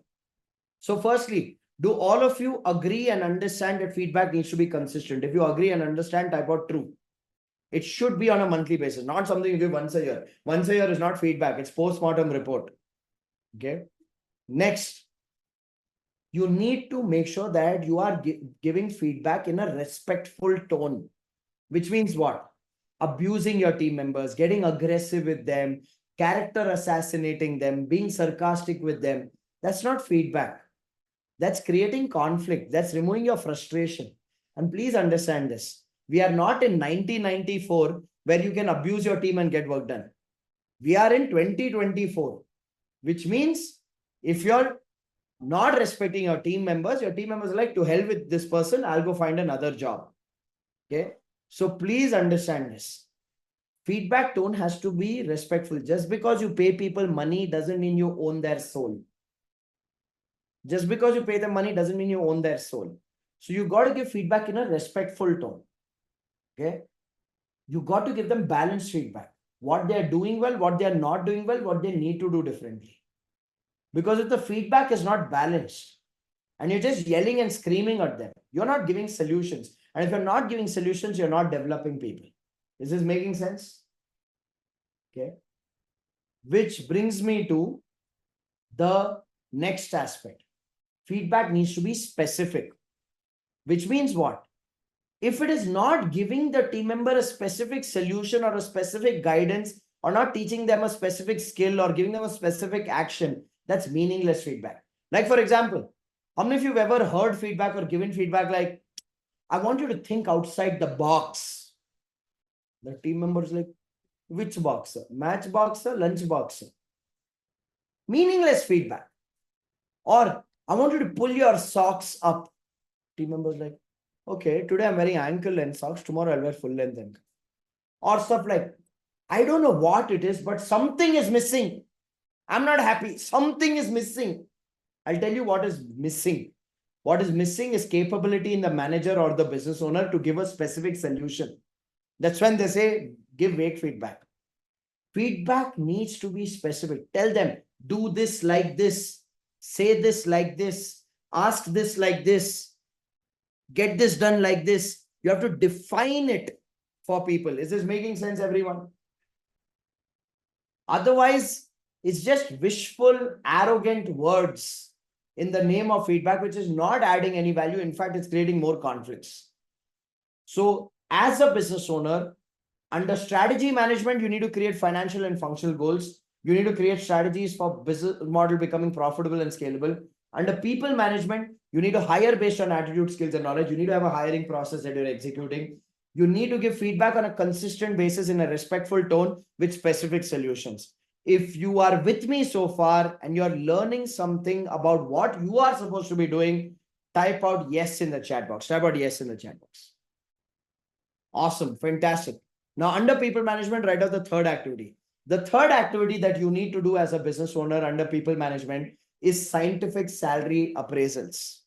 So firstly, do all of you agree and understand that feedback needs to be consistent? If you agree and understand, type out true. It should be on a monthly basis, not something you give once a year. Once a year is not feedback, it's post-mortem report. Okay. Next, you need to make sure that you are giving feedback in a respectful tone, which means what? Abusing your team members, getting aggressive with them, character assassinating them, being sarcastic with them. That's not feedback. That's creating conflict. That's removing your frustration. And please understand this. We are not in 1994 where you can abuse your team and get work done. We are in 2024, which means if you're not respecting your team members are like, to hell with this person, I'll go find another job. Okay. So please understand this. Feedback tone has to be respectful. Just because you pay people money doesn't mean you own their soul. Just because you pay them money doesn't mean you own their soul. So you got to give feedback in a respectful tone. Okay. You got to give them balanced feedback. What they're doing well, what they're not doing well, what they need to do differently. Because if the feedback is not balanced and you're just yelling and screaming at them, you're not giving solutions. And if you're not giving solutions, you're not developing people. Is this making sense? Okay. Which brings me to the next aspect. Feedback needs to be specific, which means what? If it is not giving the team member a specific solution or a specific guidance or not teaching them a specific skill or giving them a specific action, that's meaningless feedback. Like, for example, how many of you have ever heard feedback or given feedback like, I want you to think outside the box? The team member is like, which box? Match box or lunch box? Meaningless feedback. Or, I want you to pull your socks up. Team member is like, okay, today I'm wearing ankle length socks. Tomorrow I'll wear full length ankle. Or stuff like, I don't know what it is, but something is missing. I'm not happy. Something is missing. I'll tell you what is missing. What is missing is capability in the manager or the business owner to give a specific solution. That's when they say, give vague feedback. Feedback needs to be specific. Tell them, do this like this. Say this like this. Ask this like this. Get this done like this. You have to define it for people. Is this making sense, everyone? Otherwise, it's just wishful, arrogant words in the name of feedback, which is not adding any value. In fact, it's creating more conflicts. So as a business owner, Under strategy management, you need to create financial and functional goals. You need to create strategies for business model becoming profitable and scalable. Under people management, you need to hire based on attitude, skills, and knowledge. You need to have a hiring process that you're executing. You need to give feedback on a consistent basis in a respectful tone with specific solutions. If you are with me so far and you're learning something about what you are supposed to be doing, type out yes in the chat box. Type out yes in the chat box. Awesome. Fantastic. Now, under people management, write out the third activity. The third activity that you need to do as a business owner under people management is scientific salary appraisals.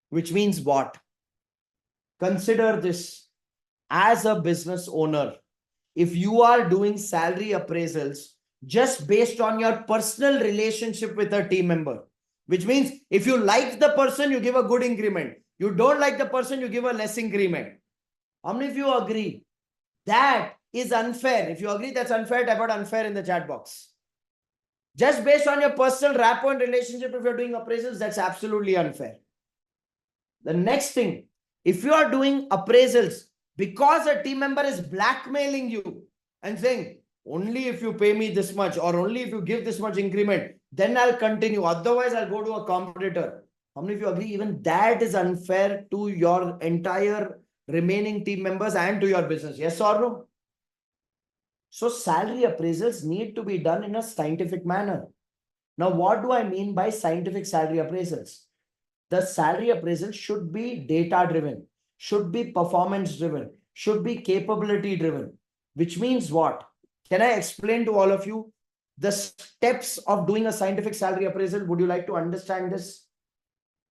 Which means what? Consider this as a business owner. If you are doing salary appraisals just based on your personal relationship with a team member, which means if you like the person, you give a good increment. You don't like the person, you give a less increment. How many of you agree? That is unfair. If you agree that's unfair, type out unfair in the chat box. Just based on your personal rapport and relationship, if you're doing appraisals, that's absolutely unfair. The next thing, if you are doing appraisals because a team member is blackmailing you and saying, only if you pay me this much or only if you give this much increment, then I'll continue. Otherwise, I'll go to a competitor. How many of you agree? Even that is unfair to your entire remaining team members and to your business. Yes or no? So salary appraisals need to be done in a scientific manner. Now, what do I mean by scientific salary appraisals? The salary appraisal should be data driven, should be performance driven, should be capability driven, which means what? Can I explain to all of you the steps of doing a scientific salary appraisal? Would you like to understand this?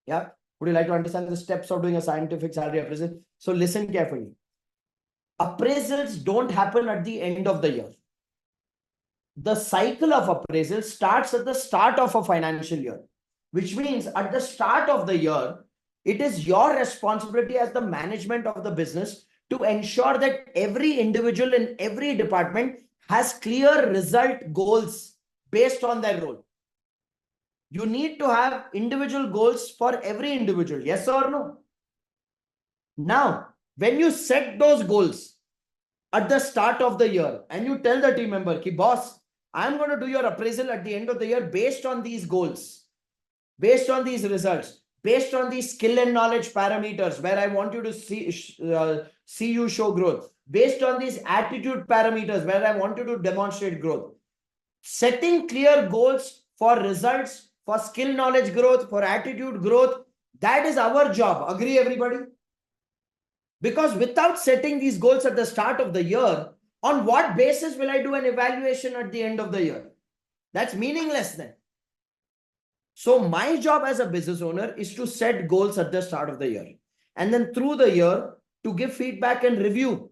Yeah. Would you like to understand the steps of doing a scientific salary appraisal? So listen carefully. Appraisals don't happen at the end of the year. The cycle of appraisal starts at the start of a financial year, which means at the start of the year, it is your responsibility as the management of the business to ensure that every individual in every department has clear result goals based on their role. You need to have individual goals for every individual. Yes or no? Now, when you set those goals at the start of the year and you tell the team member, ki boss, I'm going to do your appraisal at the end of the year based on these goals, based on these results, based on these skill and knowledge parameters where I want you to see you show growth, based on these attitude parameters where I want you to demonstrate growth. Setting clear goals for results, for skill knowledge growth, for attitude growth, that is our job. Agree, everybody? Because without setting these goals at the start of the year, on what basis will I do an evaluation at the end of the year? That's meaningless then. So my job as a business owner is to set goals at the start of the year. And then through the year to give feedback and review.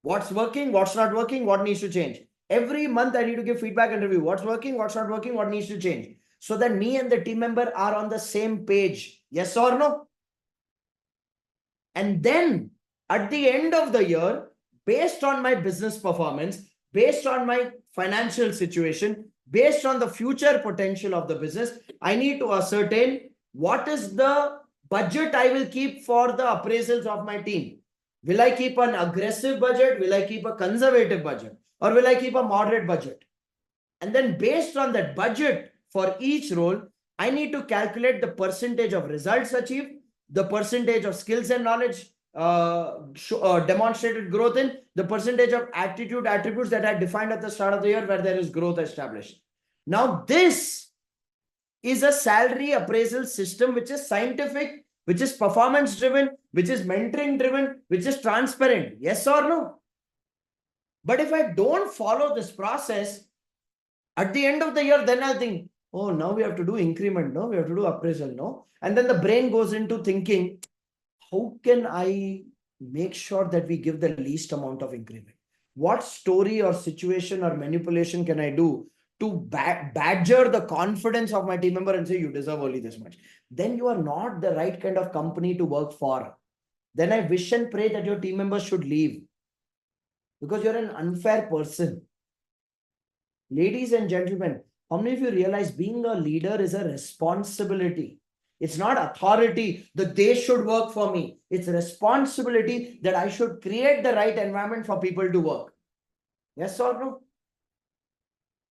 What's working, what's not working, what needs to change. Every month I need to give feedback and review. What's working, what's not working, what needs to change. So that me and the team member are on the same page. Yes or no? And then at the end of the year, based on my business performance, based on my financial situation, based on the future potential of the business, I need to ascertain what is the budget I will keep for the appraisals of my team. Will I keep an aggressive budget? Will I keep a conservative budget? Or will I keep a moderate budget? And then based on that budget for each role, I need to calculate the percentage of results achieved, the percentage of skills and knowledge demonstrated growth in, the percentage of attitude attributes that I defined at the start of the year where there is growth established. Now, this is a salary appraisal system which is scientific, which is performance driven, which is mentoring driven, which is transparent. Yes or no? But if I don't follow this process, at the end of the year, then I'll think, oh, now we have to do increment, no? We have to do appraisal, no? And then the brain goes into thinking, how can I make sure that we give the least amount of increment? What story or situation or manipulation can I do to badger the confidence of my team member and say, you deserve only this much? Then you are not the right kind of company to work for. Then I wish and pray that your team members should leave because you're an unfair person. Ladies and gentlemen, how many of you realize being a leader is a responsibility? It's not authority that they should work for me. It's responsibility that I should create the right environment for people to work. Yes or no?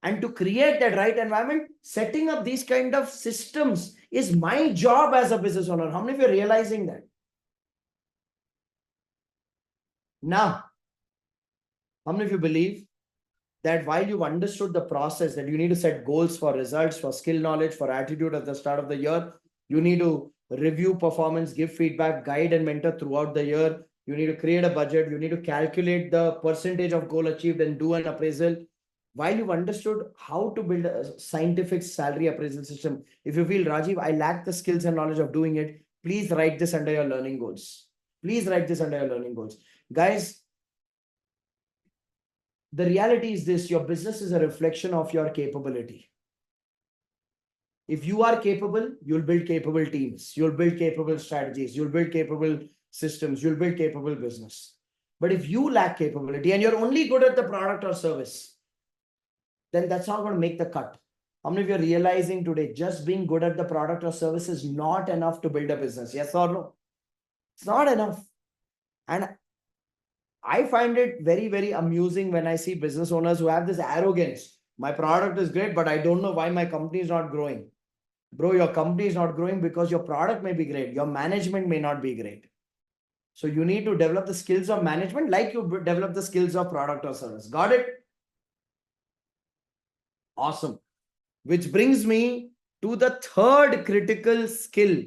And to create that right environment, setting up these kind of systems is my job as a business owner. How many of you are realizing that? Now, how many of you believe that while you've understood the process, that you need to set goals for results, for skill knowledge, for attitude at the start of the year, you need to review performance, give feedback, guide and mentor throughout the year. You need to create a budget. You need to calculate the percentage of goal achieved and do an appraisal. While you've understood how to build a scientific salary appraisal system, if you feel, Rajiv, I lack the skills and knowledge of doing it, please write this under your learning goals. Please write this under your learning goals. Guys, the reality is this: your business is a reflection of your capability. If you are capable, you'll build capable teams, you'll build capable strategies, you'll build capable systems, you'll build capable business. But if you lack capability and you're only good at the product or service, then that's not going to make the cut. How many of you are realizing today just being good at the product or service is not enough to build a business? Yes or no? It's not enough. And I find it very, very amusing when I see business owners who have this arrogance. My product is great, but I don't know why my company is not growing. Bro, your company is not growing because your product may be great. Your management may not be great. So you need to develop the skills of management like you develop the skills of product or service. Got it? Awesome. Which brings me to the third critical skill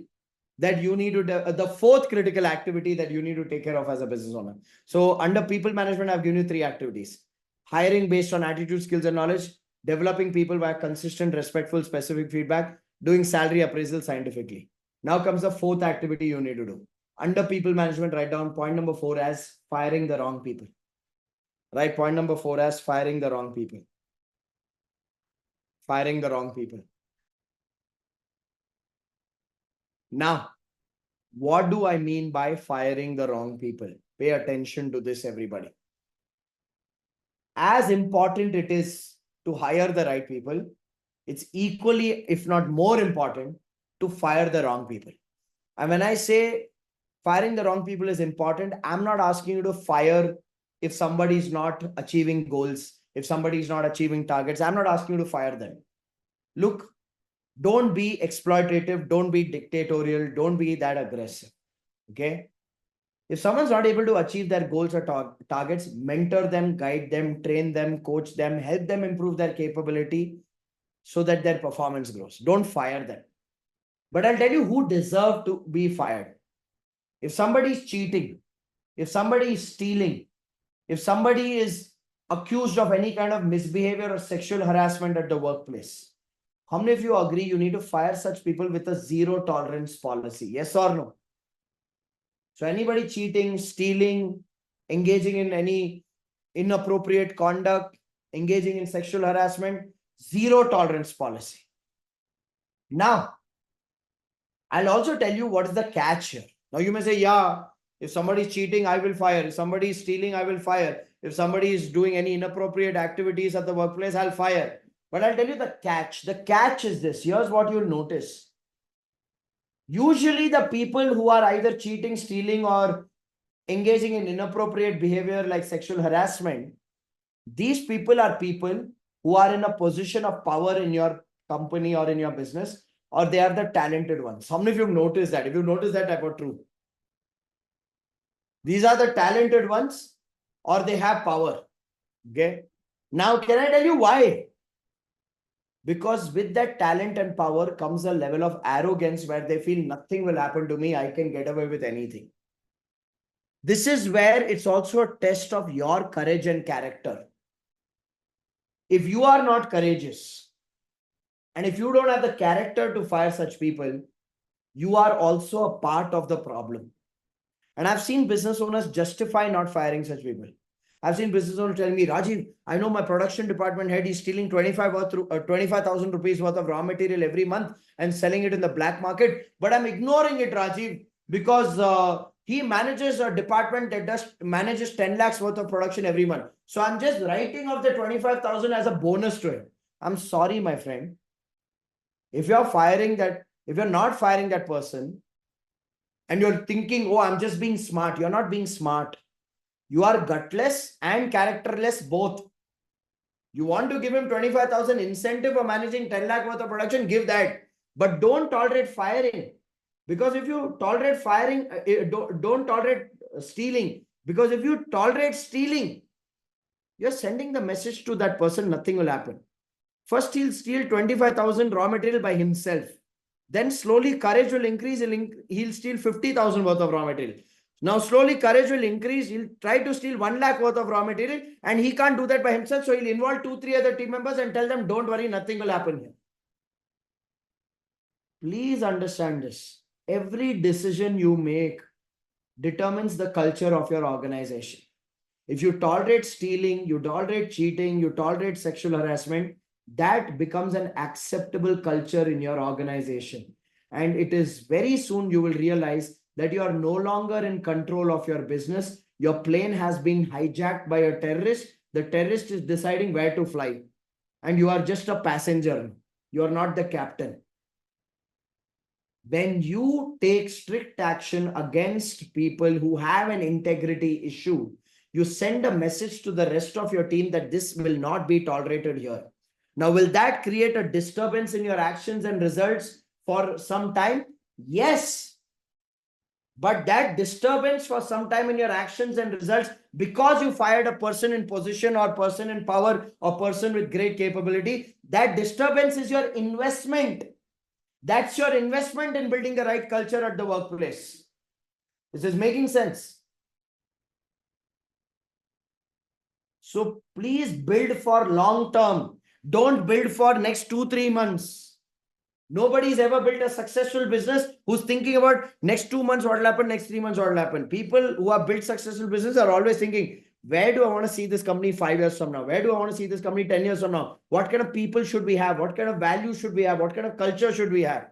that you need to, the fourth critical activity that you need to take care of as a business owner. So under people management, I've given you 3 activities: hiring based on attitude, skills, and knowledge, developing people by consistent, respectful, specific feedback, doing salary appraisal scientifically. Now comes the fourth activity you need to do. Under people management, write down point number 4 as firing the wrong people. Write point number 4 as firing the wrong people. Firing the wrong people. Now, what do I mean by firing the wrong people? Pay attention to this, everybody. As important it is to hire the right people, it's equally, if not more important, to fire the wrong people. And when I say firing the wrong people is important, I'm not asking you to fire if somebody is not achieving goals, if somebody is not achieving targets. I'm not asking you to fire them. Look, don't be exploitative, don't be dictatorial, don't be that aggressive. Okay? If someone's not able to achieve their goals or targets, mentor them, guide them, train them, coach them, help them improve their capability so that their performance grows. Don't fire them. But I'll tell you who deserve to be fired. If somebody is cheating, if somebody is stealing, if somebody is accused of any kind of misbehavior or sexual harassment at the workplace, how many of you agree you need to fire such people with a zero tolerance policy? Yes or no? So anybody cheating, stealing, engaging in any inappropriate conduct, engaging in sexual harassment, zero tolerance policy. Now, I'll also tell you what is the catch here. Now you may say, yeah, if somebody is cheating, I will fire. If somebody is stealing, I will fire. If somebody is doing any inappropriate activities at the workplace, I'll fire. But I'll tell you the catch. The catch is this. Here's what you'll notice. Usually the people who are either cheating, stealing, or engaging in inappropriate behavior like sexual harassment, these people are people who are in a position of power in your company or in your business, or they are the talented ones. How many of you have noticed that? If you notice that type of truth, these are the talented ones, or they have power. Okay. Now, can I tell you why? Because with that talent and power comes a level of arrogance where they feel nothing will happen to me. I can get away with anything. This is where it's also a test of your courage and character. If you are not courageous, and if you don't have the character to fire such people, you are also a part of the problem. And I've seen business owners justify not firing such people. I've seen business owners telling me, Rajiv, I know my production department head is stealing 25,000 rupees worth of raw material every month and selling it in the black market, but I'm ignoring it, Rajiv, because he manages a department that just manages 10 lakhs worth of production every month. So I'm just writing off the 25,000 as a bonus to him. I'm sorry, my friend. If you're firing that If you're not firing that person and you're thinking, oh, I'm just being smart, you're not being smart. You are gutless and characterless both. You want to give him 25,000 incentive for managing 10 lakh worth of production, give that. But don't tolerate firing. Because if you tolerate firing, don't tolerate stealing. Because if you tolerate stealing, you're sending the message to that person, nothing will happen. First, he'll steal 25,000 raw material by himself. Then slowly courage will increase. He'll steal 50,000 worth of raw material. Now slowly courage will increase. He'll try to steal 1 lakh worth of raw material and he can't do that by himself. So he'll involve 2-3 other team members and tell them, don't worry, nothing will happen here. Please understand this. Every decision you make determines the culture of your organization. If you tolerate stealing, you tolerate cheating, you tolerate sexual harassment, that becomes an acceptable culture in your organization. And it is very soon you will realize that you are no longer in control of your business. Your plane has been hijacked by a terrorist. The terrorist is deciding where to fly. And you are just a passenger. You are not the captain. When you take strict action against people who have an integrity issue, you send a message to the rest of your team that this will not be tolerated here. Now, will that create a disturbance in your actions and results for some time? Yes. But that disturbance for some time in your actions and results, because you fired a person in position or person in power or person with great capability, that disturbance is your investment. That's your investment in building the right culture at the workplace. This is making sense. So please build for long term. Don't build for next 2-3 months. Nobody's ever built a successful business who's thinking about next 2 months what will happen, next 3 months what will happen. People who have built successful business are always thinking, where do I want to see this company 5 years from now? Where do I want to see this company 10 years from now? What kind of people should we have? What kind of values should we have? What kind of culture should we have?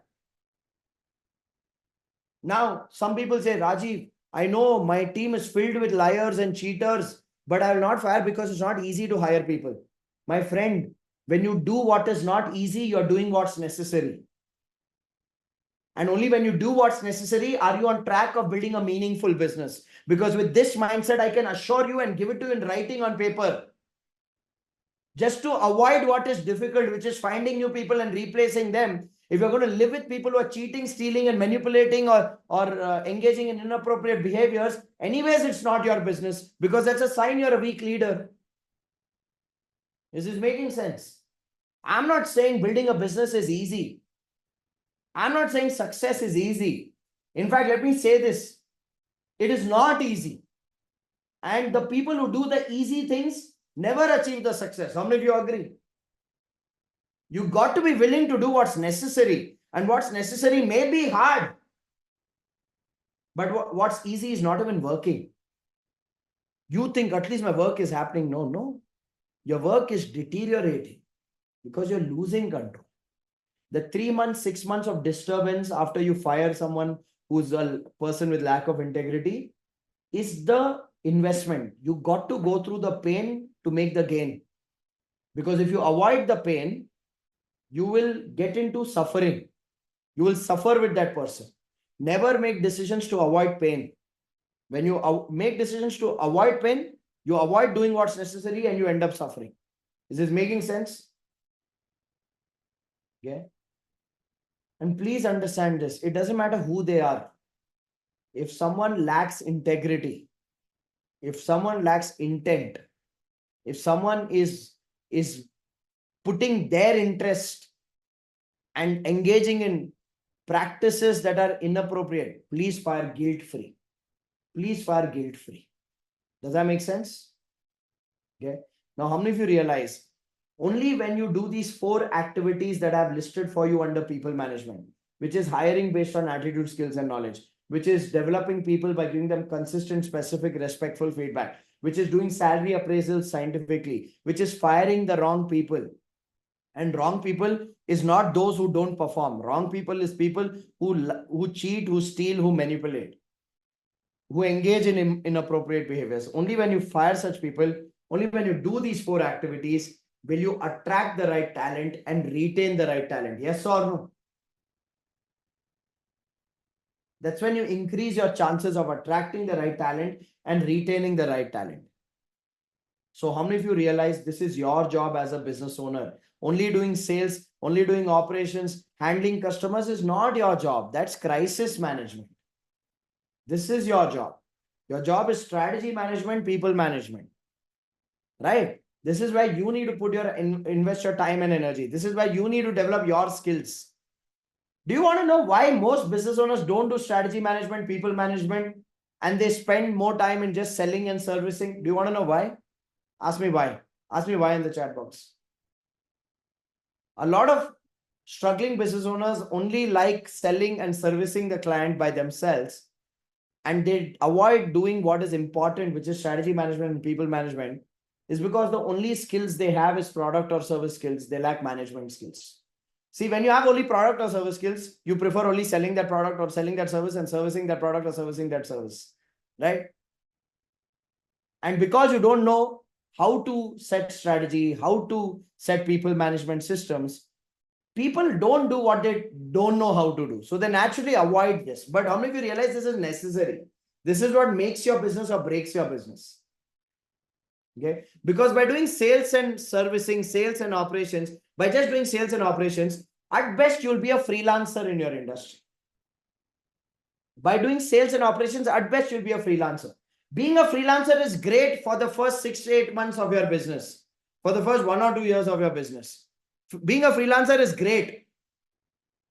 Now, some people say, Rajiv, I know my team is filled with liars and cheaters, but I will not fire because it's not easy to hire people. My friend, when you do what is not easy, you're doing what's necessary. And only when you do what's necessary are you on track of building a meaningful business. Because with this mindset, I can assure you and give it to you in writing on paper. Just to avoid what is difficult, which is finding new people and replacing them. If you're going to live with people who are cheating, stealing, and manipulating or engaging in inappropriate behaviors, anyways, it's not your business because that's a sign you're a weak leader. This is making sense. I'm not saying building a business is easy. I'm not saying success is easy. In fact, let me say this. It is not easy. And the people who do the easy things never achieve the success. How many of you agree? You got to be willing to do what's necessary. And what's necessary may be hard. But what's easy is not even working. You think at least my work is happening. No. Your work is deteriorating because you're losing control. The 3 months, 6 months of disturbance after you fire someone who's a person with lack of integrity is the investment. You got to go through the pain to make the gain. Because if you avoid the pain, you will get into suffering. You will suffer with that person. Never make decisions to avoid pain. When you make decisions to avoid pain, you avoid doing what's necessary and you end up suffering. Is this making sense? Yeah. And please understand this. It doesn't matter who they are. If someone lacks integrity, if someone lacks intent, if someone is putting their interest and engaging in practices that are inappropriate, please fire guilt-free. Please fire guilt-free. Does that make sense? Okay. Now, how many of you realize only when you do these 4 activities that I've listed for you under people management, which is hiring based on attitude, skills, and knowledge, which is developing people by giving them consistent, specific, respectful feedback, which is doing salary appraisals scientifically, which is firing the wrong people. And wrong people is not those who don't perform. Wrong people is people who cheat, who steal, who manipulate, who engage in inappropriate behaviors. Only when you fire such people, only when you do these 4 activities, will you attract the right talent and retain the right talent? Yes or no? That's when you increase your chances of attracting the right talent and retaining the right talent. So how many of you realize this is your job as a business owner? Only doing sales, only doing operations, handling customers is not your job. That's crisis management. This is your job. Your job is strategy management, people management, right? This is where you need to put your invest your time and energy. This is where you need to develop your skills. Do you want to know why most business owners don't do strategy management, people management, and they spend more time in just selling and servicing? Do you want to know why? Ask me why. Ask me why in the chat box. A lot of struggling business owners only like selling and servicing the client by themselves, and they avoid doing what is important, which is strategy management and people management, is because the only skills they have is product or service skills. They lack management skills. See, when you have only product or service skills, you prefer only selling that product or selling that service and servicing that product or servicing that service, right? And because you don't know how to set strategy, how to set people management systems, people don't do what they don't know how to do. So they naturally avoid this. But how many of you realize this is necessary? This is what makes your business or breaks your business. Okay. Because by doing sales and servicing, sales and operations, by just doing sales and operations, at best, you'll be a freelancer in your industry. By doing sales and operations, at best, you'll be a freelancer. Being a freelancer is great for the first 6 to 8 months of your business, for the first 1 or 2 years of your business. Being a freelancer is great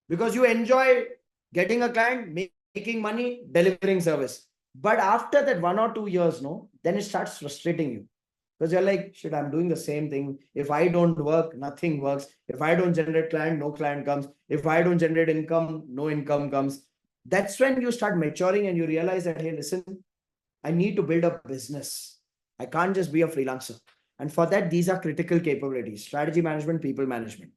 because you enjoy getting a client, making money, delivering service. But after that 1 or 2 years, no, then it starts frustrating you. Because you're like, shit, I'm doing the same thing. If I don't work, nothing works. If I don't generate client, no client comes. If I don't generate income, no income comes. That's when you start maturing and you realize that, hey, listen, I need to build a business. I can't just be a freelancer. And for that, these are critical capabilities: strategy management, people management.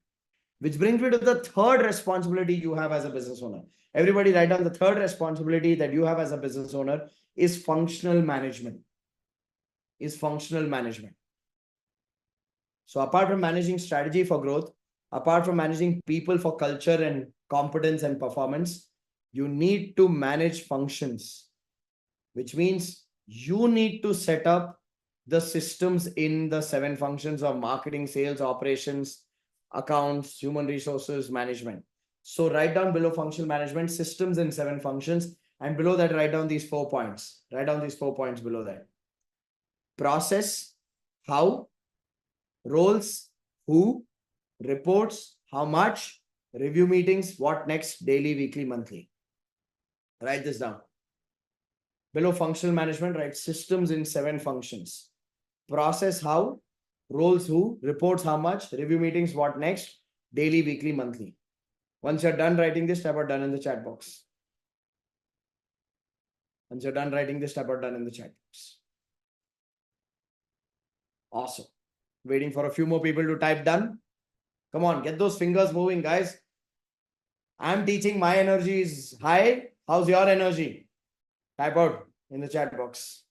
Which brings me to the third responsibility you have as a business owner. Everybody write down the third responsibility that you have as a business owner is functional management. So apart from managing strategy for growth, apart from managing people for culture and competence and performance, you need to manage functions, which means you need to set up the systems in the 7 functions of marketing, sales, operations, accounts, human resources, management. So write down below functional management, systems in 7 functions, and below that, write down these 4 points. Write down these 4 points below that. Process, how, roles, who, reports, how much, review meetings, what next, daily, weekly, monthly. Write this down. Below functional management, write systems in 7 functions. Process, how, roles, who, reports, how much, review meetings, what next, daily, weekly, monthly. Once you're done writing this, type out done in the chat box. Once you're done writing this, type out done in the chat box. Awesome. Waiting for a few more people to type done. Come on, get those fingers moving, guys. I'm teaching, my energy is high. How's your energy? Type out in the chat box.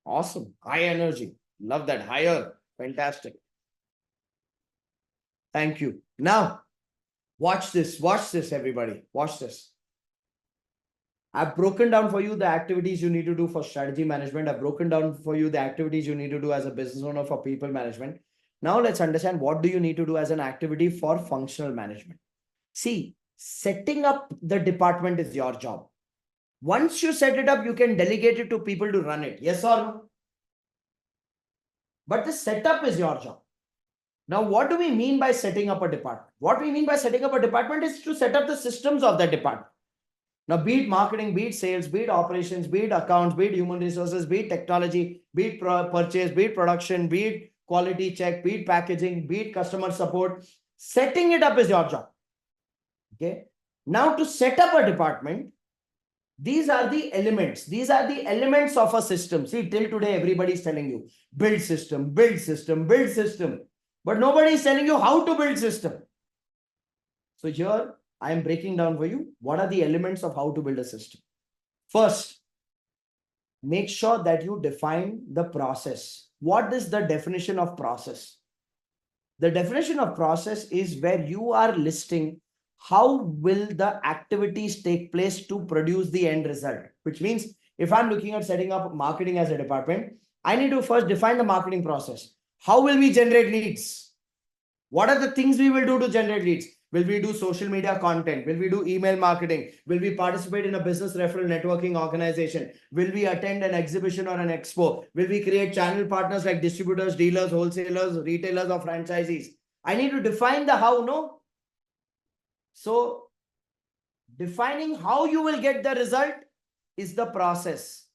Awesome. High energy. Love that. Higher. Fantastic. Thank you. Now, watch this. Watch this, everybody. Watch this. I've broken down for you the activities you need to do for strategy management. I've broken down for you the activities you need to do as a business owner for people management. Now let's understand what do you need to do as an activity for functional management. See, setting up the department is your job. Once you set it up, you can delegate it to people to run it. Yes or no? But the setup is your job. Now, what do we mean by setting up a department? What we mean by setting up a department is to set up the systems of that department. Now, be it marketing, be it sales, be it operations, be it accounts, be it human resources, be it technology, be it purchase, be it production, be it quality check, be it packaging, be it customer support. Setting it up is your job. Okay. Now, to set up a department, these are the elements. These are the elements of a system. See, till today, everybody is telling you, build system, build system, build system. But nobody is telling you how to build system. So here, I am breaking down for you what are the elements of how to build a system. First, make sure that you define the process. What is the definition of process? The definition of process is where you are listing how will the activities take place to produce the end result? Which means if I'm looking at setting up marketing as a department, I need to first define the marketing process. How will we generate leads? What are the things we will do to generate leads? Will we do social media content? Will we do email marketing? Will we participate in a business referral networking organization? Will we attend an exhibition or an expo? Will we create channel partners like distributors, dealers, wholesalers, retailers, or franchisees? I need to define the how, no? So defining how you will get the result is the process.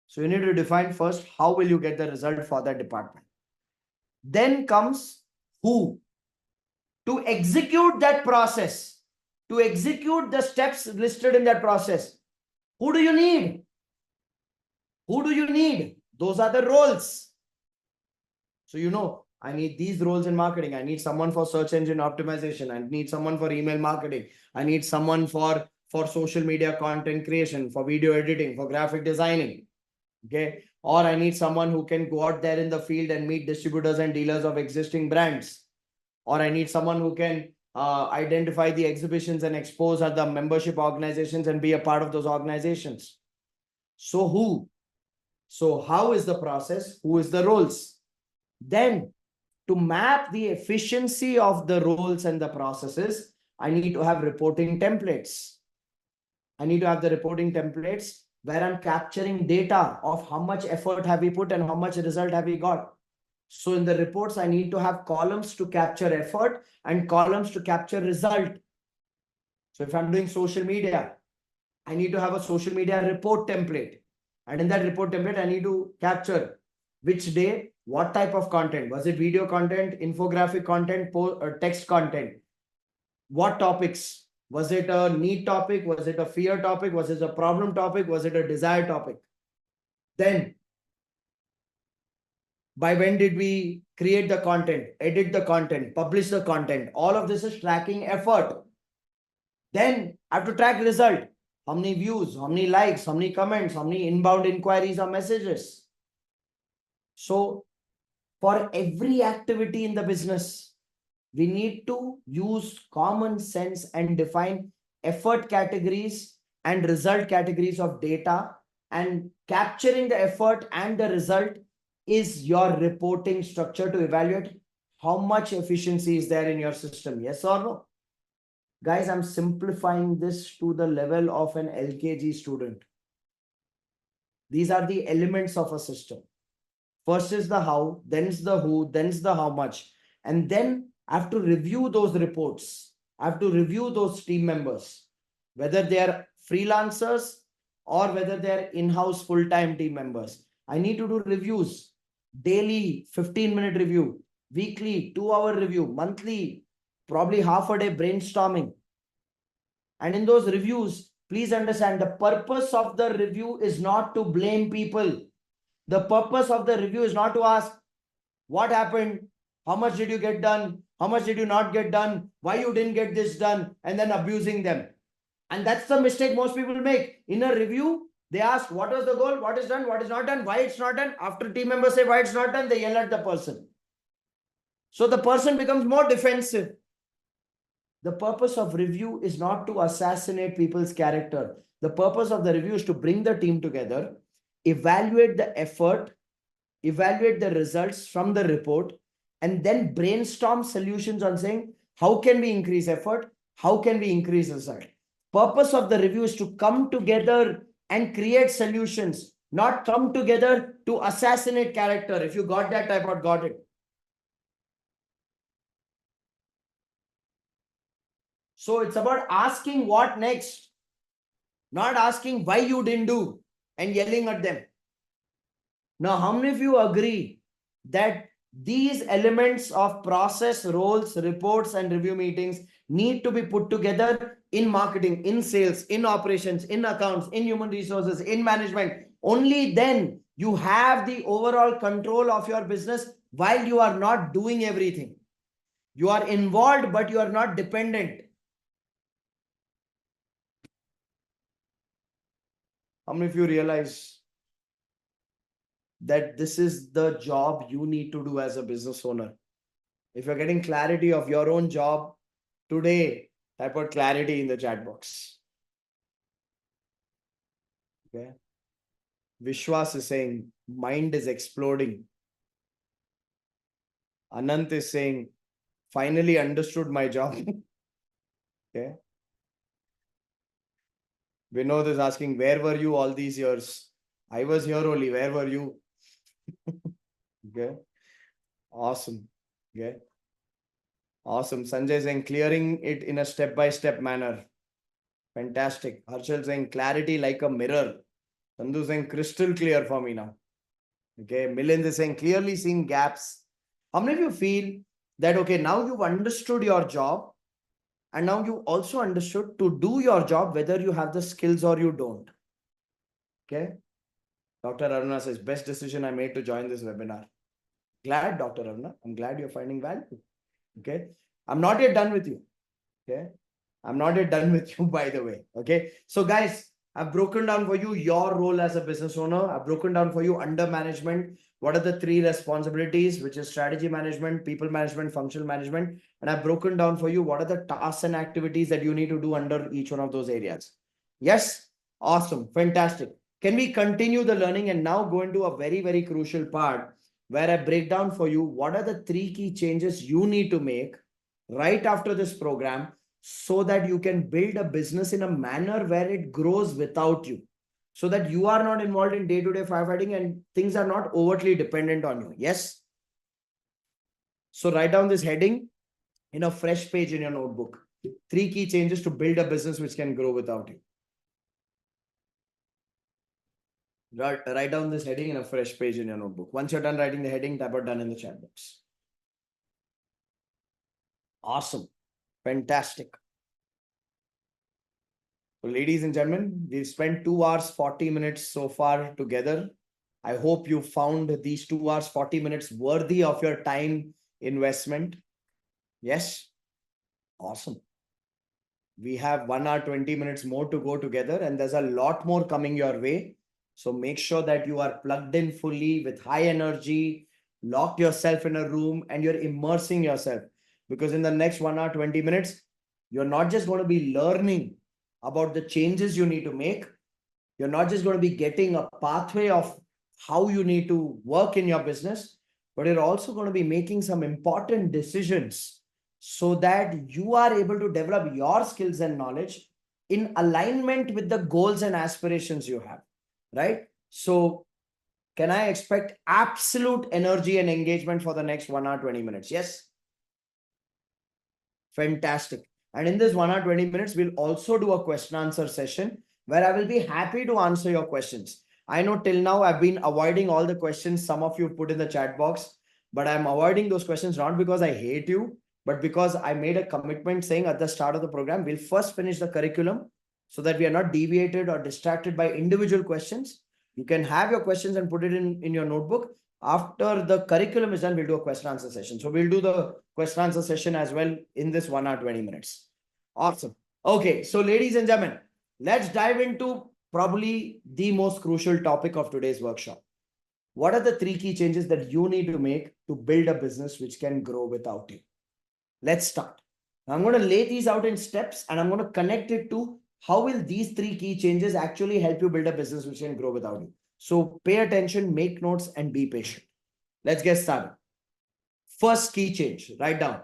So you need to define first, how will you get the result for that department? Then comes who. To execute that process, to execute the steps listed in that process, who do you need? Who do you need? Those are the roles. So, I need these roles in marketing. I need someone for search engine optimization. I need someone for email marketing. I need someone for social media content creation, for video editing, for graphic designing. Okay. Or I need someone who can go out there in the field and meet distributors and dealers of existing brands. Or I need someone who can identify the exhibitions and expos at the membership organizations and be a part of those organizations. So who? So how is the process? Who is the roles? Then to map the efficiency of the roles and the processes, I need to have reporting templates. I need to have the reporting templates where I'm capturing data of how much effort have we put and how much result have we got. So in the reports, I need to have columns to capture effort and columns to capture result. So if I'm doing social media, I need to have a social media report template. And in that report template, I need to capture which day, what type of content. Was it video content, infographic content, or text content? What topics? Was it a need topic? Was it a fear topic? Was it a problem topic? Was it a desire topic? Then by when did we create the content, edit the content, publish the content? All of this is tracking effort. Then I have to track result. How many views, how many likes, how many comments, how many inbound inquiries or messages. So for every activity in the business, we need to use common sense and define effort categories and result categories of data, and capturing the effort and the result is your reporting structure to evaluate how much efficiency is there in your system. Yes or no? Guys, I'm simplifying this to the level of an LKG student. These are the elements of a system. First is the how, then is the who, then is the how much. And then I have to review those reports. I have to review those team members, whether they are freelancers or whether they are in-house full-time team members. I need to do reviews, daily 15-minute review, weekly 2-hour review, monthly, probably half a day brainstorming. And in those reviews, please understand, the purpose of the review is not to blame people. The purpose of the review is not to ask what happened, how much did you get done, how much did you not get done, why you didn't get this done, and then abusing them. And that's the mistake most people make. In a review, they ask what was the goal, what is done, what is not done, why it's not done. After team members say why it's not done, they yell at the person. So the person becomes more defensive. The purpose of review is not to assassinate people's character. The purpose of the review is to bring the team together, evaluate the effort, evaluate the results from the report, and then brainstorm solutions on saying, how can we increase effort? How can we increase result? Purpose of the review is to come together and create solutions, not come together to assassinate character. If you got that, I got it. So it's about asking what next, not asking why you didn't do and yelling at them. Now, how many of you agree that these elements of process, roles, reports, and review meetings need to be put together in marketing, in sales, in operations, in accounts, in human resources, in management? Only then you have the overall control of your business while you are not doing everything. You are involved, but you are not dependent. How many of you realize that this is the job you need to do as a business owner? If you're getting clarity of your own job today, Type out clarity in the chat box. Okay. Vishwas is saying, mind is exploding. Anant is saying, finally understood my job. Okay. Vinod is asking, where were you all these years? I was here only. Where were you? Okay. Awesome. Okay. Awesome. Sanjay saying, clearing it in a step-by-step manner. Fantastic. Harshal saying, clarity like a mirror. Sandhu saying, crystal clear for me now. Okay. Milind is saying, clearly seeing gaps. How many of you feel that, okay, now you've understood your job and now you also understood to do your job, whether you have the skills or you don't. Okay. Dr. Aruna says, best decision I made to join this webinar. Glad, Dr. Aruna. I'm glad you're finding value. Okay. I'm not yet done with you. Okay. I'm not yet done with you, by the way. Okay. So guys, I've broken down for you your role as a business owner. I've broken down for you under management. What are the 3 responsibilities, which is strategy management, people management, functional management. And I've broken down for you what are the tasks and activities that you need to do under each one of those areas. Yes. Awesome. Fantastic. Can we continue the learning and now go into a very, very crucial part where I break down for you what are the 3 key changes you need to make right after this program so that you can build a business in a manner where it grows without you, so that you are not involved in day-to-day firefighting and things are not overtly dependent on you. Yes. So write down this heading in a fresh page in your notebook. 3 key changes to build a business which can grow without you. Write down this heading in a fresh page in your notebook. Once you're done writing the heading, type out done in the chat box. Awesome. Fantastic. So ladies and gentlemen, we've spent 2 hours, 40 minutes so far together. I hope you found these 2 hours, 40 minutes worthy of your time investment. Yes. Awesome. We have 1 hour, 20 minutes more to go together, and there's a lot more coming your way. So make sure that you are plugged in fully with high energy, lock yourself in a room, and you're immersing yourself. Because in the next 1 hour, 20 minutes, you're not just going to be learning about the changes you need to make. You're not just going to be getting a pathway of how you need to work in your business, but you're also going to be making some important decisions so that you are able to develop your skills and knowledge in alignment with the goals and aspirations you have, right? So can I expect absolute energy and engagement for the next 1 hour, 20 minutes? Yes. Fantastic. And in this 1 hour, 20 minutes, we'll also do a question answer session where I will be happy to answer your questions. I know till now I've been avoiding all the questions some of you put in the chat box, but I'm avoiding those questions not because I hate you, but because I made a commitment saying at the start of the program, we'll first finish the curriculum so that we are not deviated or distracted by individual questions. You can have your questions and put it in your notebook. After the curriculum is done, we'll do a question answer session. So we'll do the question answer session as well in this 1 hour, 20 minutes. Awesome. Okay. So ladies and gentlemen, let's dive into probably the most crucial topic of today's workshop. What are the 3 key changes that you need to make to build a business which can grow without you? Let's start. I'm going to lay these out in steps and I'm going to connect it to how will these 3 key changes actually help you build a business which can grow without you. So pay attention, make notes, and be patient. Let's get started. First key change, write down.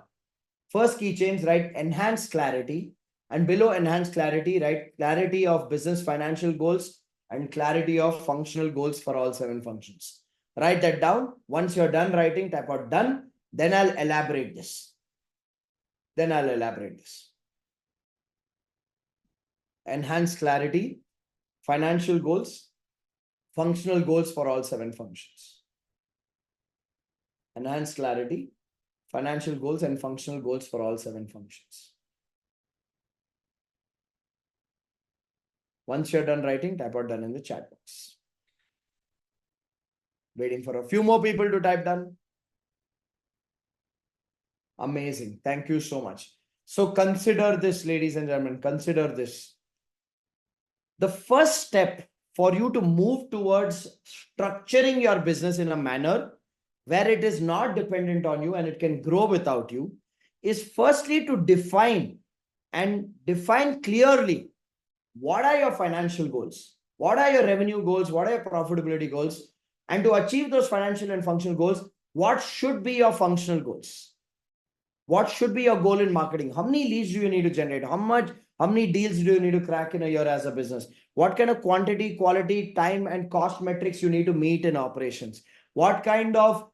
First key change, write enhanced clarity. And below enhanced clarity, write clarity of business financial goals and clarity of functional goals for all 7 functions. Write that down. Once you're done writing, type out done. Then I'll elaborate this. Enhanced clarity, financial goals, functional goals for all 7 functions. Enhanced clarity, financial goals, and functional goals for all 7 functions. Once you're done writing, type out done in the chat box. Waiting for a few more people to type done. Amazing. Thank you so much. So consider this, ladies and gentlemen, consider this. The first step for you to move towards structuring your business in a manner where it is not dependent on you and it can grow without you is firstly to define and define clearly what are your financial goals, what are your revenue goals, what are your profitability goals, and to achieve those financial and functional goals, what should be your functional goals? What should be your goal in marketing? How many leads do you need to generate? How many deals do you need to crack in a year as a business? What kind of quantity, quality, time, and cost metrics you need to meet in operations? What kind of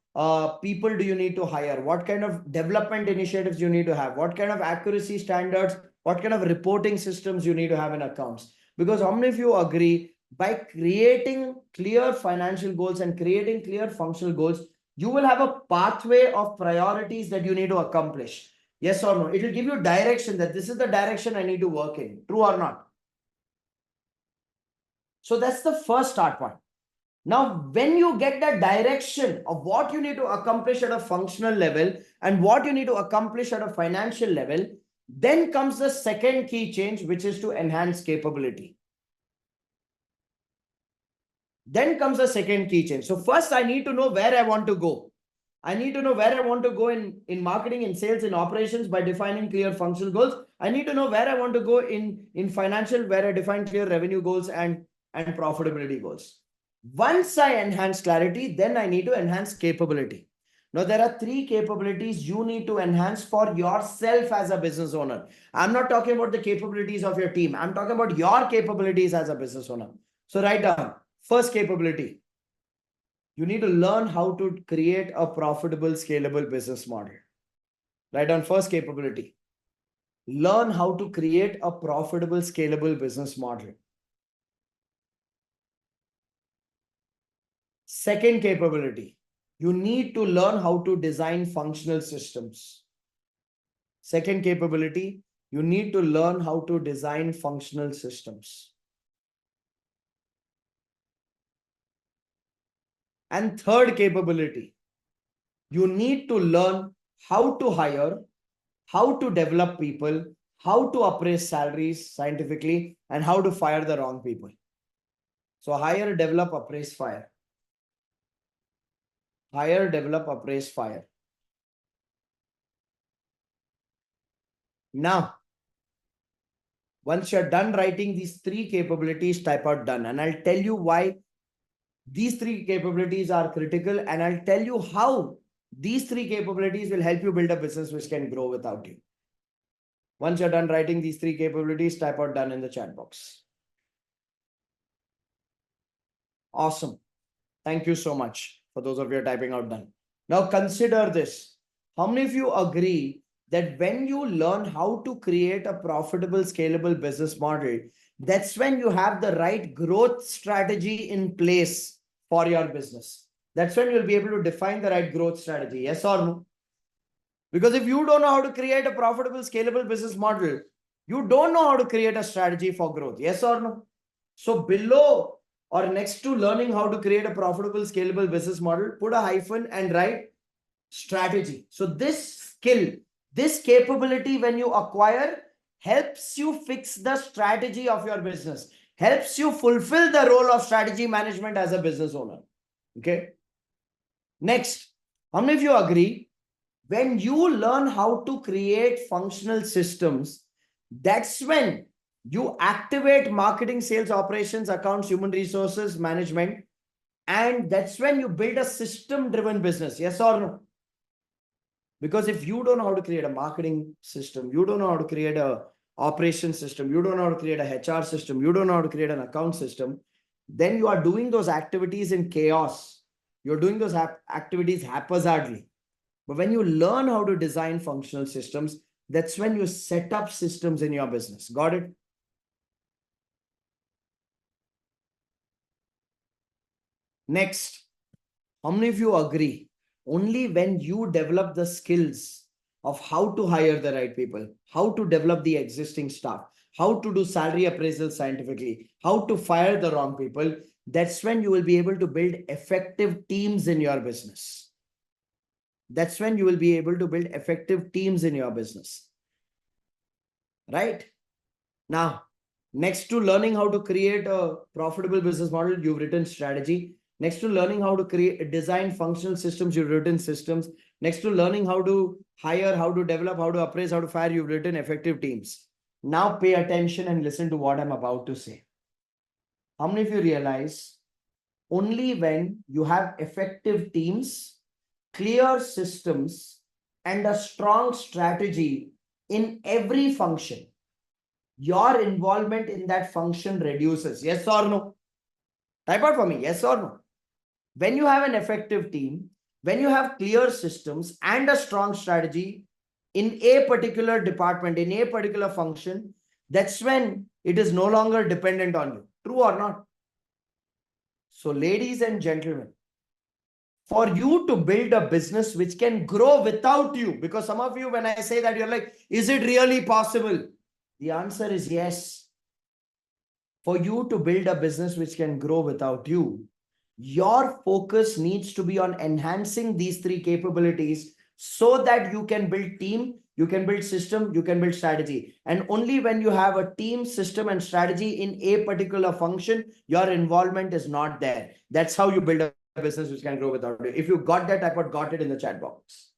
people do you need to hire? What kind of development initiatives you need to have? What kind of accuracy standards? What kind of reporting systems you need to have in accounts? Because how many of you agree by creating clear financial goals and creating clear functional goals, you will have a pathway of priorities that you need to accomplish? Yes or no? It will give you direction that this is the direction I need to work in. True or not? So that's the first start point. Now, when you get the direction of what you need to accomplish at a functional level and what you need to accomplish at a financial level, then comes the second key change, which is to enhance capability. Then comes the second key change. So first, I need to know where I want to go. I need to know where I want to go in marketing, in sales, in operations by defining clear functional goals. I need to know where I want to go in financial, where I define clear revenue goals and profitability goals. Once I enhance clarity, then I need to enhance capability. Now, there are three capabilities you need to enhance for yourself as a business owner. I'm not talking about the capabilities of your team. I'm talking about your capabilities as a business owner. So write down first capability. You need to learn how to create a profitable, scalable business model. Write down first capability. Learn how to create a profitable, scalable business model. Second capability. You need to learn how to design functional systems. Second capability. You need to learn how to design functional systems. And third capability, you need to learn how to hire, how to develop people, how to appraise salaries scientifically, and how to fire the wrong people. So hire, develop, appraise, fire. Hire, develop, appraise, fire. Now, once you're done writing these three capabilities, type out done. And I'll tell you why these three capabilities are critical, and I'll tell you how these three capabilities will help you build a business which can grow without you. Once you're done writing these three capabilities, type out done in the chat box. Awesome. Thank you so much for those of you typing out done. Now consider this. How many of you agree that when you learn how to create a profitable, scalable business model, that's when you have the right growth strategy in place for your business? That's when you'll be able to define the right growth strategy. Yes or no? Because if you don't know how to create a profitable, scalable business model, you don't know how to create a strategy for growth. Yes or no? So below or next to learning how to create a profitable, scalable business model, put a hyphen and write strategy. So this skill, this capability, when you acquire, helps you fix the strategy of your business, helps you fulfill the role of strategy management as a business owner. Okay. Next, how many of you agree? When you learn how to create functional systems, that's when you activate marketing, sales, operations, accounts, human resources, management, and that's when you build a system-driven business. Yes or no? Because if you don't know how to create a marketing system, you don't know how to create a operation system, you don't know how to create a HR system, you don't know how to create an account system, then you are doing those activities in chaos. You're doing those activities haphazardly. But when you learn how to design functional systems, that's when you set up systems in your business. Got it? Next, how many of you agree? Only when you develop the skills of how to hire the right people, how to develop the existing staff, how to do salary appraisal scientifically, how to fire the wrong people, that's when you will be able to build effective teams in your business. That's when you will be able to build effective teams in your business. Right? Now, next to learning how to create a profitable business model, you've written strategy. Next to learning how to design functional systems, you've written systems. Next to learning how to hire, how to develop, how to appraise, how to fire, you've written effective teams. Now pay attention and listen to what I'm about to say. How many of you realize only when you have effective teams, clear systems, and a strong strategy in every function, your involvement in that function reduces? Yes or no? Type out for me, yes or no? When you have an effective team, when you have clear systems and a strong strategy in a particular department, in a particular function, that's when it is no longer dependent on you. True or not? So, ladies and gentlemen, for you to build a business which can grow without you, because some of you, when I say that, you're like, is it really possible? The answer is yes. For you to build a business which can grow without you, your focus needs to be on enhancing these three capabilities so that you can build team, you can build system, you can build strategy. And only when you have a team, system, and strategy in a particular function, your involvement is not there. That's how you build a business which can grow without you. If you got that, I put got it in the chat box.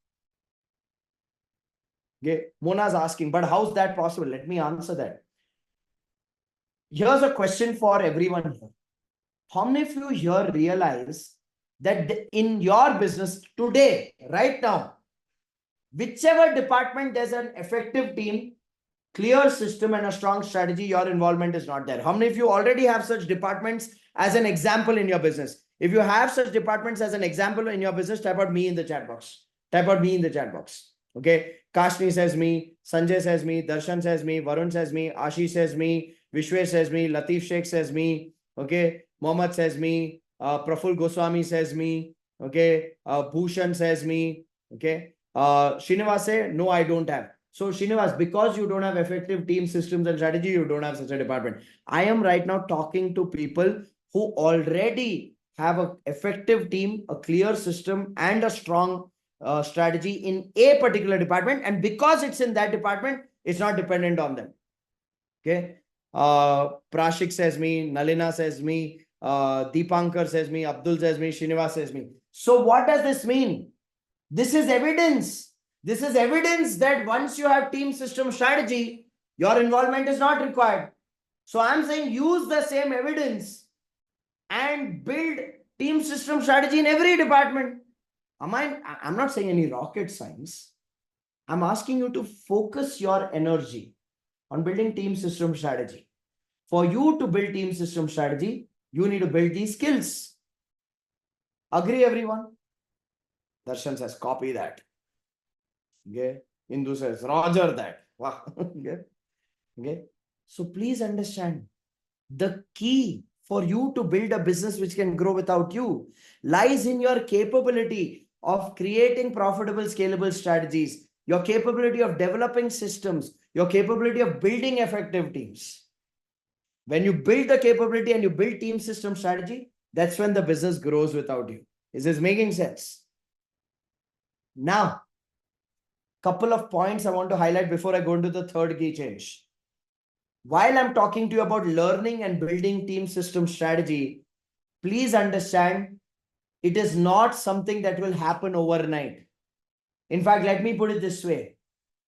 Okay, Mona's asking, but how's that possible? Let me answer that. Here's a question for everyone here. How many of you here realize that in your business today, right now, whichever department there's an effective team, clear system, and a strong strategy, your involvement is not there? How many of you already have such departments as an example in your business? If you have such departments as an example in your business, type out me in the chat box. Type out me in the chat box. Okay. Kashni says me, Sanjay says me, Darshan says me, Varun says me, Ashish says me, Vishwesh says me, Latif Sheikh says me. Okay. Mohammed says me, Praful Goswami says me. Okay. Bhushan says me. Okay. Srinivas say, no, I don't have. So Srinivas, because you don't have effective team systems and strategy, you don't have such a department. I am right now talking to people who already have an effective team, a clear system, and a strong strategy in a particular department. And because it's in that department, it's not dependent on them. Okay. Prashik says me, Nalina says me, Deepankar says me, Abdul says me, Srinivas says me. So what does this mean? This is evidence. This is evidence that once you have team system strategy, your involvement is not required. So I'm saying use the same evidence and build team system strategy in every department. I'm not saying any rocket science. I'm asking you to focus your energy on building team system strategy. For you to build team system strategy, you need to build these skills. Agree, everyone? Darshan says, copy that. Okay. Hindu says, Roger that. Wow. Okay. Okay. So please understand, the key for you to build a business which can grow without you lies in your capability of creating profitable, scalable strategies, your capability of developing systems, your capability of building effective teams. When you build the capability and you build team system strategy, that's when the business grows without you. Is this making sense? Now, couple of points I want to highlight before I go into the third key change. While I'm talking to you about learning and building team system strategy, please understand it is not something that will happen overnight. In fact, let me put it this way.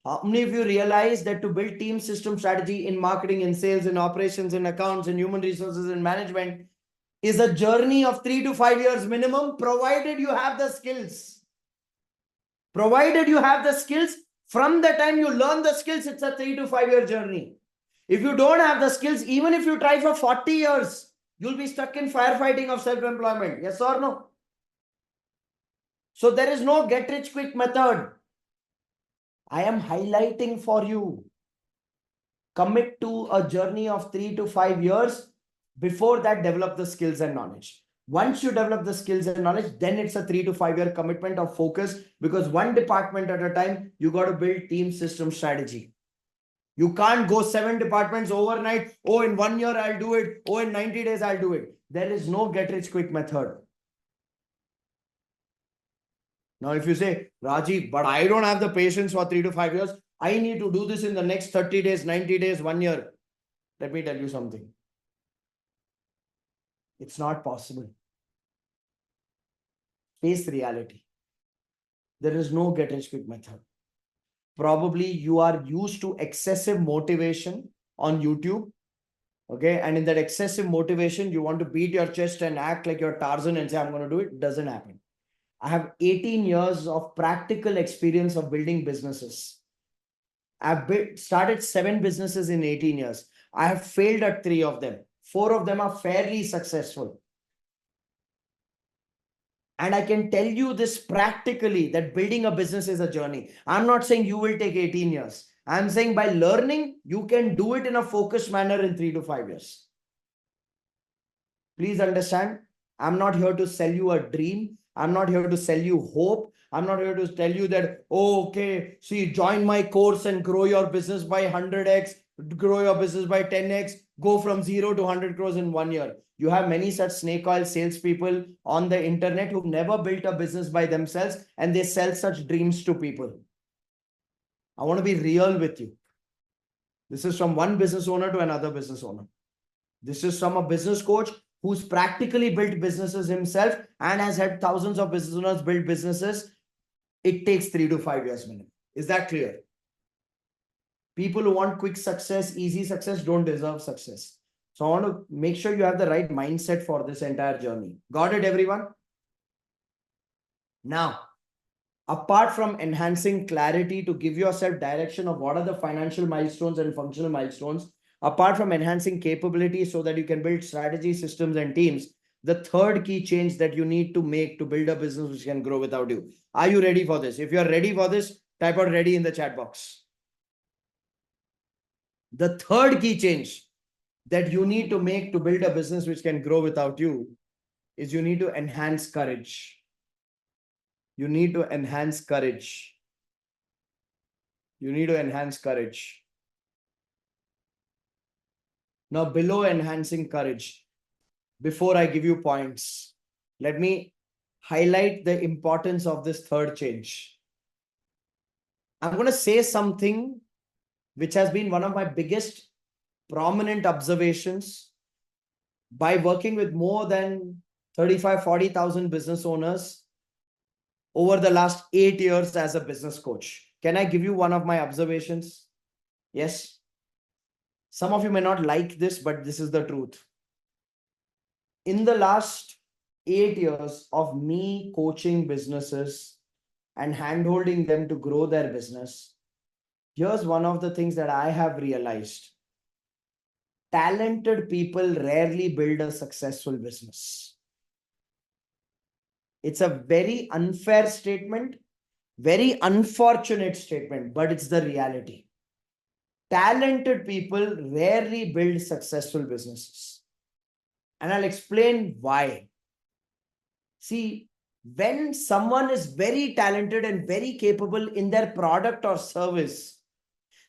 How many of you realize that to build team system strategy in marketing, in sales, in operations, in accounts, in human resources, in management is a journey of 3 to 5 years minimum, provided you have the skills. Provided you have the skills, from the time you learn the skills, it's a 3 to 5 year journey. If you don't have the skills, even if you try for 40 years, you'll be stuck in firefighting of self-employment. Yes or no? So there is no get rich quick method. I am highlighting for you. Commit to a journey of 3 to 5 years. Before that, develop the skills and knowledge. Once you develop the skills and knowledge, then it's a 3 to 5 year commitment of focus, because one department at a time, you got to build team system strategy. You can't go 7 departments overnight. Oh, in 1 year, I'll do it. Oh, in 90 days, I'll do it. There is no get rich quick method. Now, if you say, Rajiv, but I don't have the patience for 3 to 5 years, I need to do this in the next 30 days, 90 days, 1 year. Let me tell you something. It's not possible. Face reality. There is no get rich quick method. probably you are used to excessive motivation on YouTube. Okay. And in that excessive motivation, you want to beat your chest and act like you're Tarzan and say, I'm going to do it. Doesn't happen. I have 18 years of practical experience of building businesses. I've started 7 businesses in 18 years. I have failed at 3 of them. 4 of them are fairly successful. And I can tell you this practically, that building a business is a journey. I'm not saying you will take 18 years. I'm saying by learning, you can do it in a focused manner in 3 to 5 years. Please understand, I'm not here to sell you a dream. I'm not here to sell you hope. I'm not here to tell you that, oh, okay, see, join my course and grow your business by 100x, grow your business by 10x, go from 0 to 100 crores in 1 year. You have many such snake oil salespeople on the internet who never built a business by themselves, and they sell such dreams to people. I want to be real with you. This is from one business owner to another business owner. This is from a business coach who's practically built businesses himself and has had thousands of business owners build businesses. It takes 3 to 5 years minimum. Is that clear? People who want quick success, easy success, don't deserve success. So I want to make sure you have the right mindset for this entire journey. Got it, everyone? Now, apart from enhancing clarity to give yourself direction of what are the financial milestones and functional milestones, apart from enhancing capability so that you can build strategy, systems, and teams, the third key change that you need to make to build a business which can grow without you. Are you ready for this? If you're ready for this, type out ready in the chat box. The third key change that you need to make to build a business which can grow without you is you need to enhance courage. You need to enhance courage. You need to enhance courage. Now, below enhancing courage, before I give you points, let me highlight the importance of this third change. I'm going to say something which has been one of my biggest prominent observations by working with more than 40,000 business owners over the last 8 years as a business coach. Can I give you one of my observations? Yes. Some of you may not like this, but this is the truth. In the last 8 years of me coaching businesses and handholding them to grow their business, here's one of the things that I have realized. Talented people rarely build a successful business. It's a very unfair statement, very unfortunate statement, but it's the reality. Talented people rarely build successful businesses. And I'll explain why. See, when someone is very talented and very capable in their product or service,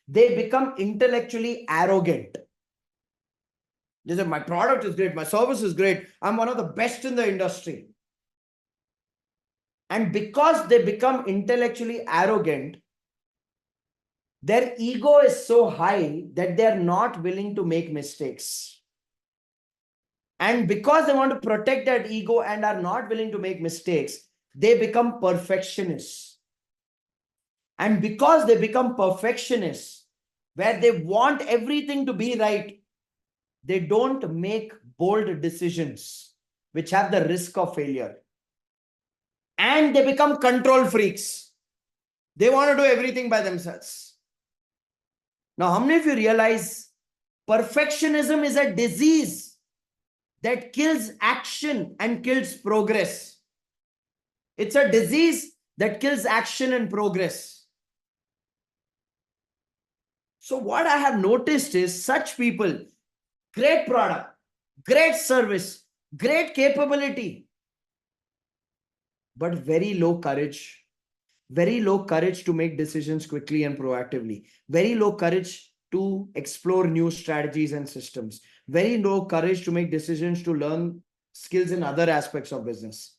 they become intellectually arrogant. They say, my product is great, my service is great, I'm one of the best in the industry. And because they become intellectually arrogant, their ego is so high that they're not willing to make mistakes. And because they want to protect that ego and are not willing to make mistakes, they become perfectionists. And because they become perfectionists, where they want everything to be right, they don't make bold decisions which have the risk of failure. And they become control freaks. They want to do everything by themselves. Now, how many of you realize perfectionism is a disease that kills action and kills progress? It's a disease that kills action and progress. So what I have noticed is such people, great product, great service, great capability, but very low courage to make decisions quickly and proactively, very low courage to explore new strategies and systems, very low courage to make decisions to learn skills in other aspects of business.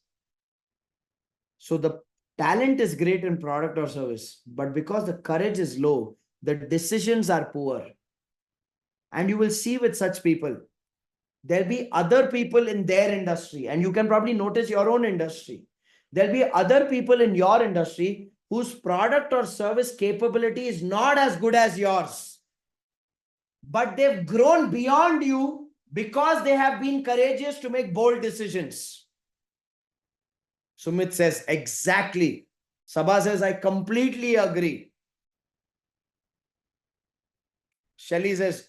So the talent is great in product or service, but because the courage is low, the decisions are poor. And you will see with such people, there'll be other people in their industry, and you can probably notice your own industry. There'll be other people in your industry whose product or service capability is not as good as yours, but they've grown beyond you because they have been courageous to make bold decisions. Sumit says, exactly. Sabha says, I completely agree. Shelly says,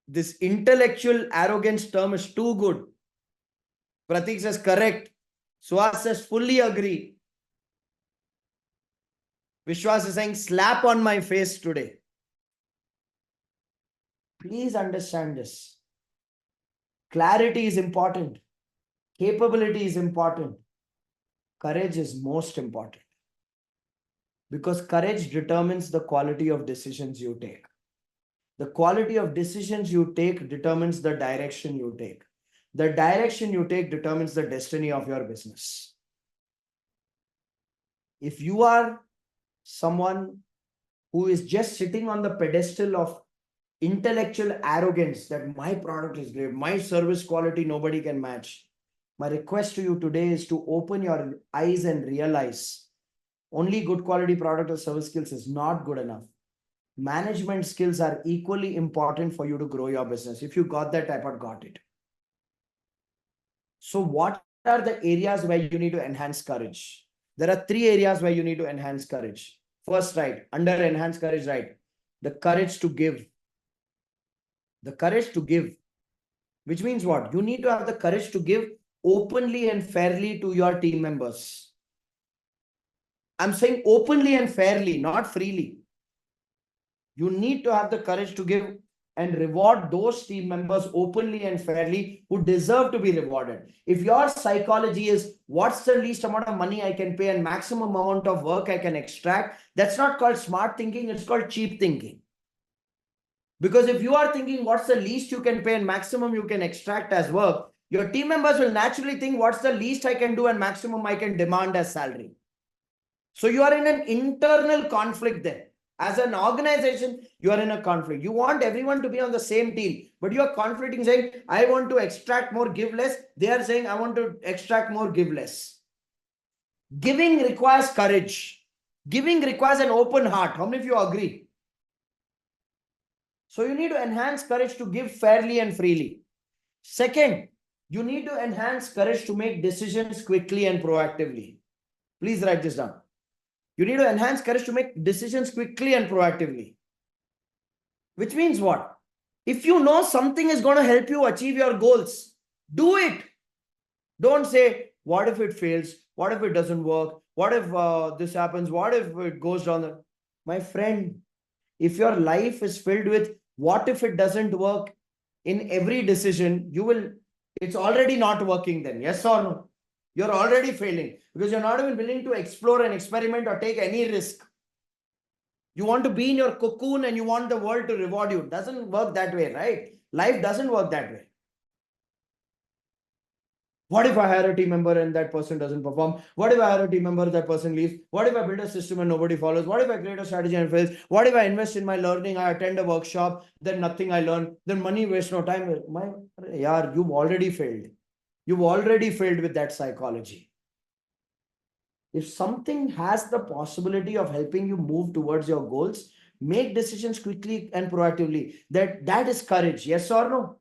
this intellectual arrogance term is too good. Pratik says, correct. Suhas says, fully agree. Vishwas is saying, slap on my face today. Please understand this. Clarity is important. Capability is important. Courage is most important. Because courage determines the quality of decisions you take. The quality of decisions you take determines the direction you take. The direction you take determines the destiny of your business. If you are someone who is just sitting on the pedestal of intellectual arrogance that my product is great, my service quality nobody can match, my request to you today is to open your eyes and realize only good quality product or service skills is not good enough. Management skills are equally important for you to grow your business. If you got that, I got it. So what are the areas where you need to enhance courage? There are 3 areas where you need to enhance courage. First, right, under enhance courage, right, the courage to give. The courage to give, which means what? You need to have the courage to give openly and fairly to your team members. I'm saying openly and fairly, not freely. You need to have the courage to give and reward those team members openly and fairly who deserve to be rewarded. If your psychology is what's the least amount of money I can pay and maximum amount of work I can extract, that's not called smart thinking, it's called cheap thinking. Because if you are thinking what's the least you can pay and maximum you can extract as work, your team members will naturally think what's the least I can do and maximum I can demand as salary. So you are in an internal conflict there. As an organization, you are in a conflict. You want everyone to be on the same team, but you are conflicting saying, I want to extract more, give less. They are saying, I want to extract more, give less. Giving requires courage. Giving requires an open heart. How many of you agree? So you need to enhance courage to give fairly and freely. Second, you need to enhance courage to make decisions quickly and proactively. Please write this down. You need to enhance courage to make decisions quickly and proactively. Which means what? If you know something is going to help you achieve your goals, do it. Don't say, what if it fails? What if it doesn't work? What if this happens? What if it goes down? My friend, if your life is filled with what if it doesn't work in every decision, it's already not working then. Yes or no? You're already failing because you're not even willing to explore and experiment or take any risk. You want to be in your cocoon and you want the world to reward you. It doesn't work that way, right? Life doesn't work that way. What if I hire a team member and that person doesn't perform? What if I hire a team member, that person leaves? What if I build a system and nobody follows? What if I create a strategy and it fails? What if I invest in my learning? I attend a workshop, then nothing I learn, then money waste, no time. You've already failed. You've already failed with that psychology. If something has the possibility of helping you move towards your goals, make decisions quickly and proactively. That is courage. Yes or no?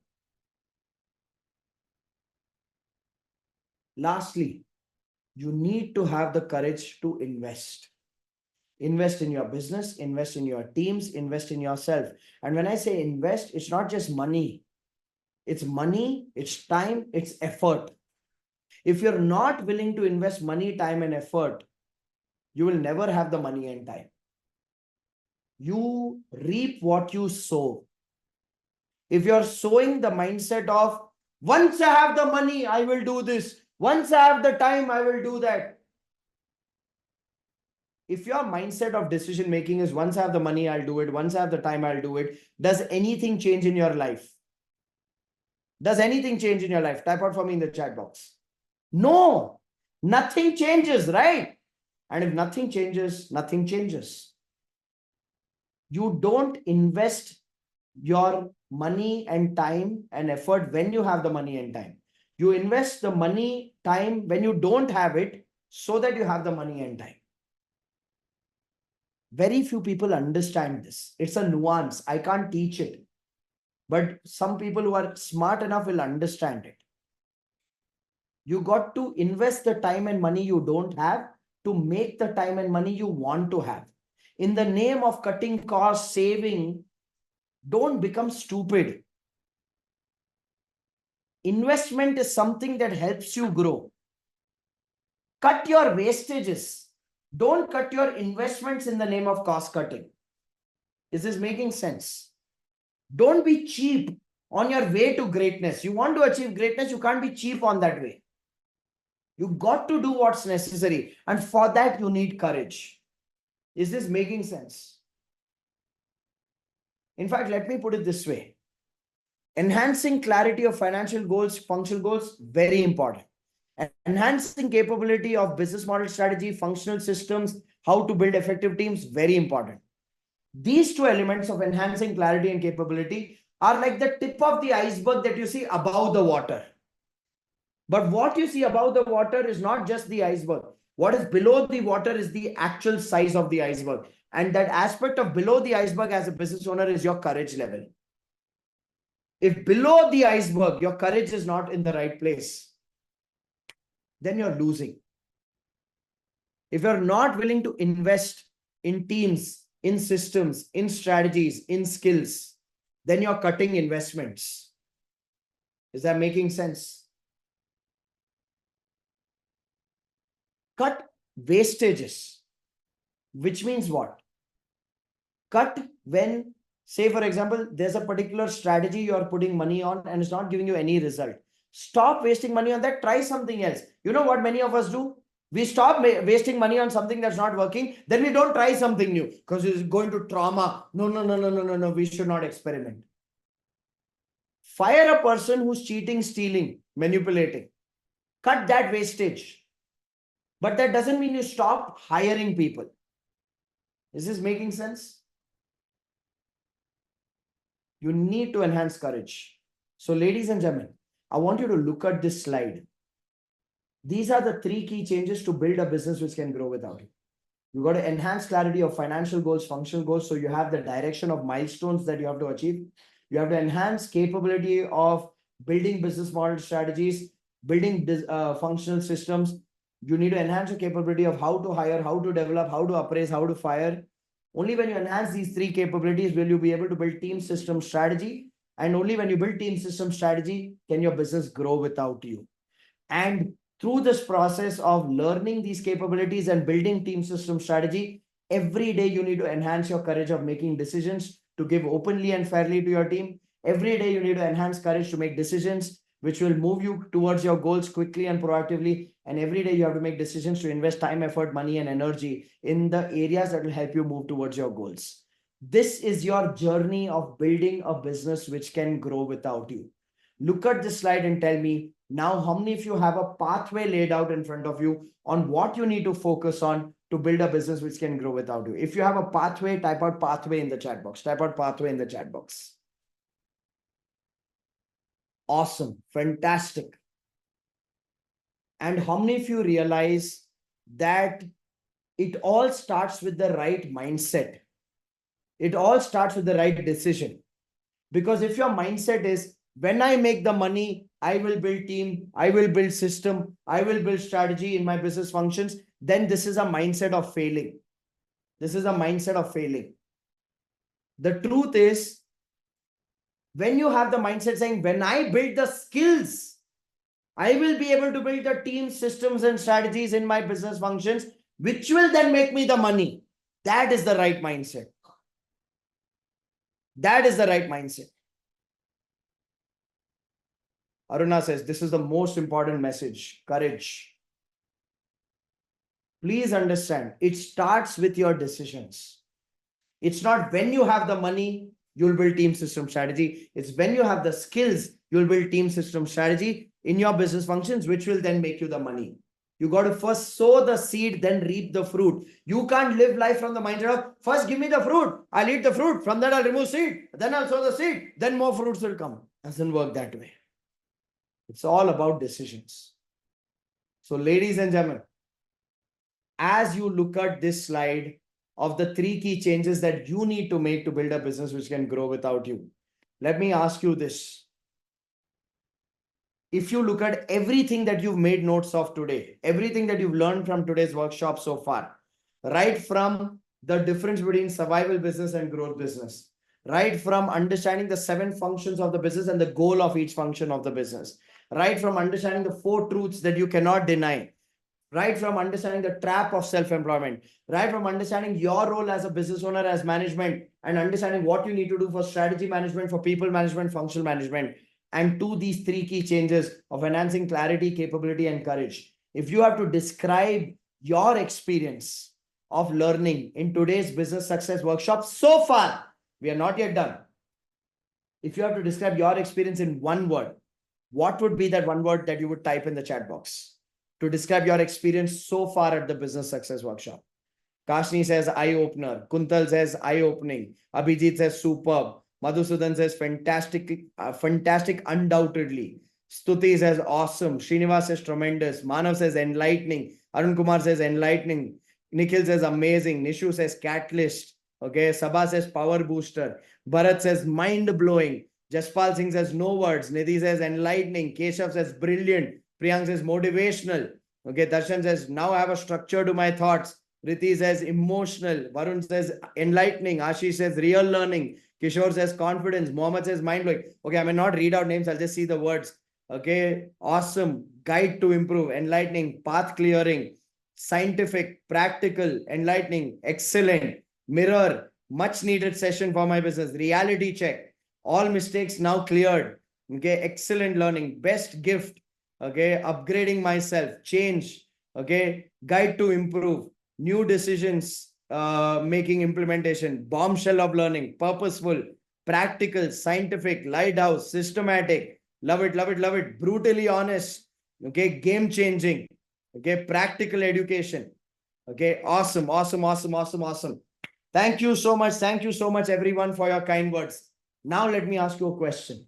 Lastly, you need to have the courage to invest. Invest in your business, invest in your teams, invest in yourself. And when I say invest, it's not just money. It's money, it's time, it's effort. If you're not willing to invest money, time, and effort, you will never have the money and time. You reap what you sow. If you're sowing the mindset of, once I have the money, I will do this. Once I have the time, I will do that. If your mindset of decision making is, once I have the money, I'll do it. Once I have the time, I'll do it. Does anything change in your life? Does anything change in your life? Type out for me in the chat box. No, nothing changes, right? And if nothing changes, nothing changes. You don't invest your money and time and effort when you have the money and time. You invest the money, time when you don't have it so that you have the money and time. Very few people understand this. It's a nuance. I can't teach it. But some people who are smart enough will understand it. You got to invest the time and money you don't have to make the time and money you want to have. In the name of cutting costs, saving, don't become stupid. Investment is something that helps you grow. Cut your wastages. Don't cut your investments in the name of cost cutting. Is this making sense? Don't be cheap on your way to greatness. You want to achieve greatness, you can't be cheap on that way. You got to do what's necessary. And for that, you need courage. Is this making sense? In fact, let me put it this way. Enhancing clarity of financial goals, functional goals, very important. Enhancing capability of business model strategy, functional systems, how to build effective teams, very important. These two elements of enhancing clarity and capability are like the tip of the iceberg that you see above the water. But what you see above the water is not just the iceberg. What is below the water is the actual size of the iceberg. And that aspect of below the iceberg as a business owner is your courage level. If below the iceberg, your courage is not in the right place, then you're losing. If you're not willing to invest in teams, in systems, in strategies, in skills, then you're cutting investments. Is that making sense? Cut wastages, which means what? Cut when, say, for example, there's a particular strategy you're putting money on and it's not giving you any result. Stop wasting money on that. Try something else. You know what many of us do? We stop wasting money on something that's not working. Then we don't try something new because it's going to trauma. No. We should not experiment. Fire a person who's cheating, stealing, manipulating. Cut that wastage. But that doesn't mean you stop hiring people. Is this making sense? You need to enhance courage. So, ladies and gentlemen, I want you to look at this slide. These are the 3 key changes to build a business which can grow without you. You got to enhance clarity of financial goals, functional goals. So you have the direction of milestones that you have to achieve. You have to enhance capability of building business model strategies, building functional systems. You need to enhance your capability of how to hire, how to develop, how to appraise, how to fire. Only when you enhance these 3 capabilities will you be able to build team system strategy. And only when you build team system strategy can your business grow without you. And through this process of learning these capabilities and building team system strategy, every day you need to enhance your courage of making decisions to give openly and fairly to your team. Every day you need to enhance courage to make decisions which will move you towards your goals quickly and proactively. And every day you have to make decisions to invest time, effort, money, and energy in the areas that will help you move towards your goals. This is your journey of building a business which can grow without you. Look at this slide and tell me now how many of you have a pathway laid out in front of you on what you need to focus on to build a business which can grow without you. If you have a pathway, type out pathway in the chat box. Type out pathway in the chat box. Awesome. Fantastic. And how many of you realize that it all starts with the right mindset? It all starts with the right decision. Because if your mindset is, when I make the money, I will build team, I will build system, I will build strategy in my business functions, then this is a mindset of failing. This is a mindset of failing. The truth is, when you have the mindset saying, when I build the skills, I will be able to build the team systems and strategies in my business functions, which will then make me the money. That is the right mindset. That is the right mindset. Aruna says, this is the most important message, courage. Please understand, it starts with your decisions. It's not when you have the money, you'll build team system strategy. It's when you have the skills, you'll build team system strategy in your business functions, which will then make you the money. You got to first sow the seed, then reap the fruit. You can't live life from the mindset of, first give me the fruit, I'll eat the fruit, from that I'll remove seed, then I'll sow the seed, then more fruits will come. Doesn't work that way. It's all about decisions. So ladies and gentlemen, as you look at this slide, of the 3 key changes that you need to make to build a business which can grow without you. Let me ask you this. If you look at everything that you've made notes of today, everything that you've learned from today's workshop so far, right from the difference between survival business and growth business, right from understanding the 7 functions of the business and the goal of each function of the business, right from understanding the 4 truths that you cannot deny, right from understanding the trap of self-employment, right from understanding your role as a business owner, as management, and understanding what you need to do for strategy management, for people management, functional management, and to these 3 key changes of enhancing clarity, capability, and courage. If you have to describe your experience of learning in today's business success workshop so far, we are not yet done. If you have to describe your experience in one word, what would be that one word that you would type in the chat box to describe your experience so far at the business success workshop? Kashni says eye-opener. Kuntal says eye-opening. Abhijit says superb. Madhusudan says fantastic, fantastic undoubtedly. Stuti says awesome. Srinivas says tremendous. Manav says enlightening. Arun Kumar says enlightening. Nikhil says amazing. Nishu says catalyst. Okay. Sabha says power booster. Bharat says mind-blowing. Jaspal Singh says no words. Nidhi says enlightening. Keshav says brilliant. Priyank says motivational. Okay. Darshan says now I have a structure to my thoughts. Riti says emotional. Varun says enlightening. Ashish says real learning. Kishore says confidence. Mohammed says mind-blowing. Okay, I may not read out names. I'll just see the words. Okay, awesome. Guide to improve. Enlightening. Path clearing. Scientific. Practical. Enlightening. Excellent. Mirror. Much needed session for my business. Reality check. All mistakes now cleared. Okay, excellent learning. Best gift. Okay, upgrading myself. Change. Okay, guide to improve. New decisions making implementation, bombshell of learning, purposeful, practical, scientific, lighthouse, systematic, love it, love it, love it, brutally honest, okay, game changing, okay, practical education, okay, awesome, awesome, awesome, awesome, awesome. Thank you so much everyone for your kind words. Now let me ask you a question.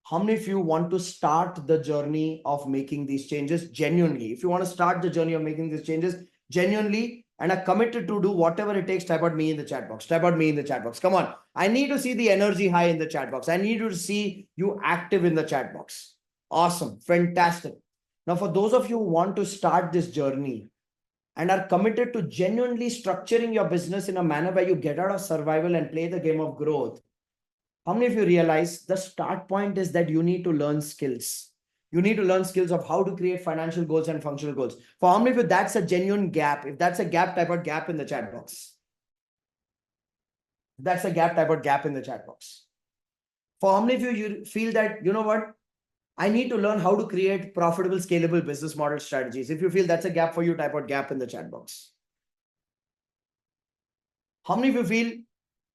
How many of you want to start the journey of making these changes genuinely? If you want to start the journey of making these changes genuinely and are committed to do whatever it takes, type out me in the chat box. Type out me in the chat box. Come on. I need to see the energy high in the chat box. I need to see you active in the chat box. Awesome. Fantastic. Now, for those of you who want to start this journey and are committed to genuinely structuring your business in a manner where you get out of survival and play the game of growth, how many of you realize the start point is that you need to learn skills? You need to learn skills of how to create financial goals and functional goals. For how many of you that's a genuine gap? If that's a gap, type out gap in the chat box. If that's a gap, type out gap in the chat box. For how many of you feel that, you know what? I need to learn how to create profitable, scalable business model strategies. If you feel that's a gap for you, type out gap in the chat box. How many of you feel,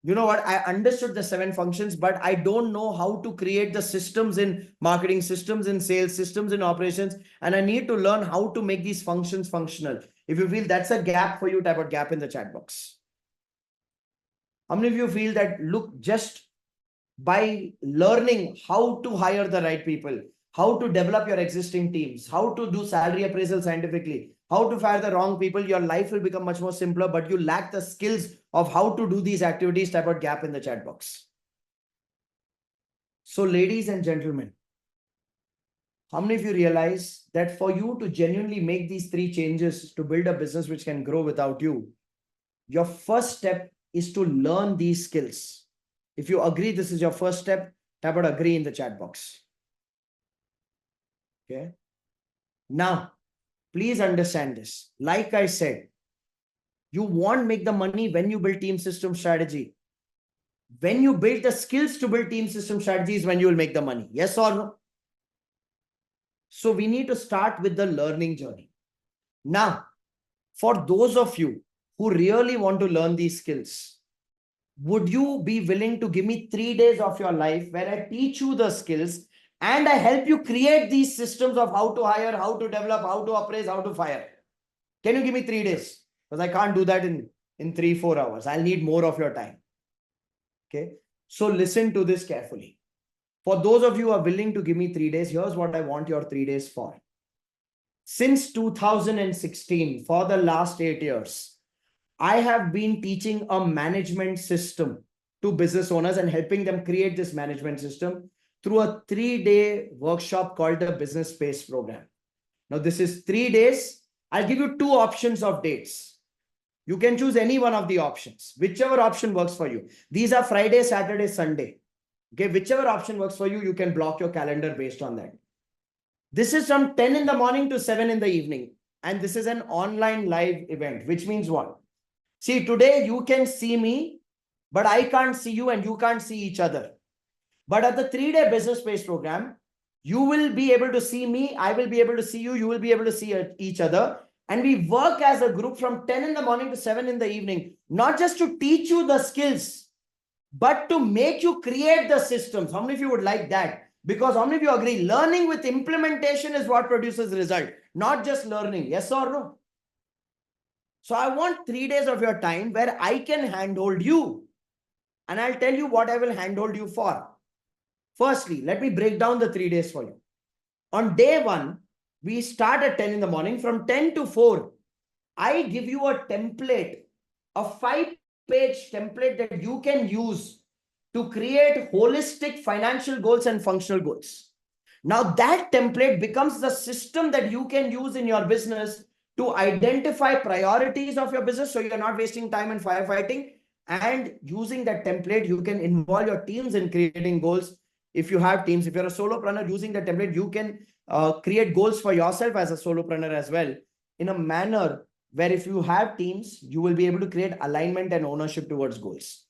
you know what, I understood the 7 functions, but I don't know how to create the systems in marketing, systems in sales, systems in operations, and I need to learn how to make these functions functional. If you feel that's a gap for you, type out gap in the chat box. How many of you feel that, look, just by learning how to hire the right people, how to develop your existing teams, how to do salary appraisal scientifically, how to fire the wrong people, your life will become much more simpler, but you lack the skills of how to do these activities, type out gap in the chat box. So ladies and gentlemen, how many of you realize that for you to genuinely make these 3 changes to build a business which can grow without you, your first step is to learn these skills. If you agree this is your first step, type out agree in the chat box. Okay. Now, please understand this. Like I said, you won't make the money when you build team system strategy. When you build the skills to build team system strategies, when you will make the money. Yes or no? So we need to start with the learning journey. Now, for those of you who really want to learn these skills, would you be willing to give me 3 days of your life where I teach you the skills and I help you create these systems of how to hire, how to develop, how to appraise, how to fire? Can you give me 3 days? Because I can't do that in 3-4 hours. I'll need more of your time. Okay. So listen to this carefully. For those of you who are willing to give me 3 days, here's what I want your 3 days for. Since 2016, for the last 8 years, I have been teaching a management system to business owners and helping them create this management system through a 3-day workshop called the Business Space Program. Now, this is 3 days. I'll give you 2 options of dates. You can choose any one of the options, whichever option works for you. These are Friday, Saturday, Sunday. Okay, whichever option works for you, you can block your calendar based on that. This is from 10 in the morning to 7 in the evening. And this is an online live event, which means what? See, today you can see me, but I can't see you and you can't see each other. But at the 3-day Business Space Program, you will be able to see me, I will be able to see you, you will be able to see each other. And we work as a group from 10 in the morning to 7 in the evening, not just to teach you the skills, but to make you create the systems. How many of you would like that? Because how many of you agree? Learning with implementation is what produces result, not just learning. Yes or no? So I want 3 days of your time where I can handhold you. And I'll tell you what I will handhold you for. Firstly, let me break down the 3 days for you. On day 1, we start at 10 in the morning. From 10 to 4, I give you a template, a 5-page template that you can use to create holistic financial goals and functional goals. Now that template becomes the system that you can use in your business to identify priorities of your business, so you're not wasting time in firefighting. And using that template, you can involve your teams in creating goals. If you have teams, if you're a solopreneur, using the template, you can create goals for yourself as a solopreneur as well, in a manner where if you have teams, you will be able to create alignment and ownership towards goals.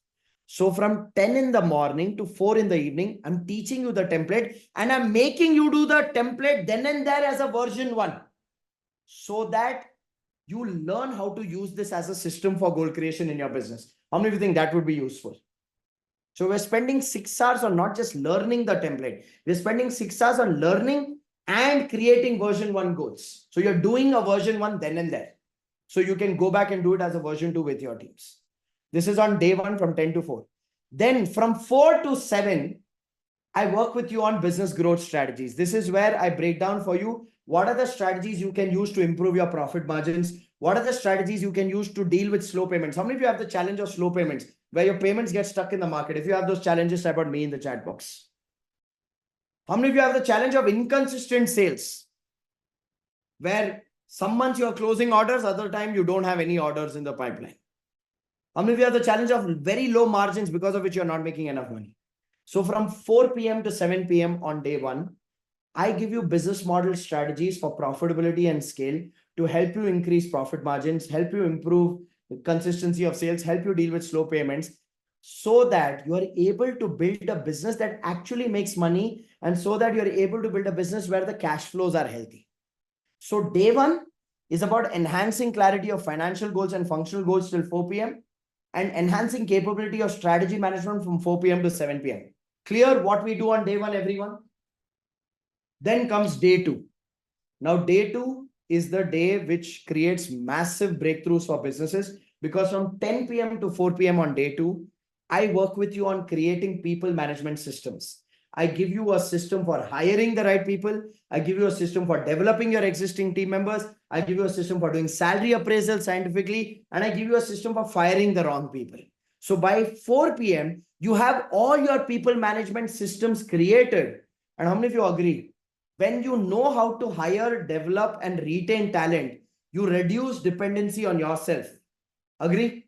So from 10 in the morning to 4 in the evening, I'm teaching you the template and I'm making you do the template then and there as a version 1, so that you learn how to use this as a system for goal creation in your business. How many of you think that would be useful? So we're spending 6 hours on not just learning the template. We're spending 6 hours on learning and creating version 1 goals. So you're doing a version 1 then and there. So you can go back and do it as a version 2 with your teams. This is on day 1 from 10 to 4. Then from 4 to 7, I work with you on business growth strategies. This is where I break down for you what are the strategies you can use to improve your profit margins. What are the strategies you can use to deal with slow payments? How many of you have the challenge of slow payments, where your payments get stuck in the market? If you have those challenges, type out me in the chat box. How many of you have the challenge of inconsistent sales, where some months you're closing orders, other time you don't have any orders in the pipeline? How many of you have the challenge of very low margins because of which you're not making enough money? So from 4 p.m. to 7 p.m. on day 1, I give you business model strategies for profitability and scale to help you increase profit margins, help you improve the consistency of sales, help you deal with slow payments, so that you are able to build a business that actually makes money, and so that you're able to build a business where the cash flows are healthy. So day 1 is about enhancing clarity of financial goals and functional goals till 4 p.m. and enhancing capability of strategy management from 4 p.m. to 7 p.m. Clear what we do on day 1, everyone? Then comes day 2. Now, day 2 is the day which creates massive breakthroughs for businesses, because from 10 p.m. to 4 p.m. on day 2, I work with you on creating people management systems. I give you a system for hiring the right people. I give you a system for developing your existing team members. I give you a system for doing salary appraisal scientifically. And I give you a system for firing the wrong people. So by 4 p.m., you have all your people management systems created. And how many of you agree? When you know how to hire, develop, and retain talent, you reduce dependency on yourself. Agree?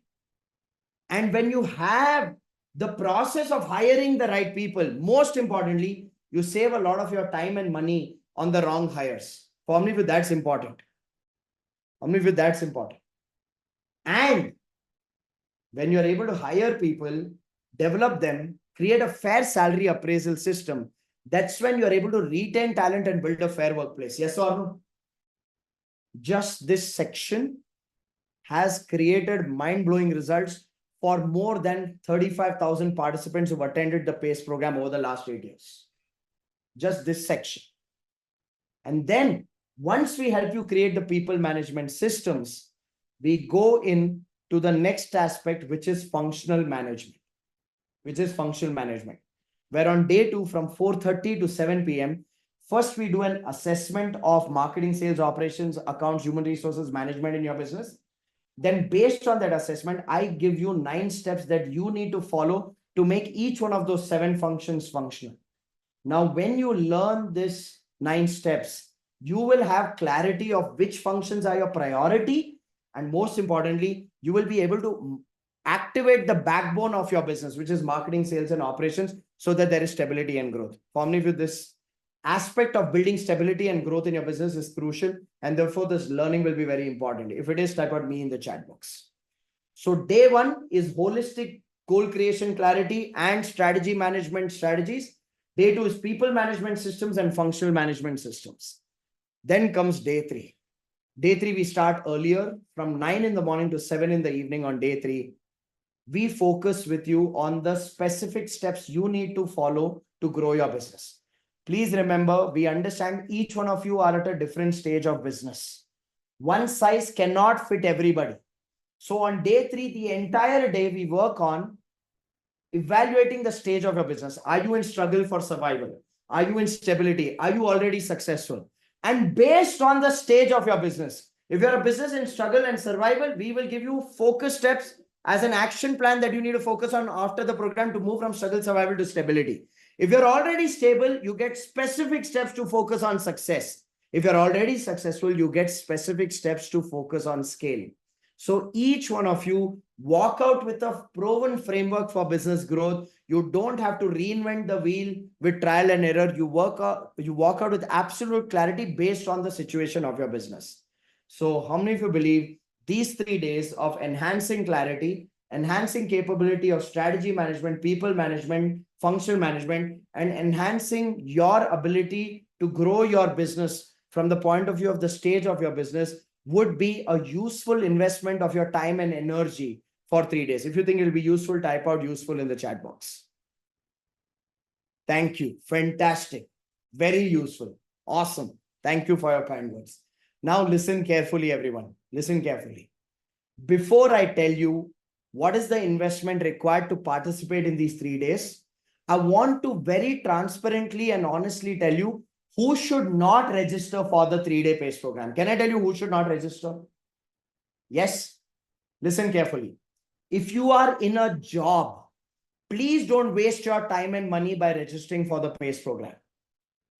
And when you have the process of hiring the right people, most importantly, you save a lot of your time and money on the wrong hires. For me, that's important. How many of you that's important? And when you're able to hire people, develop them, create a fair salary appraisal system, that's when you're able to retain talent and build a fair workplace. Yes or no? Just this section has created mind-blowing results for more than 35,000 participants who've attended the PACE program over the last 8 years. Just this section. And then once we help you create the people management systems, we go in to the next aspect, which is functional management. Where on day 2 from 4:30 to 7 p.m., first we do an assessment of marketing, sales, operations, accounts, human resources management in your business. Then based on that assessment, I give you 9 steps that you need to follow to make each one of those 7 functions functional. Now, when you learn this 9 steps, you will have clarity of which functions are your priority. And most importantly, you will be able to activate the backbone of your business, which is marketing, sales, and operations, so that there is stability and growth. For me, with this aspect of building stability and growth in your business is crucial. And therefore, this learning will be very important. If it is, type out me in the chat box. So day 1 is holistic goal creation clarity and strategy management strategies. Day 2 is people management systems and functional management systems. Then comes day 3. Day 3, we start earlier from 9 in the morning to 7 in the evening on day 3. We focus with you on the specific steps you need to follow to grow your business. Please remember, we understand each one of you are at a different stage of business. One size cannot fit everybody. So on day 3, the entire day we work on evaluating the stage of your business. Are you in struggle for survival? Are you in stability? Are you already successful? And based on the stage of your business, if you're a business in struggle and survival, we will give you focus steps as an action plan that you need to focus on after the program to move from struggle, survival to stability. If you're already stable, you get specific steps to focus on success. If you're already successful, you get specific steps to focus on scale. So each one of you walk out with a proven framework for business growth. You don't have to reinvent the wheel with trial and error. You walk out with absolute clarity based on the situation of your business. So how many of you believe these 3 days of enhancing clarity, enhancing capability of strategy management, people management, functional management, and enhancing your ability to grow your business from the point of view of the stage of your business would be a useful investment of your time and energy for 3 days? If you think it'll be useful, type out useful in the chat box. Thank you. Fantastic. Very useful. Awesome. Thank you for your kind words. Now listen carefully, everyone. Listen carefully. Before I tell you what is the investment required to participate in these 3 days, I want to very transparently and honestly tell you who should not register for the 3-day PACE program. Can I tell you who should not register? Yes. Listen carefully. If you are in a job, please don't waste your time and money by registering for the PACE program.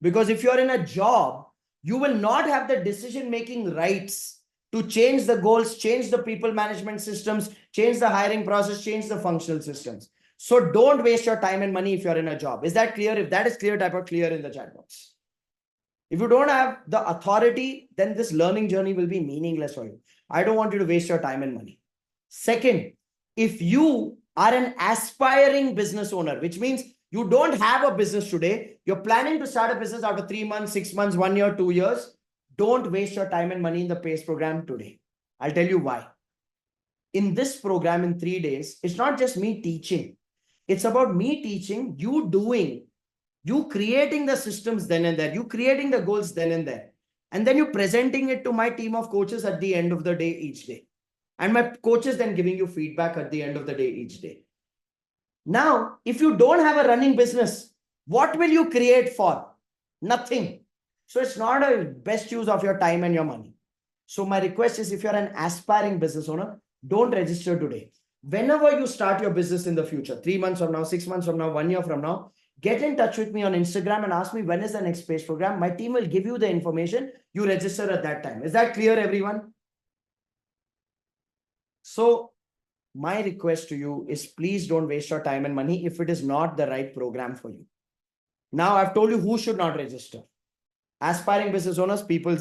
Because if you're in a job, you will not have the decision-making rights to change the goals, change the people management systems, change the hiring process, change the functional systems. So don't waste your time and money if you're in a job. Is that clear? If that is clear, type out clear in the chat box. If you don't have the authority, then this learning journey will be meaningless for you. I don't want you to waste your time and money. Second, if you are an aspiring business owner, which means you don't have a business today, you're planning to start a business after 3 months, 6 months, 1 year, 2 years, don't waste your time and money in the PACE program today. I'll tell you why. In this program in 3 days, it's not just me teaching. It's about me teaching, you doing, you creating the systems then and there, you creating the goals then and there. And then you presenting it to my team of coaches at the end of the day each day. And my coaches then giving you feedback at the end of the day each day. Now, if you don't have a running business, what will you create for? Nothing. So it's not a best use of your time and your money. So my request is, if you're an aspiring business owner, don't register today. Whenever you start your business in the future, 3 months from now, 6 months from now, 1 year from now, get in touch with me on Instagram and ask me when is the next PACE program. My team will give you the information. You register at that time. Is that clear, everyone? So my request to you is, please don't waste your time and money if it is not the right program for you. Now I've told you who should not register. Aspiring business owners, people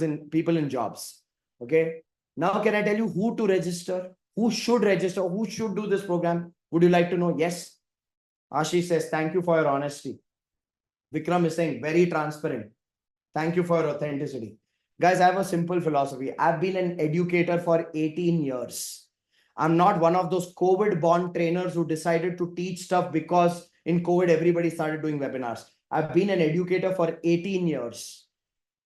in jobs. Okay. Now can I tell you who to register? Who should register? Who should do this program? Would you like to know? Yes. Ashish says, thank you for your honesty. Vikram is saying, very transparent. Thank you for your authenticity. Guys, I have a simple philosophy. I've been an educator for 18 years. I'm not one of those COVID-born trainers who decided to teach stuff because in COVID, everybody started doing webinars. I've been an educator for 18 years.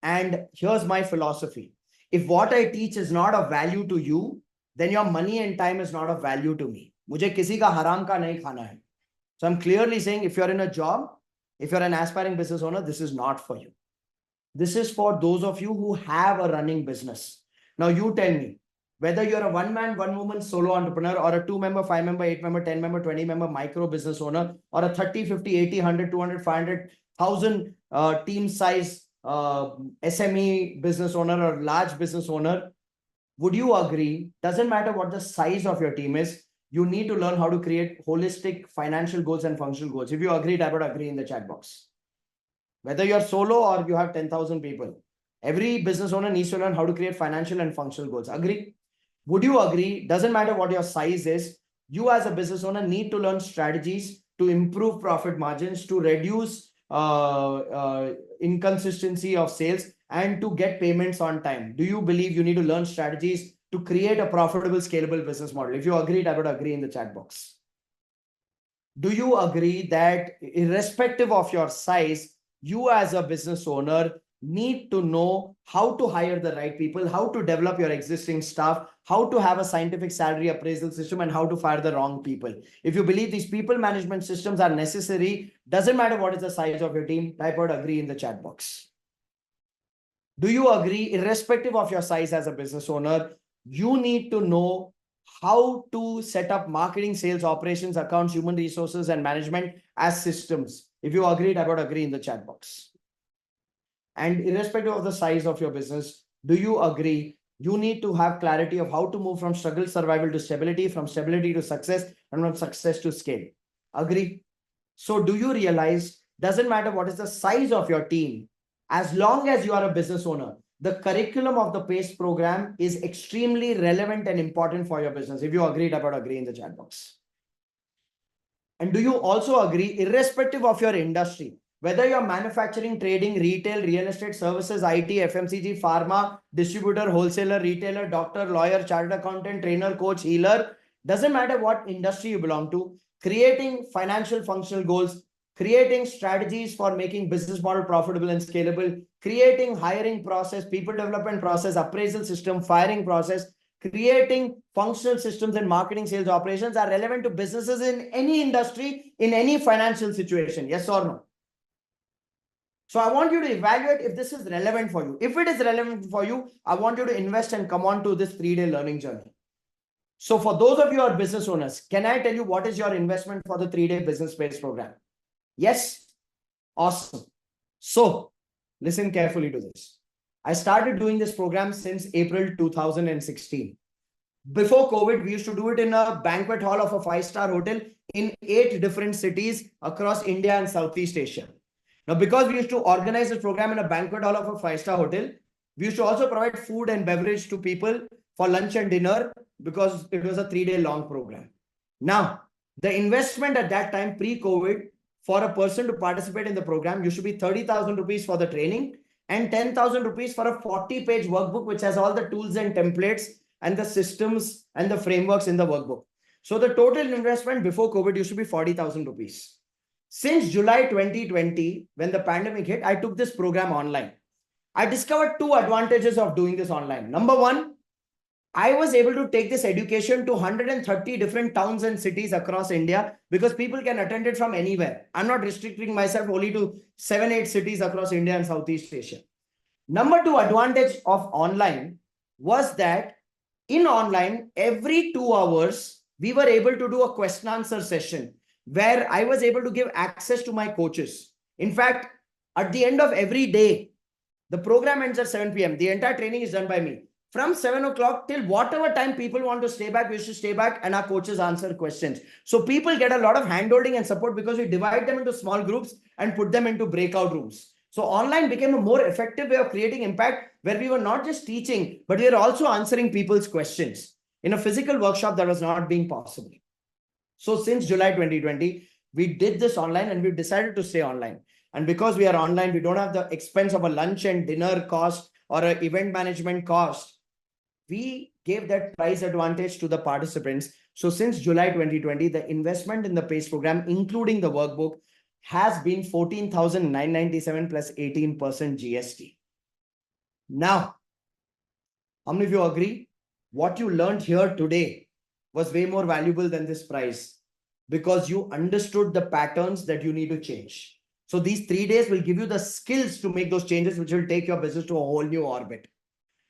And here's my philosophy. If what I teach is not of value to you, then your money and time is not of value to me. Mujhe kisi ka haram ka nahi khana hai. So I'm clearly saying, if you're in a job, if you're an aspiring business owner, this is not for you. This is for those of you who have a running business. Now you tell me, Whether you're a one-man, one-woman solo entrepreneur or a 2-member, 5-member, 8-member, 10-member, 20-member micro business owner or a 30, 50, 80, 100, 200, 500, 1,000 team size SME business owner or large business owner, would you agree? Doesn't matter what the size of your team is, you need to learn how to create holistic financial goals and functional goals. If you agree, type out agree in the chat box. Whether you're solo or you have 10,000 people, every business owner needs to learn how to create financial and functional goals. Agree? Would you agree? Doesn't matter what your size is, you as a business owner need to learn strategies to improve profit margins, to reduce inconsistency of sales, and to get payments on time. Do you believe you need to learn strategies to create a profitable, scalable business model? If you agree, I would agree in the chat box. Do you agree that irrespective of your size, you as a business owner need to know how to hire the right people, how to develop your existing staff, how to have a scientific salary appraisal system, and how to fire the wrong people? If you believe these people management systems are necessary, doesn't matter what is the size of your team, type out agree in the chat box. Do you agree, irrespective of your size as a business owner, you need to know how to set up marketing, sales, operations, accounts, human resources, and management as systems? If you agree, type out agree in the chat box. And irrespective of the size of your business, do you agree you need to have clarity of how to move from struggle, survival to stability, from stability to success, and from success to scale? Agree? So do you realize, doesn't matter what is the size of your team, as long as you are a business owner, the curriculum of the PACE program is extremely relevant and important for your business. If you agree, type out agree in the chat box. And do you also agree, irrespective of your industry, whether you're manufacturing, trading, retail, real estate, services, IT, FMCG, pharma, distributor, wholesaler, retailer, doctor, lawyer, chartered accountant, trainer, coach, healer, doesn't matter what industry you belong to, creating financial functional goals, creating strategies for making business model profitable and scalable, creating hiring process, people development process, appraisal system, firing process, creating functional systems and marketing, sales, operations are relevant to businesses in any industry, in any financial situation. Yes or no? So I want you to evaluate if this is relevant for you. If it is relevant for you, I want you to invest and come on to this 3-day learning journey. So for those of you who are business owners, can I tell you what is your investment for the 3-day business PACE program? Yes? Awesome. So listen carefully to this. I started doing this program since April 2016. Before COVID, we used to do it in a banquet hall of a 5-star hotel in 8 different cities across India and Southeast Asia. Now, because we used to organize this program in a banquet hall of a 5-star hotel, we used to also provide food and beverage to people for lunch and dinner because it was a 3-day long program. Now, the investment at that time, pre-COVID, for a person to participate in the program used to be 30,000 rupees for the training and 10,000 rupees for a 40-page workbook, which has all the tools and templates and the systems and the frameworks in the workbook. So the total investment before COVID used to be 40,000 rupees. Since July 2020, when the pandemic hit, I took this program online. I discovered 2 advantages of doing this online. Number one, I was able to take this education to 130 different towns and cities across India because people can attend it from anywhere. I'm not restricting myself only to 7-8 cities across India and Southeast Asia. Number 2 advantage of online was that in online, every 2 hours, we were able to do a question answer session where I was able to give access to my coaches. In fact, at the end of every day, the program ends at 7 p.m. The entire training is done by me. From 7 o'clock till whatever time people want to stay back, we used to stay back and our coaches answer questions. So people get a lot of handholding and support because we divide them into small groups and put them into breakout rooms. So online became a more effective way of creating impact where we were not just teaching, but we were also answering people's questions. In a physical workshop, that was not being possible. So since July 2020, we did this online and we decided to stay online. And because we are online, we don't have the expense of a lunch and dinner cost or an event management cost. We gave that price advantage to the participants. So since July 2020, the investment in the PACE program, including the workbook, has been 14,997 plus 18% GST. Now, how many of you agree? What you learned here today was way more valuable than this price because you understood the patterns that you need to change. So these 3 days will give you the skills to make those changes, which will take your business to a whole new orbit.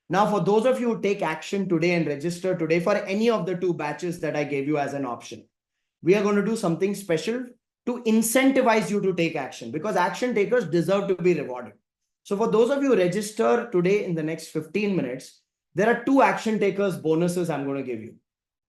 Now, for those of you who take action today and register today for any of the 2 batches that I gave you as an option, we are going to do something special to incentivize you to take action, because action takers deserve to be rewarded. So for those of you who register today in the next 15 minutes, there are 2 action takers bonuses I'm going to give you.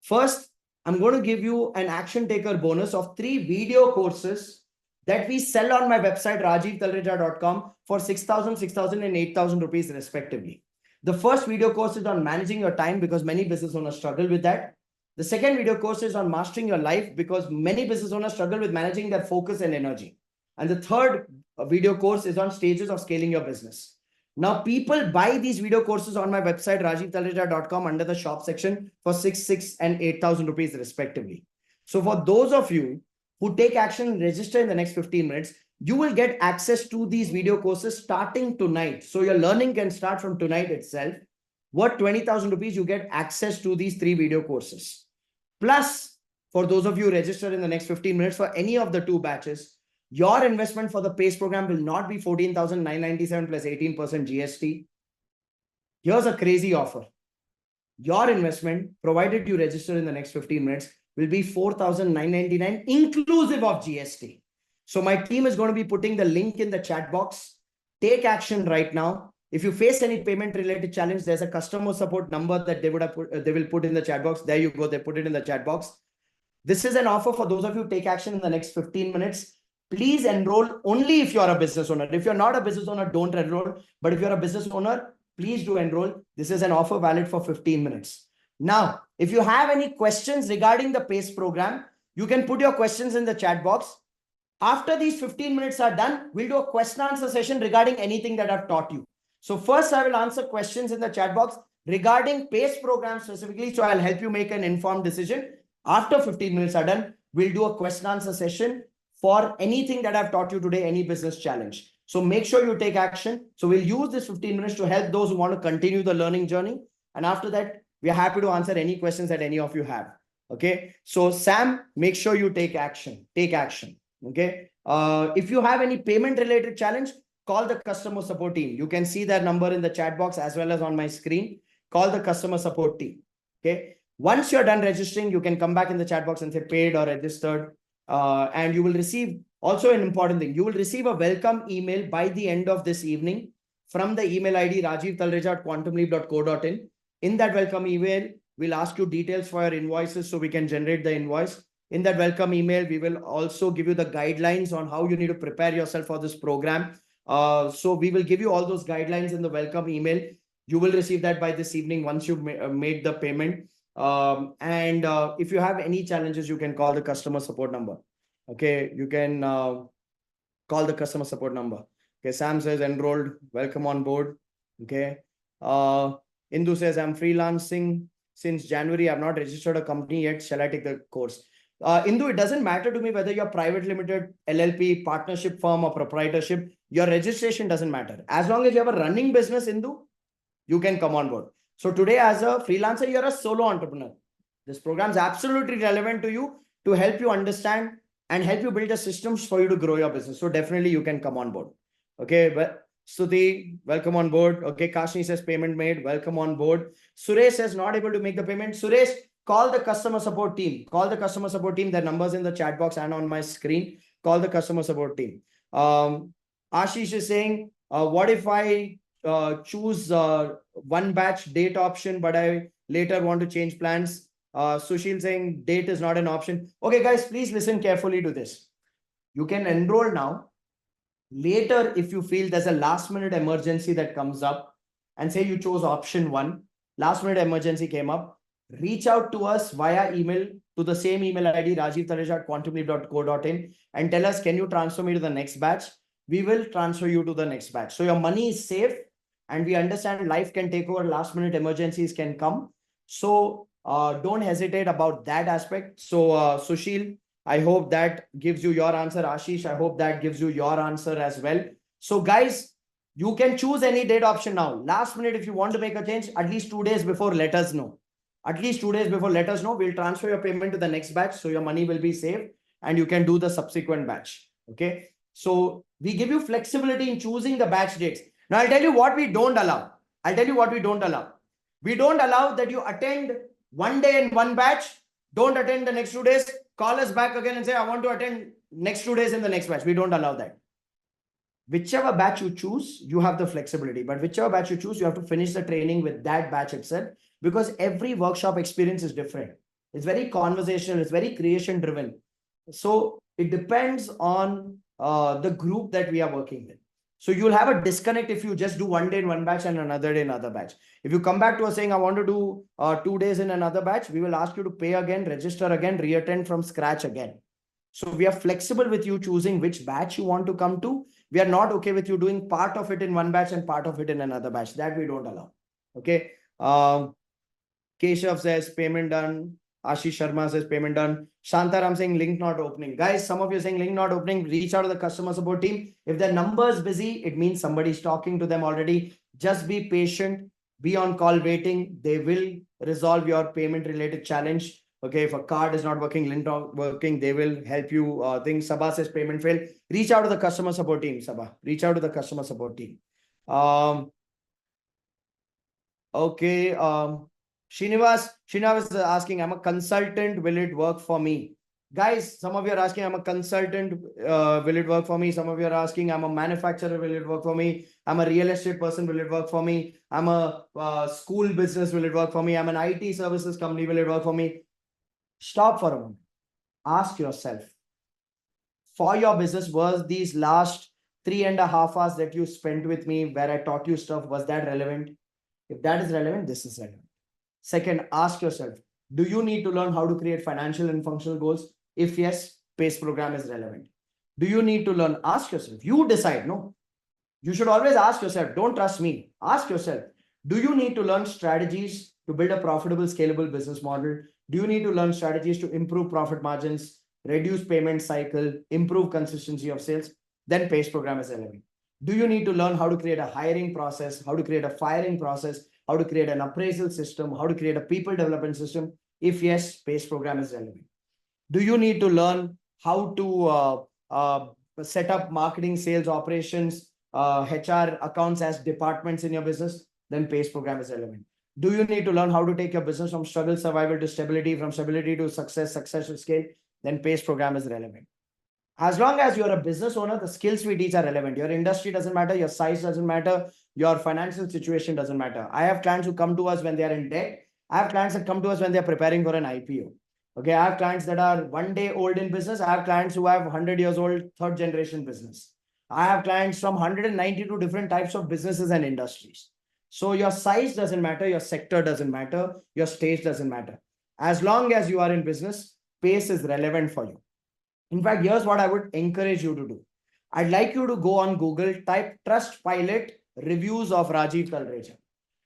First, I'm going to give you an action taker bonus of 3 video courses that we sell on my website, rajivtalreja.com, for 6,000, 6,000 and 8,000 rupees respectively. The first video course is on managing your time, because many business owners struggle with that. The second video course is on mastering your life, because many business owners struggle with managing their focus and energy. And the third video course is on stages of scaling your business. Now, people buy these video courses on my website, rajivtalreja.com, under the shop section for 6,000 and 8,000 rupees respectively. So for those of you who take action and register in the next 15 minutes, you will get access to these video courses starting tonight. So your learning can start from tonight itself. Worth 20,000 rupees, you get access to these 3 video courses. Plus, for those of you who register in the next 15 minutes for any of the 2 batches, your investment for the PACE program will not be 14,997 plus 18% GST. Here's a crazy offer. Your investment, provided you register in the next 15 minutes, will be 4,999 inclusive of GST. So my team is going to be putting the link in the chat box. Take action right now. If you face any payment related challenge, there's a customer support number that they will put in the chat box. There you go. They put it in the chat box. This is an offer for those of you who take action in the next 15 minutes. Please enroll only if you're a business owner. If you're not a business owner, don't enroll. But if you're a business owner, please do enroll. This is an offer valid for 15 minutes. Now, if you have any questions regarding the PACE program, you can put your questions in the chat box. After these 15 minutes are done, we'll do a question answer session regarding anything that I've taught you. So first, I will answer questions in the chat box regarding PACE program specifically. So I'll help you make an informed decision. After 15 minutes are done, we'll do a question answer session for anything that I've taught you today, any business challenge. So make sure you take action. So we'll use this 15 minutes to help those who want to continue the learning journey. And after that, we are happy to answer any questions that any of you have. Okay. So Sam, make sure you take action. Take action. Okay. If you have any payment related challenge, call the customer support team. You can see that number in the chat box as well as on my screen. Call the customer support team. Okay. Once you're done registering, you can come back in the chat box and say paid or registered. And you will receive also an important thing. You will receive a welcome email by the end of this evening from the email ID rajivtalreja@quantumleap.co.in. In that welcome email, we'll ask you details for your invoices so we can generate the invoice. In that welcome email, we will also give you the guidelines on how you need to prepare yourself for this program. So we will give you all those guidelines in the welcome email. You will receive that by this evening once you've made the payment. If you have any challenges, you can call the customer support number. Okay, you can call the customer support number. Okay, Sam says enrolled, welcome on board. Okay, Indu says I'm freelancing since January. I've not registered a company yet. Shall I take the course? Indu, it doesn't matter to me whether you're private limited, LLP, partnership firm or proprietorship. Your registration doesn't matter. As long as you have a running business, Indu, you can come on board. So today as a freelancer, you're a solo entrepreneur. This program is absolutely relevant to you to help you understand and help you build the systems for you to grow your business. So definitely you can come on board. Okay, but Stuti, welcome on board. Okay, Kashni says payment made, welcome on board. Suresh says not able to make the payment. Suresh, call the customer support team. Call the customer support team. Their numbers in the chat box and on my screen. Call the customer support team. Ashish is saying, what if I choose one batch date option, but I later want to change plans? Sushil saying date is not an option. Okay, guys, please listen carefully to this. You can enroll now. Later, if you feel there's a last minute emergency that comes up and say you chose option 1, last minute emergency came up, reach out to us via email to the same email ID, rajivtalreja@quantumleap.co.in, and tell us, can you transfer me to the next batch? We will transfer you to the next batch. So your money is safe, and we understand life can take over, last minute emergencies can come. So don't hesitate about that aspect. So Sushil, I hope that gives you your answer. Ashish, I hope that gives you your answer as well. So guys, you can choose any date option now. Last minute, if you want to make a change, at least 2 days before, let us know. At least 2 days before, let us know. We'll transfer your payment to the next batch. So your money will be safe and you can do the subsequent batch. Okay. So we give you flexibility in choosing the batch dates. Now I'll tell you what we don't allow. I'll tell you what we don't allow. We don't allow that you attend one day in one batch, don't attend the next 2 days, call us back again and say, I want to attend next 2 days in the next batch. We don't allow that. Whichever batch you choose, you have the flexibility. But whichever batch you choose, you have to finish the training with that batch itself, because every workshop experience is different. It's very conversational, it's very creation driven. So it depends on the group that we are working with. So you'll have a disconnect if you just do one day in one batch and another day in another batch. If you come back to us saying, I want to do 2 days in another batch, we will ask you to pay again, register again, reattend from scratch again. So we are flexible with you choosing which batch you want to come to. We are not okay with you doing part of it in one batch and part of it in another batch. That we don't allow. Okay. Keshav says payment done. Ashish Sharma says payment done. Shantaram saying link not opening. Guys, some of you are saying link not opening. Reach out to the customer support team. If their number is busy, it means somebody's talking to them already. Just be patient. Be on call waiting. They will resolve your payment related challenge. Okay, if a card is not working, link not working, they will help you. Things Sabha says payment failed. Reach out to the customer support team, Sabha. Reach out to the customer support team. Okay. Srinivas is asking, I'm a consultant. Will it work for me? Guys, some of you are asking, I'm a consultant. Will it work for me? Some of you are asking, I'm a manufacturer. Will it work for me? I'm a real estate person. Will it work for me? I'm a school business. Will it work for me? I'm an IT services company. Will it work for me? Stop for a moment. Ask yourself, for your business, was these last 3.5 hours that you spent with me where I taught you stuff, was that relevant? If that is relevant, this is relevant. Second, ask yourself, do you need to learn how to create financial and functional goals? If yes, PACE program is relevant. Do you need to learn? Ask yourself. You decide. No, you should always ask yourself. Don't trust me. Ask yourself, do you need to learn strategies to build a profitable, scalable business model? Do you need to learn strategies to improve profit margins, reduce payment cycle, improve consistency of sales? Then PACE program is relevant. Do you need to learn how to create a hiring process, how to create a firing process, how to create an appraisal system, how to create a people development system? If yes, PACE program is relevant. Do you need to learn how to set up marketing, sales, operations, HR, accounts as departments in your business? Then PACE program is relevant. Do you need to learn how to take your business from struggle, survival to stability, from stability to success, success to scale? Then PACE program is relevant. As long as you're a business owner, the skills we teach are relevant. Your industry doesn't matter, your size doesn't matter, your financial situation doesn't matter. I have clients who come to us when they are in debt. I have clients that come to us when they're preparing for an IPO. Okay, I have clients that are 1 day old in business. I have clients who have 100 years old, third generation business. I have clients from 192 different types of businesses and industries. So your size doesn't matter, your sector doesn't matter, your stage doesn't matter. As long as you are in business, PACE is relevant for you. In fact, here's what I would encourage you to do. I'd like you to go on Google, type Trustpilot reviews of Rajiv Talreja.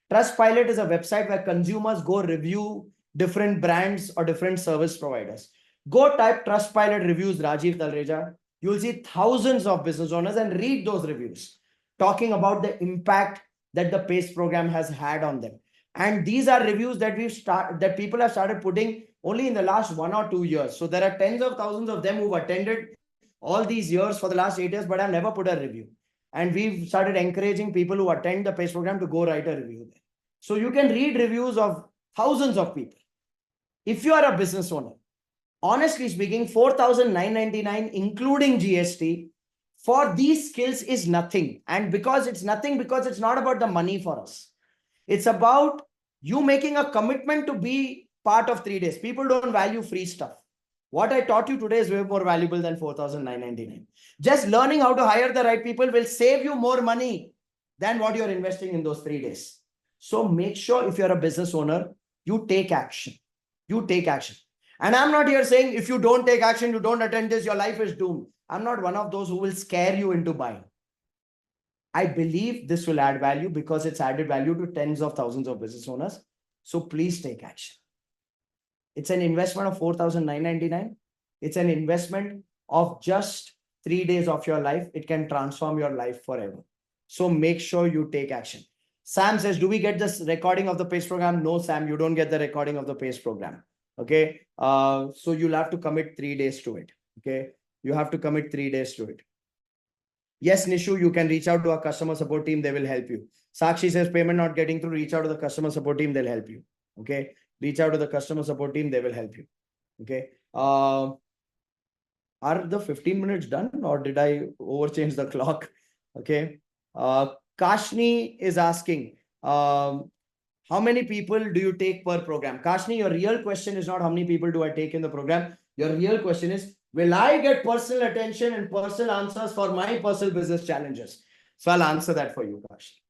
Trustpilot is a website where consumers go review different brands or different service providers. Go type Trustpilot reviews Rajiv Talreja. You'll see thousands of business owners and read those reviews talking about the impact that the PACE program has had on them. And these are reviews that that people have started putting only in the last 1 or 2 years. So there are tens of thousands of them who've attended all these years for the last 8 years, but I've never put a review. And we've started encouraging people who attend the PACE program to go write a review there. So you can read reviews of thousands of people. If you are a business owner, honestly speaking, 4,999, including GST, for these skills is nothing. And because it's nothing, because it's not about the money for us. It's about you making a commitment to be part of 3 days. People don't value free stuff. What I taught you today is way more valuable than 4,999. Just learning how to hire the right people will save you more money than what you're investing in those 3 days. So make sure if you're a business owner, you take action. You take action. And I'm not here saying if you don't take action, you don't attend this, your life is doomed. I'm not one of those who will scare you into buying. I believe this will add value because it's added value to tens of thousands of business owners. So please take action. It's an investment of 4,999. It's an investment of just 3 days of your life. It can transform your life forever. So make sure you take action. Sam says, do we get this recording of the PACE program? No, Sam, you don't get the recording of the PACE program. Okay. So you'll have to commit 3 days to it. Okay. You have to commit 3 days to it. Yes, Nishu, you can reach out to our customer support team. They will help you. Sakshi says payment not getting through, reach out to the customer support team, they'll help you. Okay. Reach out to the customer support team, they will help you. Okay. Are the 15 minutes done or did I overchange the clock? Okay. Kashni is asking, how many people do you take per program? Kashni, your real question is not how many people do I take in the program. Your real question is, will I get personal attention and personal answers for my personal business challenges? So I'll answer that for you, Kashni.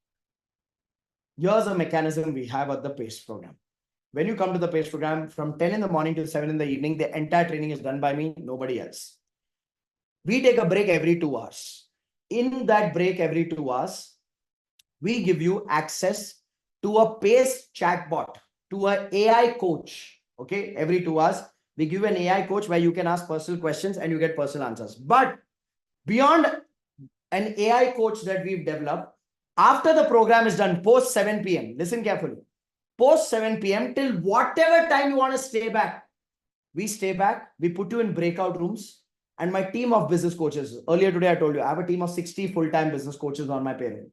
Here's a mechanism we have at the PACE program. When you come to the PACE program, from 10 in the morning to 7 in the evening, the entire training is done by me, nobody else. We take a break every 2 hours. In that break every 2 hours, we give you access to a PACE chatbot, to an AI coach. Okay, every 2 hours, we give you an AI coach where you can ask personal questions and you get personal answers. But beyond an AI coach that we've developed, after the program is done, post 7 p.m., listen carefully, post 7 p.m. till whatever time you want to stay back, we stay back, we put you in breakout rooms. And my team of business coaches, earlier today I told you, I have a team of 60 full-time business coaches on my payroll.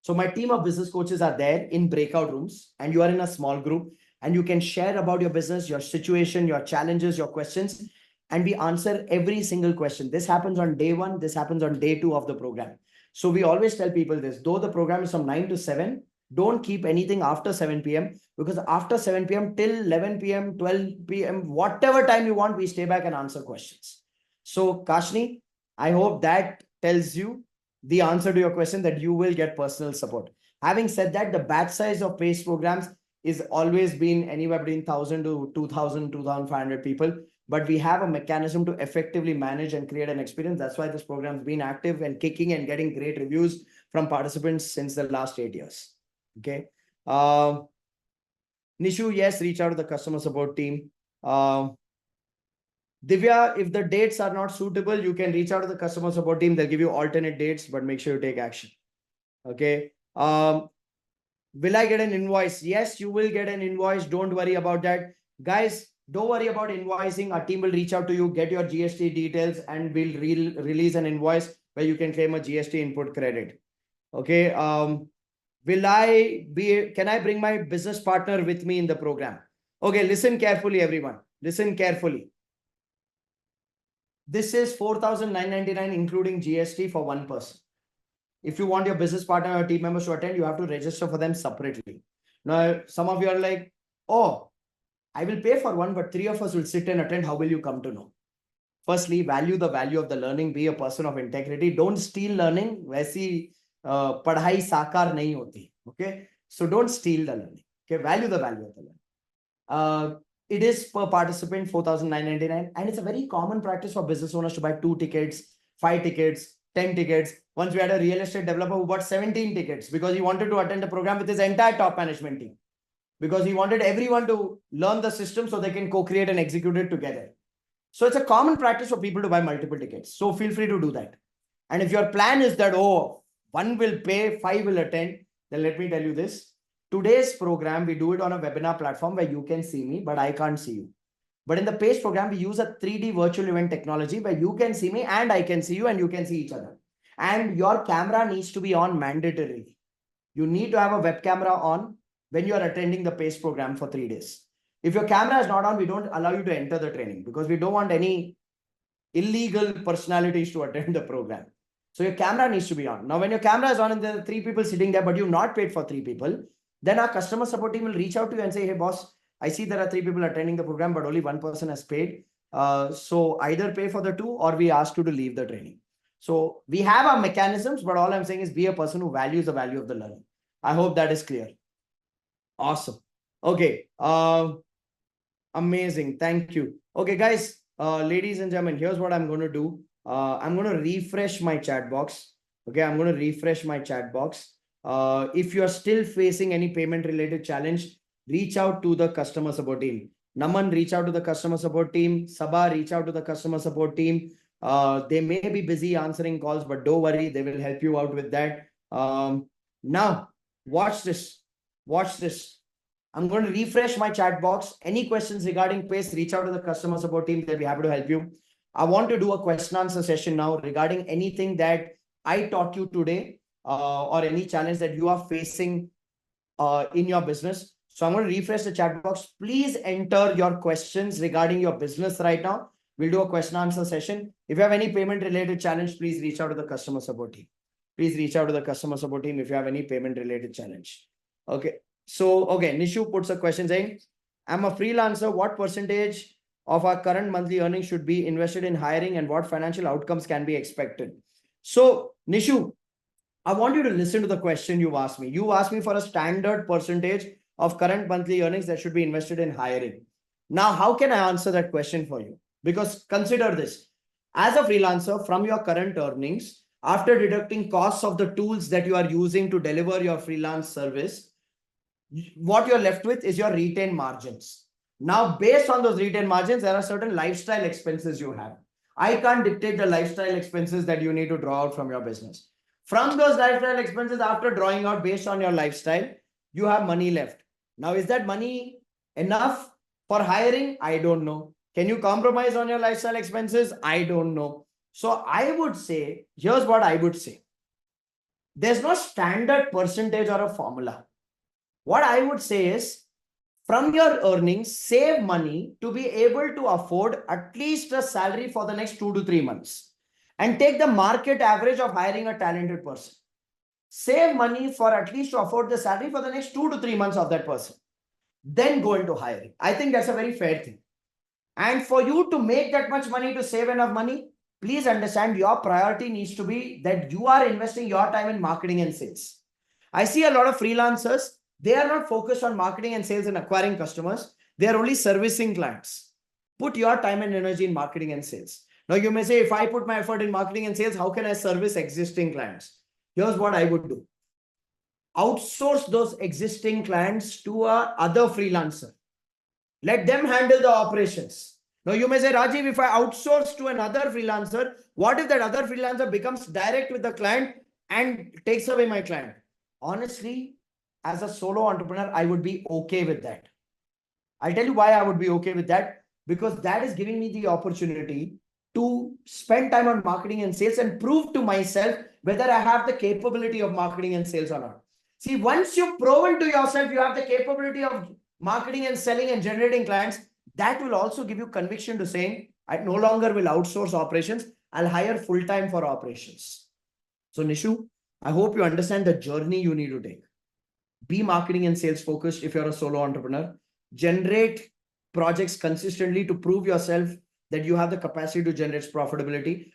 So my team of business coaches are there in breakout rooms, and you are in a small group, and you can share about your business, your situation, your challenges, your questions, and we answer every single question. This happens on day 1, this happens on day 2 of the program. So we always tell people this, though the program is from 9 to 7, don't keep anything after 7 p.m. because after 7 p.m. till 11 p.m., 12 p.m., whatever time you want, we stay back and answer questions. So Kashni, I hope that tells you the answer to your question, that you will get personal support. Having said that, the batch size of PACE programs is always been anywhere between 1,000 to 2,000, 2,500 people. But we have a mechanism to effectively manage and create an experience. That's why this program has been active and kicking and getting great reviews from participants since the last 8 years. Okay. Nishu, yes, reach out to the customer support team. Divya, if the dates are not suitable, you can reach out to the customer support team. They'll give you alternate dates, but make sure you take action. Okay. Will I get an invoice? Yes, you will get an invoice. Don't worry about that. Guys, don't worry about invoicing. Our team will reach out to you, get your GST details, and we'll release an invoice where you can claim a GST input credit. Okay. Can I bring my business partner with me in the program? Okay, listen carefully, everyone. Listen carefully. This is 4,999 including GST for one person. If you want your business partner or team members to attend, you have to register for them separately. Now, some of you are like, oh, I will pay for one, but 3 of us will sit and attend. How will you come to know? Firstly, value the value of the learning. Be a person of integrity. Don't steal learning. वैसी पढ़ाई साकार नहीं होती. Okay, so don't steal the learning. Okay, value the value of the learning. It is per participant 4,999, and it's a very common practice for business owners to buy 2 tickets, 5 tickets, 10 tickets. Once we had a real estate developer who bought 17 tickets because he wanted to attend a program with his entire top management team, because he wanted everyone to learn the system so they can co-create and execute it together. So it's a common practice for people to buy multiple tickets. So feel free to do that. And if your plan is that, oh, 1 will pay, 5 will attend, then let me tell you this. Today's program, we do it on a webinar platform where you can see me, but I can't see you. But in the PACE program, we use a 3D virtual event technology where you can see me and I can see you and you can see each other. And your camera needs to be on mandatorily. You need to have a web camera on when you are attending the PACE program for 3 days. If your camera is not on, we don't allow you to enter the training because we don't want any illegal personalities to attend the program. So your camera needs to be on. Now, when your camera is on and there are 3 people sitting there, but you've not paid for 3 people, then our customer support team will reach out to you and say, hey, boss, I see there are 3 people attending the program, but only 1 person has paid. So either pay for the 2 or we ask you to leave the training. So we have our mechanisms, but all I'm saying is be a person who values the value of the learning. I hope that is clear. Awesome. Okay. Amazing. Thank you. Okay, guys, ladies and gentlemen, here's what I'm going to do. I'm going to refresh my chat box. Okay, I'm going to refresh my chat box. If you are still facing any payment related challenge, reach out to the customer support team. Naman, reach out to the customer support team. Sabah, reach out to the customer support team. They may be busy answering calls, but don't worry, they will help you out with that. Now, watch this. Watch this. I'm going to refresh my chat box. Any questions regarding PACE, reach out to the customer support team. They'll be happy to help you. I want to do a question answer session now regarding anything that I taught you today. or any challenge that you are facing in your business. So I'm going to refresh the chat box. Please enter your questions regarding your business right now. We'll do a question answer session. If you have any payment related challenge, please reach out to the customer support team. Please reach out to the customer support team if you have any payment related challenge. Okay. So, okay, Nishu puts a question saying, I'm a freelancer. What percentage of our current monthly earnings should be invested in hiring and what financial outcomes can be expected? So, Nishu, I want you to listen to the question you asked me. You asked me for a standard percentage of current monthly earnings that should be invested in hiring. Now, how can I answer that question for you? Because consider this. As a freelancer, from your current earnings, after deducting costs of the tools that you are using to deliver your freelance service, what you're left with is your retained margins. Now, based on those retained margins, there are certain lifestyle expenses you have. I can't dictate the lifestyle expenses that you need to draw out from your business. From those lifestyle expenses, after drawing out based on your lifestyle, you have money left. Now, is that money enough for hiring? I don't know. Can you compromise on your lifestyle expenses? I don't know. So I would say, here's what I would say. There's no standard percentage or a formula. What I would say is, from your earnings, save money to be able to afford at least a salary for the next 2 to 3 months and take the market average of hiring a talented person. Save money for at least to afford the salary for the next 2 to 3 months of that person. Then go into hiring. I think that's a very fair thing. And for you to make that much money, to save enough money, please understand your priority needs to be that you are investing your time in marketing and sales. I see a lot of freelancers. They are not focused on marketing and sales and acquiring customers. They are only servicing clients. Put your time and energy in marketing and sales. Now you may say, if I put my effort in marketing and sales, how can I service existing clients? Here's what I would do. Outsource those existing clients to other freelancer. Let them handle the operations. Now you may say, Rajiv, if I outsource to another freelancer, what if that other freelancer becomes direct with the client and takes away my client? Honestly, as a solo entrepreneur, I would be okay with that. I'll tell you why I would be okay with that. Because that is giving me the opportunity to spend time on marketing and sales and prove to myself whether I have the capability of marketing and sales or not. See, once you've proven to yourself you have the capability of marketing and selling and generating clients, that will also give you conviction to saying, I no longer will outsource operations. I'll hire full-time for operations. So Nishu, I hope you understand the journey you need to take. Be marketing and sales focused if you're a solo entrepreneur. Generate projects consistently to prove yourself that you have the capacity to generate profitability,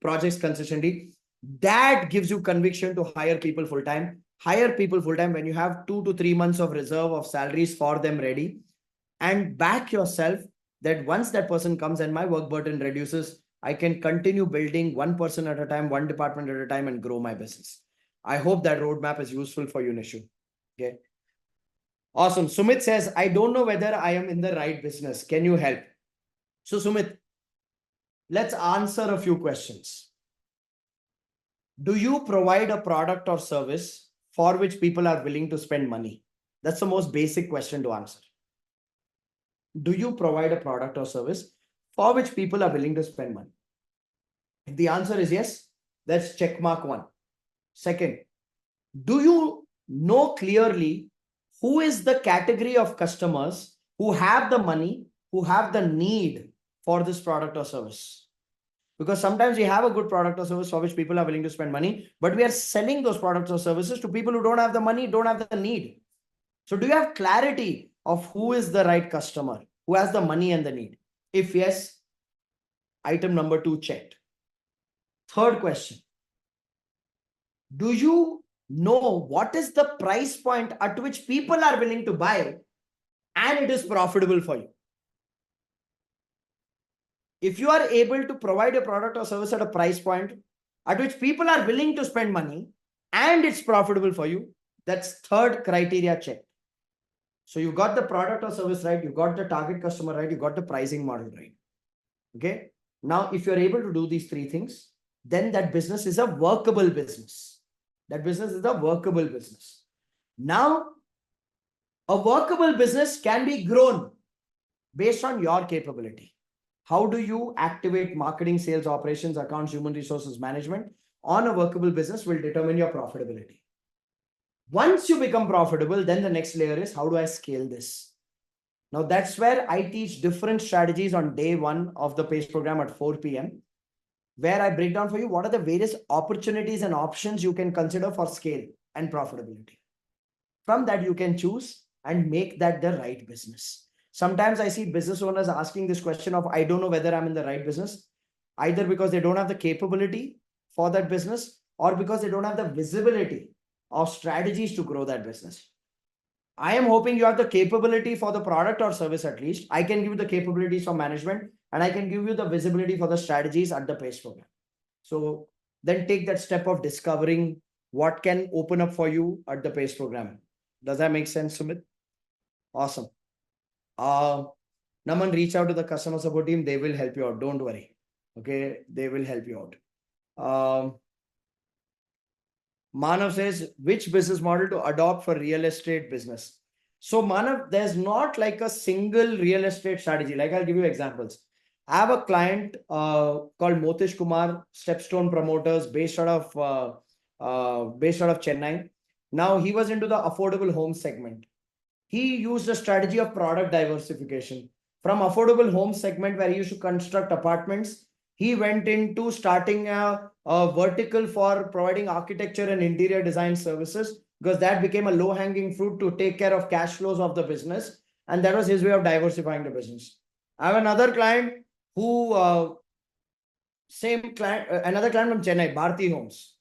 projects consistently. That gives you conviction to hire people full-time. Hire people full-time when you have 2 to 3 months of reserve of salaries for them ready, and back yourself that once that person comes and my work burden reduces, I can continue building one person at a time, one department at a time, and grow my business. I hope that roadmap is useful for you, Nishu. Okay. Awesome. Sumit says, I don't know whether I am in the right business. Can you help? So Sumit, let's answer a few questions. Do you provide a product or service for which people are willing to spend money? That's the most basic question to answer. Do you provide a product or service for which people are willing to spend money? If the answer is yes, that's check mark 1. Second, do you know clearly who is the category of customers who have the money, who have the need for this product or service? Because sometimes we have a good product or service for which people are willing to spend money, but we are selling those products or services to people who don't have the money, don't have the need. So do you have clarity of who is the right customer, who has the money and the need? If yes, item number 2 checked. Third question. Do you know what is the price point at which people are willing to buy and it is profitable for you? If you are able to provide a product or service at a price point at which people are willing to spend money and it's profitable for you, that's third criteria check. So you got the product or service right, you got the target customer right, you got the pricing model right. Okay. Now, if you're able to do these 3 things, then that business is a workable business. That business is a workable business. Now, a workable business can be grown based on your capability. How do you activate marketing, sales, operations, accounts, human resources management on a workable business will determine your profitability. Once you become profitable, then the next layer is how do I scale this? Now that's where I teach different strategies on day one of the PACE program at 4 p.m., where I break down for you what are the various opportunities and options you can consider for scale and profitability. From that, you can choose and make that the right business. Sometimes I see business owners asking this question of, I don't know whether I'm in the right business, either because they don't have the capability for that business or because they don't have the visibility of strategies to grow that business. I am hoping you have the capability for the product or service at least. I can give you the capabilities for management and I can give you the visibility for the strategies at the PACE program. So then take that step of discovering what can open up for you at the PACE program. Does that make sense, Sumit? Awesome. Naman, reach out to the customer support team. They will help you out. Don't worry. Okay, they will help you out. Manav says, which business model to adopt for real estate business? So Manav, there's not like a single real estate strategy. Like I'll give you examples. I have a client called Motish Kumar, Stepstone Promoters, based out of Chennai. Now he was into the affordable home segment. He used a strategy of product diversification. From affordable home segment where he used to construct apartments, he went into starting a vertical for providing architecture and interior design services because that became a low-hanging fruit to take care of cash flows of the business. And that was his way of diversifying the business. I have another client who, another client from Chennai, Bharti Homes.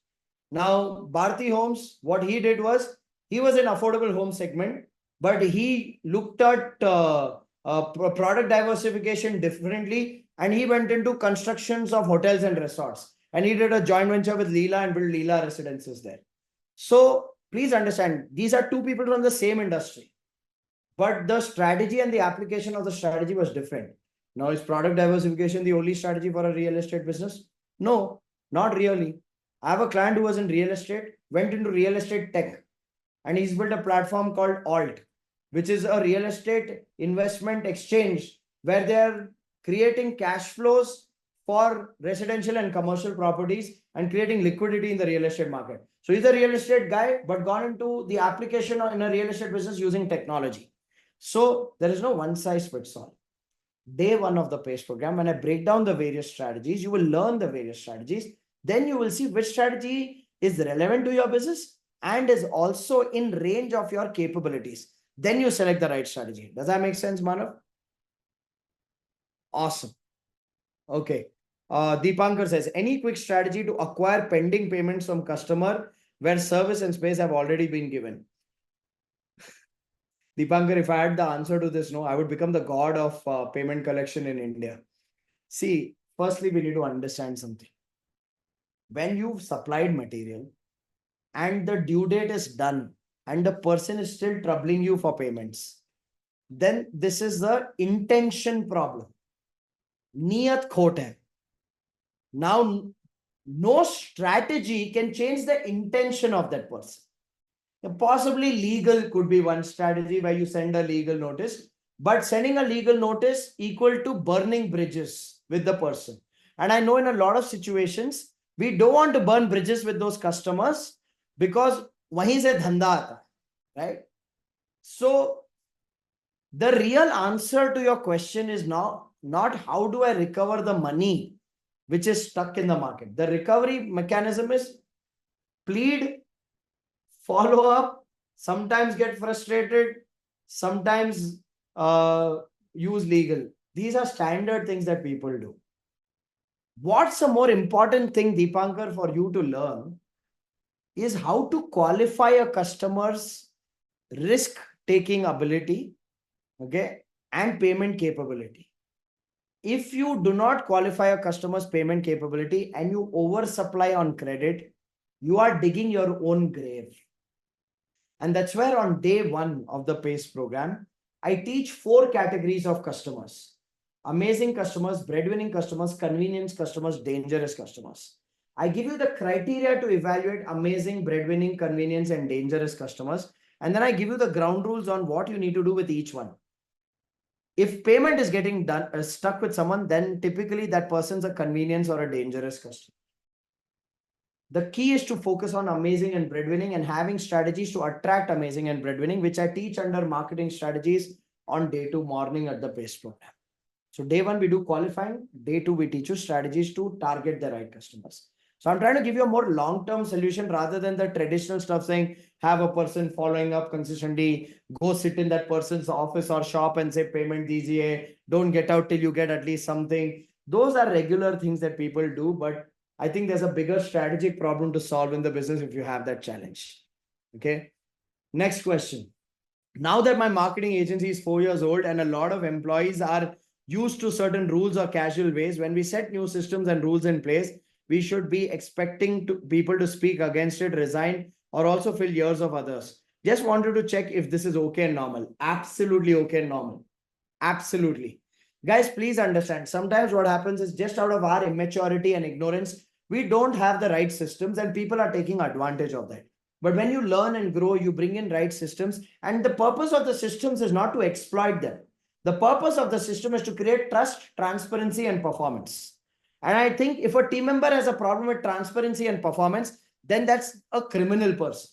Now, Bharti Homes, what he did was, he was in affordable home segment, but he looked at product diversification differently, and he went into constructions of hotels and resorts. And he did a joint venture with Leela and built Leela residences there. So please understand, these are two people from the same industry, but the strategy and the application of the strategy was different. Now, is product diversification the only strategy for a real estate business? No, not really. I have a client who was in real estate, went into real estate tech, and he's built a platform called Alt, which is a real estate investment exchange where they're creating cash flows for residential and commercial properties and creating liquidity in the real estate market. So he's a real estate guy, but gone into the application in a real estate business using technology. So there is no one size fits all. Day one of the PACE program, when I break down the various strategies, you will learn the various strategies. Then you will see which strategy is relevant to your business and is also in range of your capabilities. Then you select the right strategy. Does that make sense, Manav? Awesome. Okay. Deepankar says, any quick strategy to acquire pending payments from customer where service and space have already been given? Deepankar, if I had the answer to this, no, I would become the god of payment collection in India. See, firstly, we need to understand something. When you've supplied material and the due date is done and the person is still troubling you for payments, then this is the intention problem. Niyat khot hai. Now, no strategy can change the intention of that person. Possibly legal could be one strategy where you send a legal notice, but sending a legal notice equal to burning bridges with the person. And I know in a lot of situations, we don't want to burn bridges with those customers because wahin se dhanda aata, right? So the real answer to your question is now not how do I recover the money which is stuck in the market. The recovery mechanism is plead, follow up, sometimes get frustrated, sometimes use legal. These are standard things that people do. What's a more important thing, Deepankar, for you to learn is how to qualify a customer's risk-taking ability, okay, and payment capability. If you do not qualify a customer's payment capability and you oversupply on credit, you are digging your own grave. And that's where on day one of the PACE program, I teach 4 categories of customers: amazing customers, breadwinning customers, convenience customers, dangerous customers. I give you the criteria to evaluate amazing, breadwinning, convenience, and dangerous customers. And then I give you the ground rules on what you need to do with each one. If payment is getting done stuck with someone, then typically that person's a convenience or a dangerous customer. The key is to focus on amazing and breadwinning and having strategies to attract amazing and breadwinning, which I teach under marketing strategies on day 2 morning at the PACE program. So day 1, we do qualifying. Day 2, we teach you strategies to target the right customers. So I'm trying to give you a more long-term solution rather than the traditional stuff saying, have a person following up consistently, go sit in that person's office or shop and say payment DGA, don't get out till you get at least something. Those are regular things that people do, but I think there's a bigger strategic problem to solve in the business if you have that challenge. Okay. Next question. Now that my marketing agency is 4 years old and a lot of employees are used to certain rules or casual ways, when we set new systems and rules in place, we should be expecting people to speak against it, resign, or also fill years of others. Just wanted to check if this is okay and normal. Absolutely okay and normal. Absolutely. Guys, please understand. Sometimes what happens is just out of our immaturity and ignorance, we don't have the right systems and people are taking advantage of that. But when you learn and grow, you bring in right systems. And the purpose of the systems is not to exploit them. The purpose of the system is to create trust, transparency, and performance. And I think if a team member has a problem with transparency and performance, then that's a criminal person.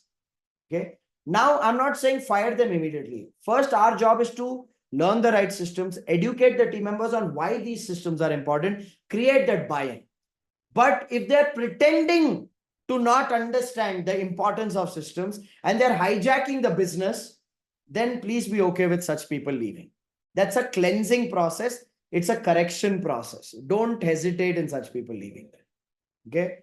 Okay. Now, I'm not saying fire them immediately. First, our job is to learn the right systems, educate the team members on why these systems are important, create that buy-in. But if they're pretending to not understand the importance of systems and they're hijacking the business, then please be okay with such people leaving. That's a cleansing process. It's a correction process. Don't hesitate in such people leaving. Okay.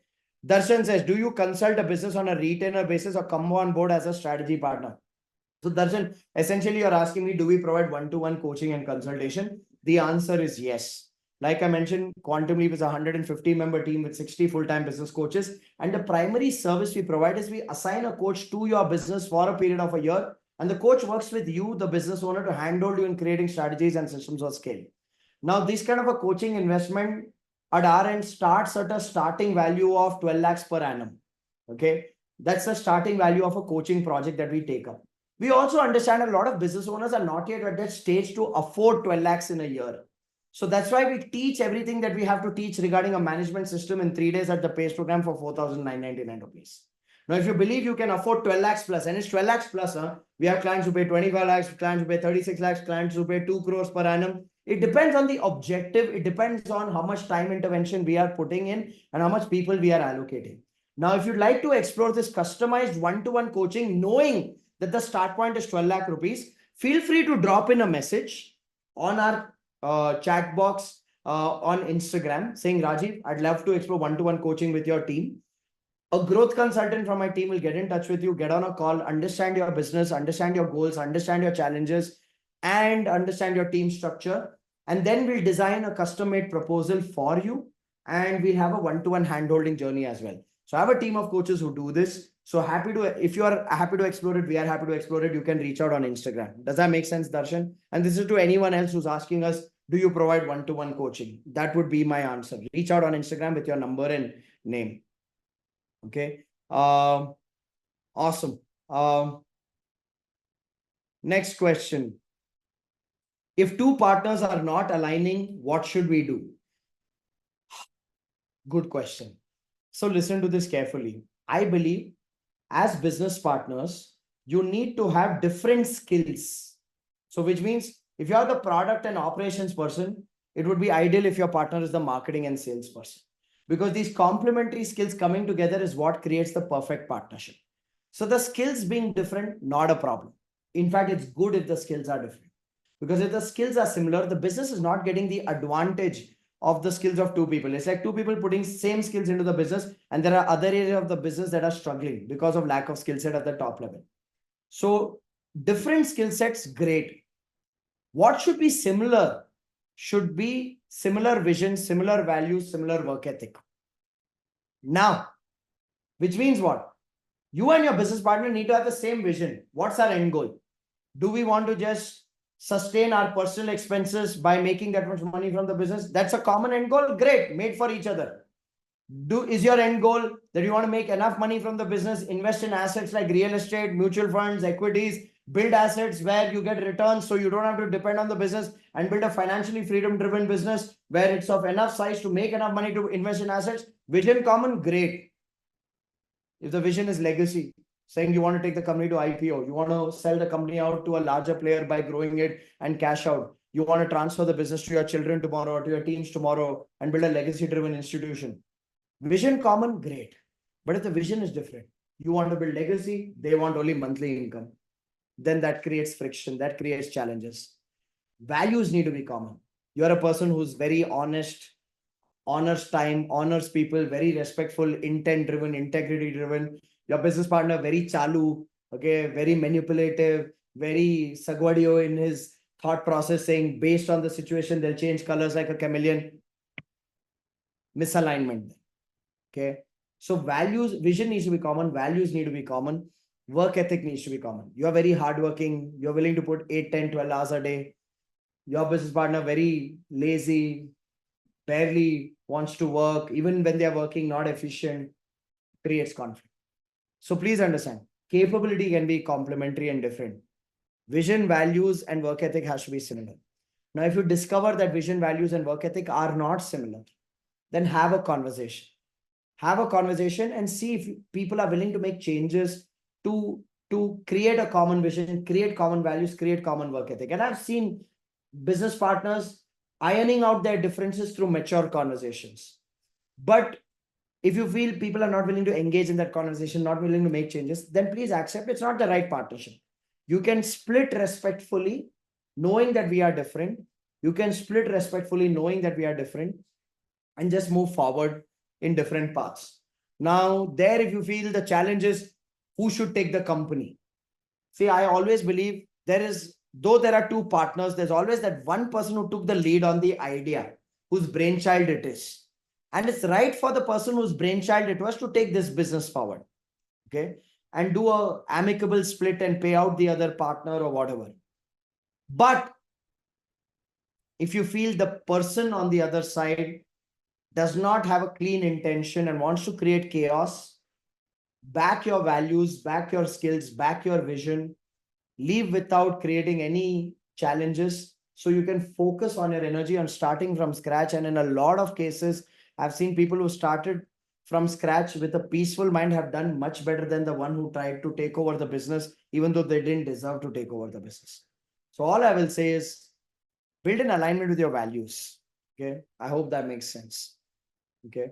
Darshan says, do you consult a business on a retainer basis or come on board as a strategy partner? So Darshan, essentially you're asking me, do we provide one-to-one coaching and consultation? The answer is yes. Like I mentioned, Quantum Leap is a 150-member team with 60 full-time business coaches. And the primary service we provide is we assign a coach to your business for a period of a year. And the coach works with you, the business owner, to handhold you in creating strategies and systems of scale. Now, this kind of a coaching investment at our end starts at a starting value of 12 lakhs per annum. Okay. That's the starting value of a coaching project that we take up. We also understand a lot of business owners are not yet at that stage to afford 12 lakhs in a year. So that's why we teach everything that we have to teach regarding a management system in 3 days at the PACE program for 4,999 rupees. Now, if you believe you can afford 12 lakhs plus, and it's 12 lakhs plus, we have clients who pay 25 lakhs, clients who pay 36 lakhs, clients who pay 2 crores per annum. It depends on the objective. It depends on how much time intervention we are putting in and how much people we are allocating. Now, if you'd like to explore this customized one-to-one coaching, knowing that the start point is 12 lakh rupees, feel free to drop in a message on our chat box on Instagram saying, Rajiv, I'd love to explore one-to-one coaching with your team. A growth consultant from my team will get in touch with you, get on a call, understand your business, understand your goals, understand your challenges, and understand your team structure. And then we'll design a custom-made proposal for you. And we'll have a one-to-one handholding journey as well. So I have a team of coaches who do this. So if you are happy to explore it, we are happy to explore it. You can reach out on Instagram. Does that make sense, Darshan? And this is to anyone else who's asking us, do you provide one-to-one coaching? That would be my answer. Reach out on Instagram with your number and name. Okay. Awesome. Next question. If two partners are not aligning, what should we do? Good question. So listen to this carefully. I believe as business partners, you need to have different skills. So which means if you are the product and operations person, it would be ideal if your partner is the marketing and sales person. Because these complementary skills coming together is what creates the perfect partnership. So the skills being different, not a problem. In fact, it's good if the skills are different. Because if the skills are similar, the business is not getting the advantage of the skills of two people. It's like two people putting same skills into the business, and there are other areas of the business that are struggling because of lack of skill set at the top level. So different skill sets, great. What should be similar? Should be similar vision, similar values, similar work ethic. Now, which means what? You and your business partner need to have the same vision. What's our end goal? Do we want to just sustain our personal expenses by making that much money from the business? That's a common end goal. Great, made for each other. Is your end goal that you want to make enough money from the business, invest in assets like real estate, mutual funds, equities, build assets where you get returns so you don't have to depend on the business, and build a financially freedom-driven business where it's of enough size to make enough money to invest in assets? Vision common, great. If the vision is legacy, saying you want to take the company to IPO, you want to sell the company out to a larger player by growing it and cash out, you want to transfer the business to your children tomorrow or to your teams tomorrow and build a legacy driven institution. Vision common, great. But if the vision is different, you want to build legacy, they want only monthly income, then that creates friction, that creates challenges. Values need to be common. You are a person who's very honest, honors time, honors people, very respectful, intent driven, integrity driven. Your business partner, very chalu, okay, very manipulative, very sagwadio in his thought process, saying based on the situation, they'll change colors like a chameleon. Misalignment. Okay. So values, vision needs to be common, values need to be common, work ethic needs to be common. You are very hardworking, you're willing to put 8, 10, 12 hours a day. Your business partner, very lazy, barely wants to work, even when they're working, not efficient, creates conflict. So please understand, capability can be complementary and different. Vision, values, and work ethic has to be similar. Now, if you discover that vision, values, and work ethic are not similar, then have a conversation. Have a conversation and see if people are willing to make changes to create a common vision, create common values, create common work ethic. And I've seen business partners ironing out their differences through mature conversations. But if you feel people are not willing to engage in that conversation, not willing to make changes, then please accept it's not the right partnership. You can split respectfully, knowing that we are different. You can split respectfully, knowing that we are different, and just move forward in different paths. Now, there, if you feel the challenge is who should take the company. See, I always believe though there are two partners, there's always that one person who took the lead on the idea, whose brainchild it is. And it's right for the person whose brainchild it was to take this business forward. Okay. And do a amicable split and pay out the other partner or whatever. But if you feel the person on the other side does not have a clean intention and wants to create chaos, back your values, back your skills, back your vision, leave without creating any challenges so you can focus on your energy on starting from scratch. And in a lot of cases, I've seen people who started from scratch with a peaceful mind have done much better than the one who tried to take over the business, even though they didn't deserve to take over the business. So all I will say is build an alignment with your values. Okay. I hope that makes sense. Okay.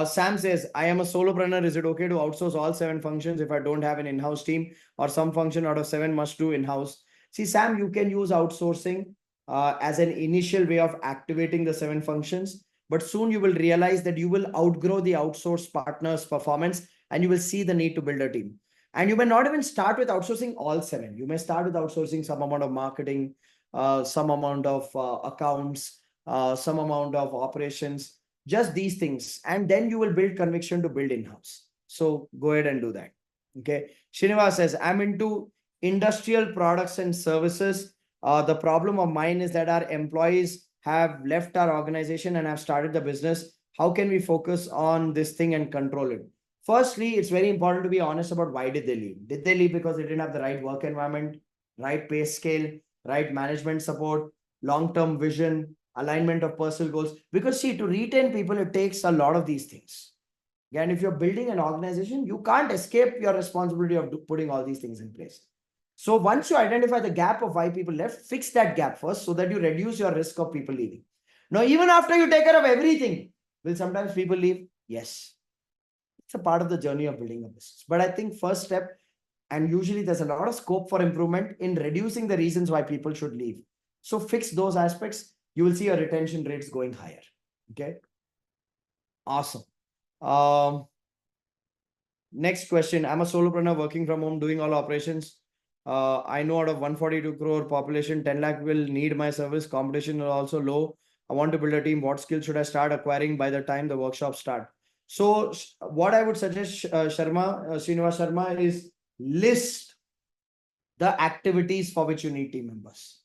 Sam says, I am a solopreneur. Is it okay to outsource all 7 functions if I don't have an in-house team, or some function out of 7 must do in-house? See, Sam, you can use outsourcing as an initial way of activating the 7 functions, but soon you will realize that you will outgrow the outsourced partner's performance and you will see the need to build a team. And you may not even start with outsourcing all 7. You may start with outsourcing some amount of marketing, some amount of accounts, some amount of operations, just these things. And then you will build conviction to build in-house. So go ahead and do that. Okay. Srinivas says, I'm into industrial products and services. The problem of mine is that our employees have left our organization and have started the business. How can we focus on this thing and control it? Firstly, it's very important to be honest about why did they leave. Did they leave because they didn't have the right work environment, right pay scale, right management support, long-term vision, alignment of personal goals? Because see, to retain people, it takes a lot of these things. And if you're building an organization, you can't escape your responsibility of putting all these things in place. So once you identify the gap of why people left, fix that gap first so that you reduce your risk of people leaving. Now, even after you take care of everything, will sometimes people leave? Yes. It's a part of the journey of building a business. But I think first step, and usually there's a lot of scope for improvement in reducing the reasons why people should leave. So fix those aspects. You will see your retention rates going higher. Okay. Awesome. Next question. I'm a solopreneur working from home, doing all operations. I know out of 142 crore population, 10 lakh will need my service. Competition is also low. I want to build a team. What skills should I start acquiring by the time the workshop start? So what I would suggest, Srinivas Sharma, is list the activities for which you need team members.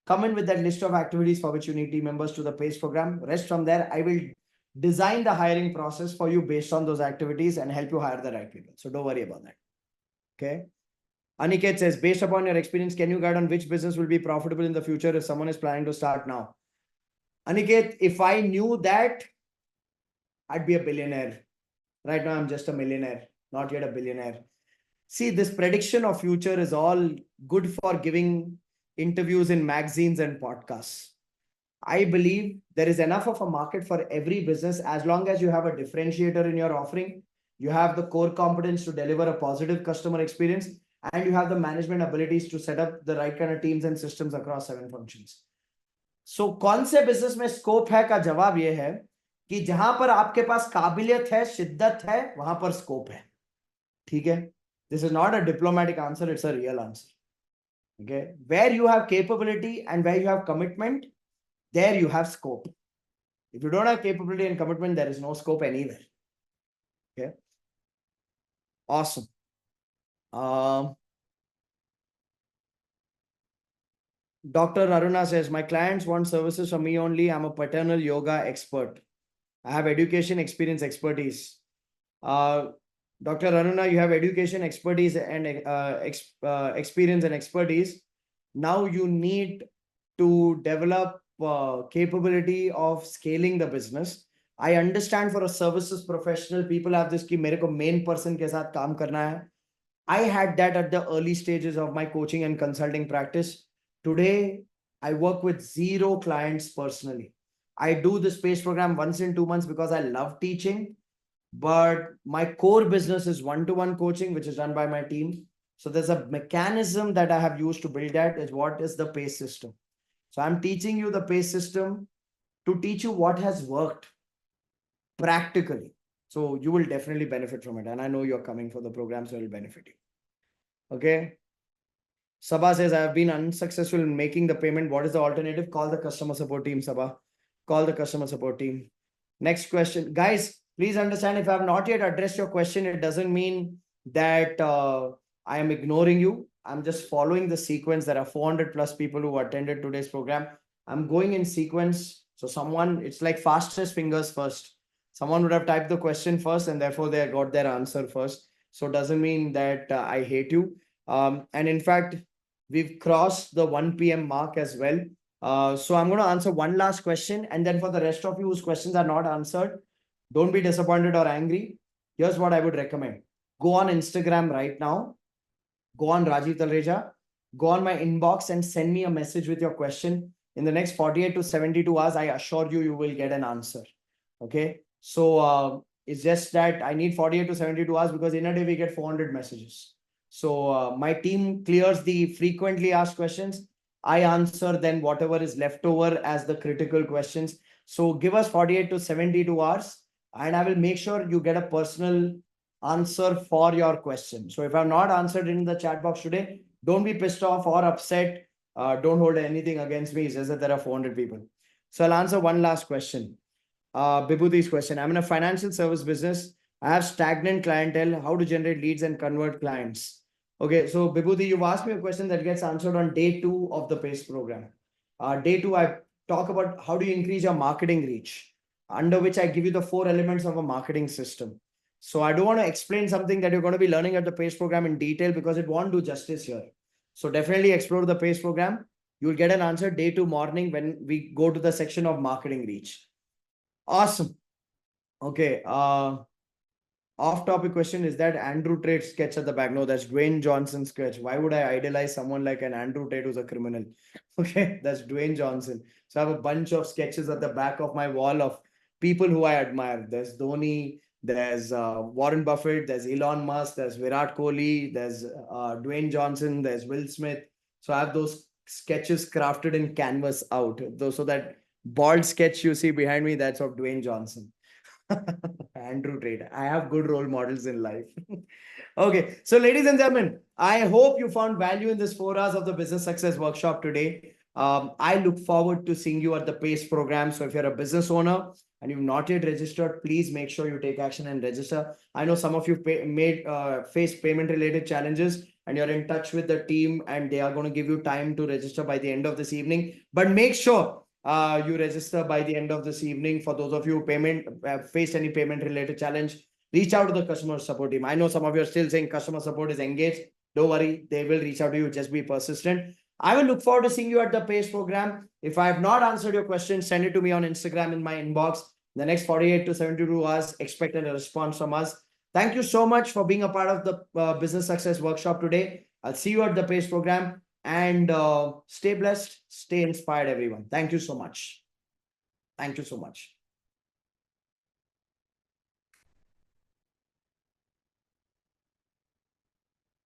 Come in with that list of activities for which you need team members to the PACE program. Rest from there, I will design the hiring process for you based on those activities and help you hire the right people. So don't worry about that. Okay. Aniket says, based upon your experience, can you guide on which business will be profitable in the future if someone is planning to start now? Aniket, if I knew that, I'd be a billionaire. Right now, I'm just a millionaire, not yet a billionaire. See, this prediction of future is all good for giving interviews in magazines and podcasts. I believe there is enough of a market for every business as long as you have a differentiator in your offering, you have the core competence to deliver a positive customer experience, and you have the management abilities to set up the right kind of teams and systems across 7 functions. So कौन से business में scope है का जवाब ये है कि जहां पर आपके पास काबिलियत है, शिद्दत है, वहां पर स्कोप है. ठीक है? This is not a diplomatic answer, it's a real answer. Okay? Where you have capability and where you have commitment, there you have scope. If you don't have capability and commitment, there is no scope anywhere. Okay? Awesome. Dr. Aruna says, my clients want services from me only. I'm a paternal yoga expert. I have education, experience, expertise. Dr. Aruna, you have education, expertise, and experience and expertise. Now you need to develop capability of scaling the business. I understand for a services professional, people have this कि मेरे को main person के साथ काम करना है. I had that at the early stages of my coaching and consulting practice. Today, I work with 0 clients personally. I do the space program once in 2 months because I love teaching, but my core business is one-to-one coaching, which is done by my team. So there's a mechanism that I have used to build that is what is the PACE system. So I'm teaching you the PACE system to teach you what has worked practically. So you will definitely benefit from it. And I know you're coming for the program, so it will benefit you. Okay. Sabha says, I have been unsuccessful in making the payment. What is the alternative? Call the customer support team, Sabha. Call the customer support team. Next question. Guys, please understand, if I have not yet addressed your question, it doesn't mean that I am ignoring you. I'm just following the sequence. There are 400 plus people who attended today's program. I'm going in sequence. So someone, it's like fastest fingers first. Someone would have typed the question first and therefore they got their answer first. So it doesn't mean that I hate you. And in fact, we've crossed the 1 p.m. mark as well. So I'm going to answer one last question. And then for the rest of you whose questions are not answered, don't be disappointed or angry. Here's what I would recommend. Go on Instagram right now. Go on Rajiv Talreja. Go on my inbox and send me a message with your question. In the next 48 to 72 hours, I assure you, you will get an answer. Okay. So it's just that I need 48 to 72 hours because in a day we get 400 messages. So my team clears the frequently asked questions. I answer then whatever is left over as the critical questions. So give us 48 to 72 hours and I will make sure you get a personal answer for your question. So if I'm not answered in the chat box today, don't be pissed off or upset. Don't hold anything against me. It's just that there are 400 people. So I'll answer one last question. Bibhudi's question. I'm in a financial service business. I have stagnant clientele. How to generate leads and convert clients? Okay, so Bibhuti, you've asked me a question that gets answered on day 2 of the PACE program. Day 2, I talk about how do you increase your marketing reach, under which I give you the 4 elements of a marketing system. So I don't want to explain something that you're going to be learning at the PACE program in detail because it won't do justice here. So definitely explore the PACE program. You'll get an answer day 2 morning when we go to the section of marketing reach. Awesome. Okay. Off-topic question is that Andrew Tate sketch at the back. No, that's Dwayne Johnson sketch. Why would I idolize someone like an Andrew Tate who's a criminal? Okay, that's Dwayne Johnson. So I have a bunch of sketches at the back of my wall of people who I admire. There's Dhoni, there's Warren Buffett, there's Elon Musk, there's Virat Kohli, there's Dwayne Johnson, there's Will Smith. So I have those sketches crafted in canvas out. So that bald sketch you see behind me, that's of Dwayne Johnson. Andrew Tate. I have good role models in life. Okay. So ladies and gentlemen, I hope you found value in this 4 hours of the business success workshop today. I look forward to seeing you at the PACE program. So if you're a business owner and you've not yet registered, please make sure you take action and register. I know some of you face payment related challenges and you're in touch with the team and they are going to give you time to register by the end of this evening, but make sure you register by the end of this evening. For those of you who faced any payment related challenge, reach out to the customer support team. I know some of you are still saying customer support is engaged. Don't worry, they will reach out to you. Just be persistent. I will look forward to seeing you at the PACE program. If I have not answered your question, send it to me on Instagram in my inbox. The next 48 to 72 hours, expect a response from us. Thank you so much for being a part of the Business Success Workshop today. I'll see you at the PACE program, and stay blessed, stay inspired, everyone. Thank you so much. Thank you so much.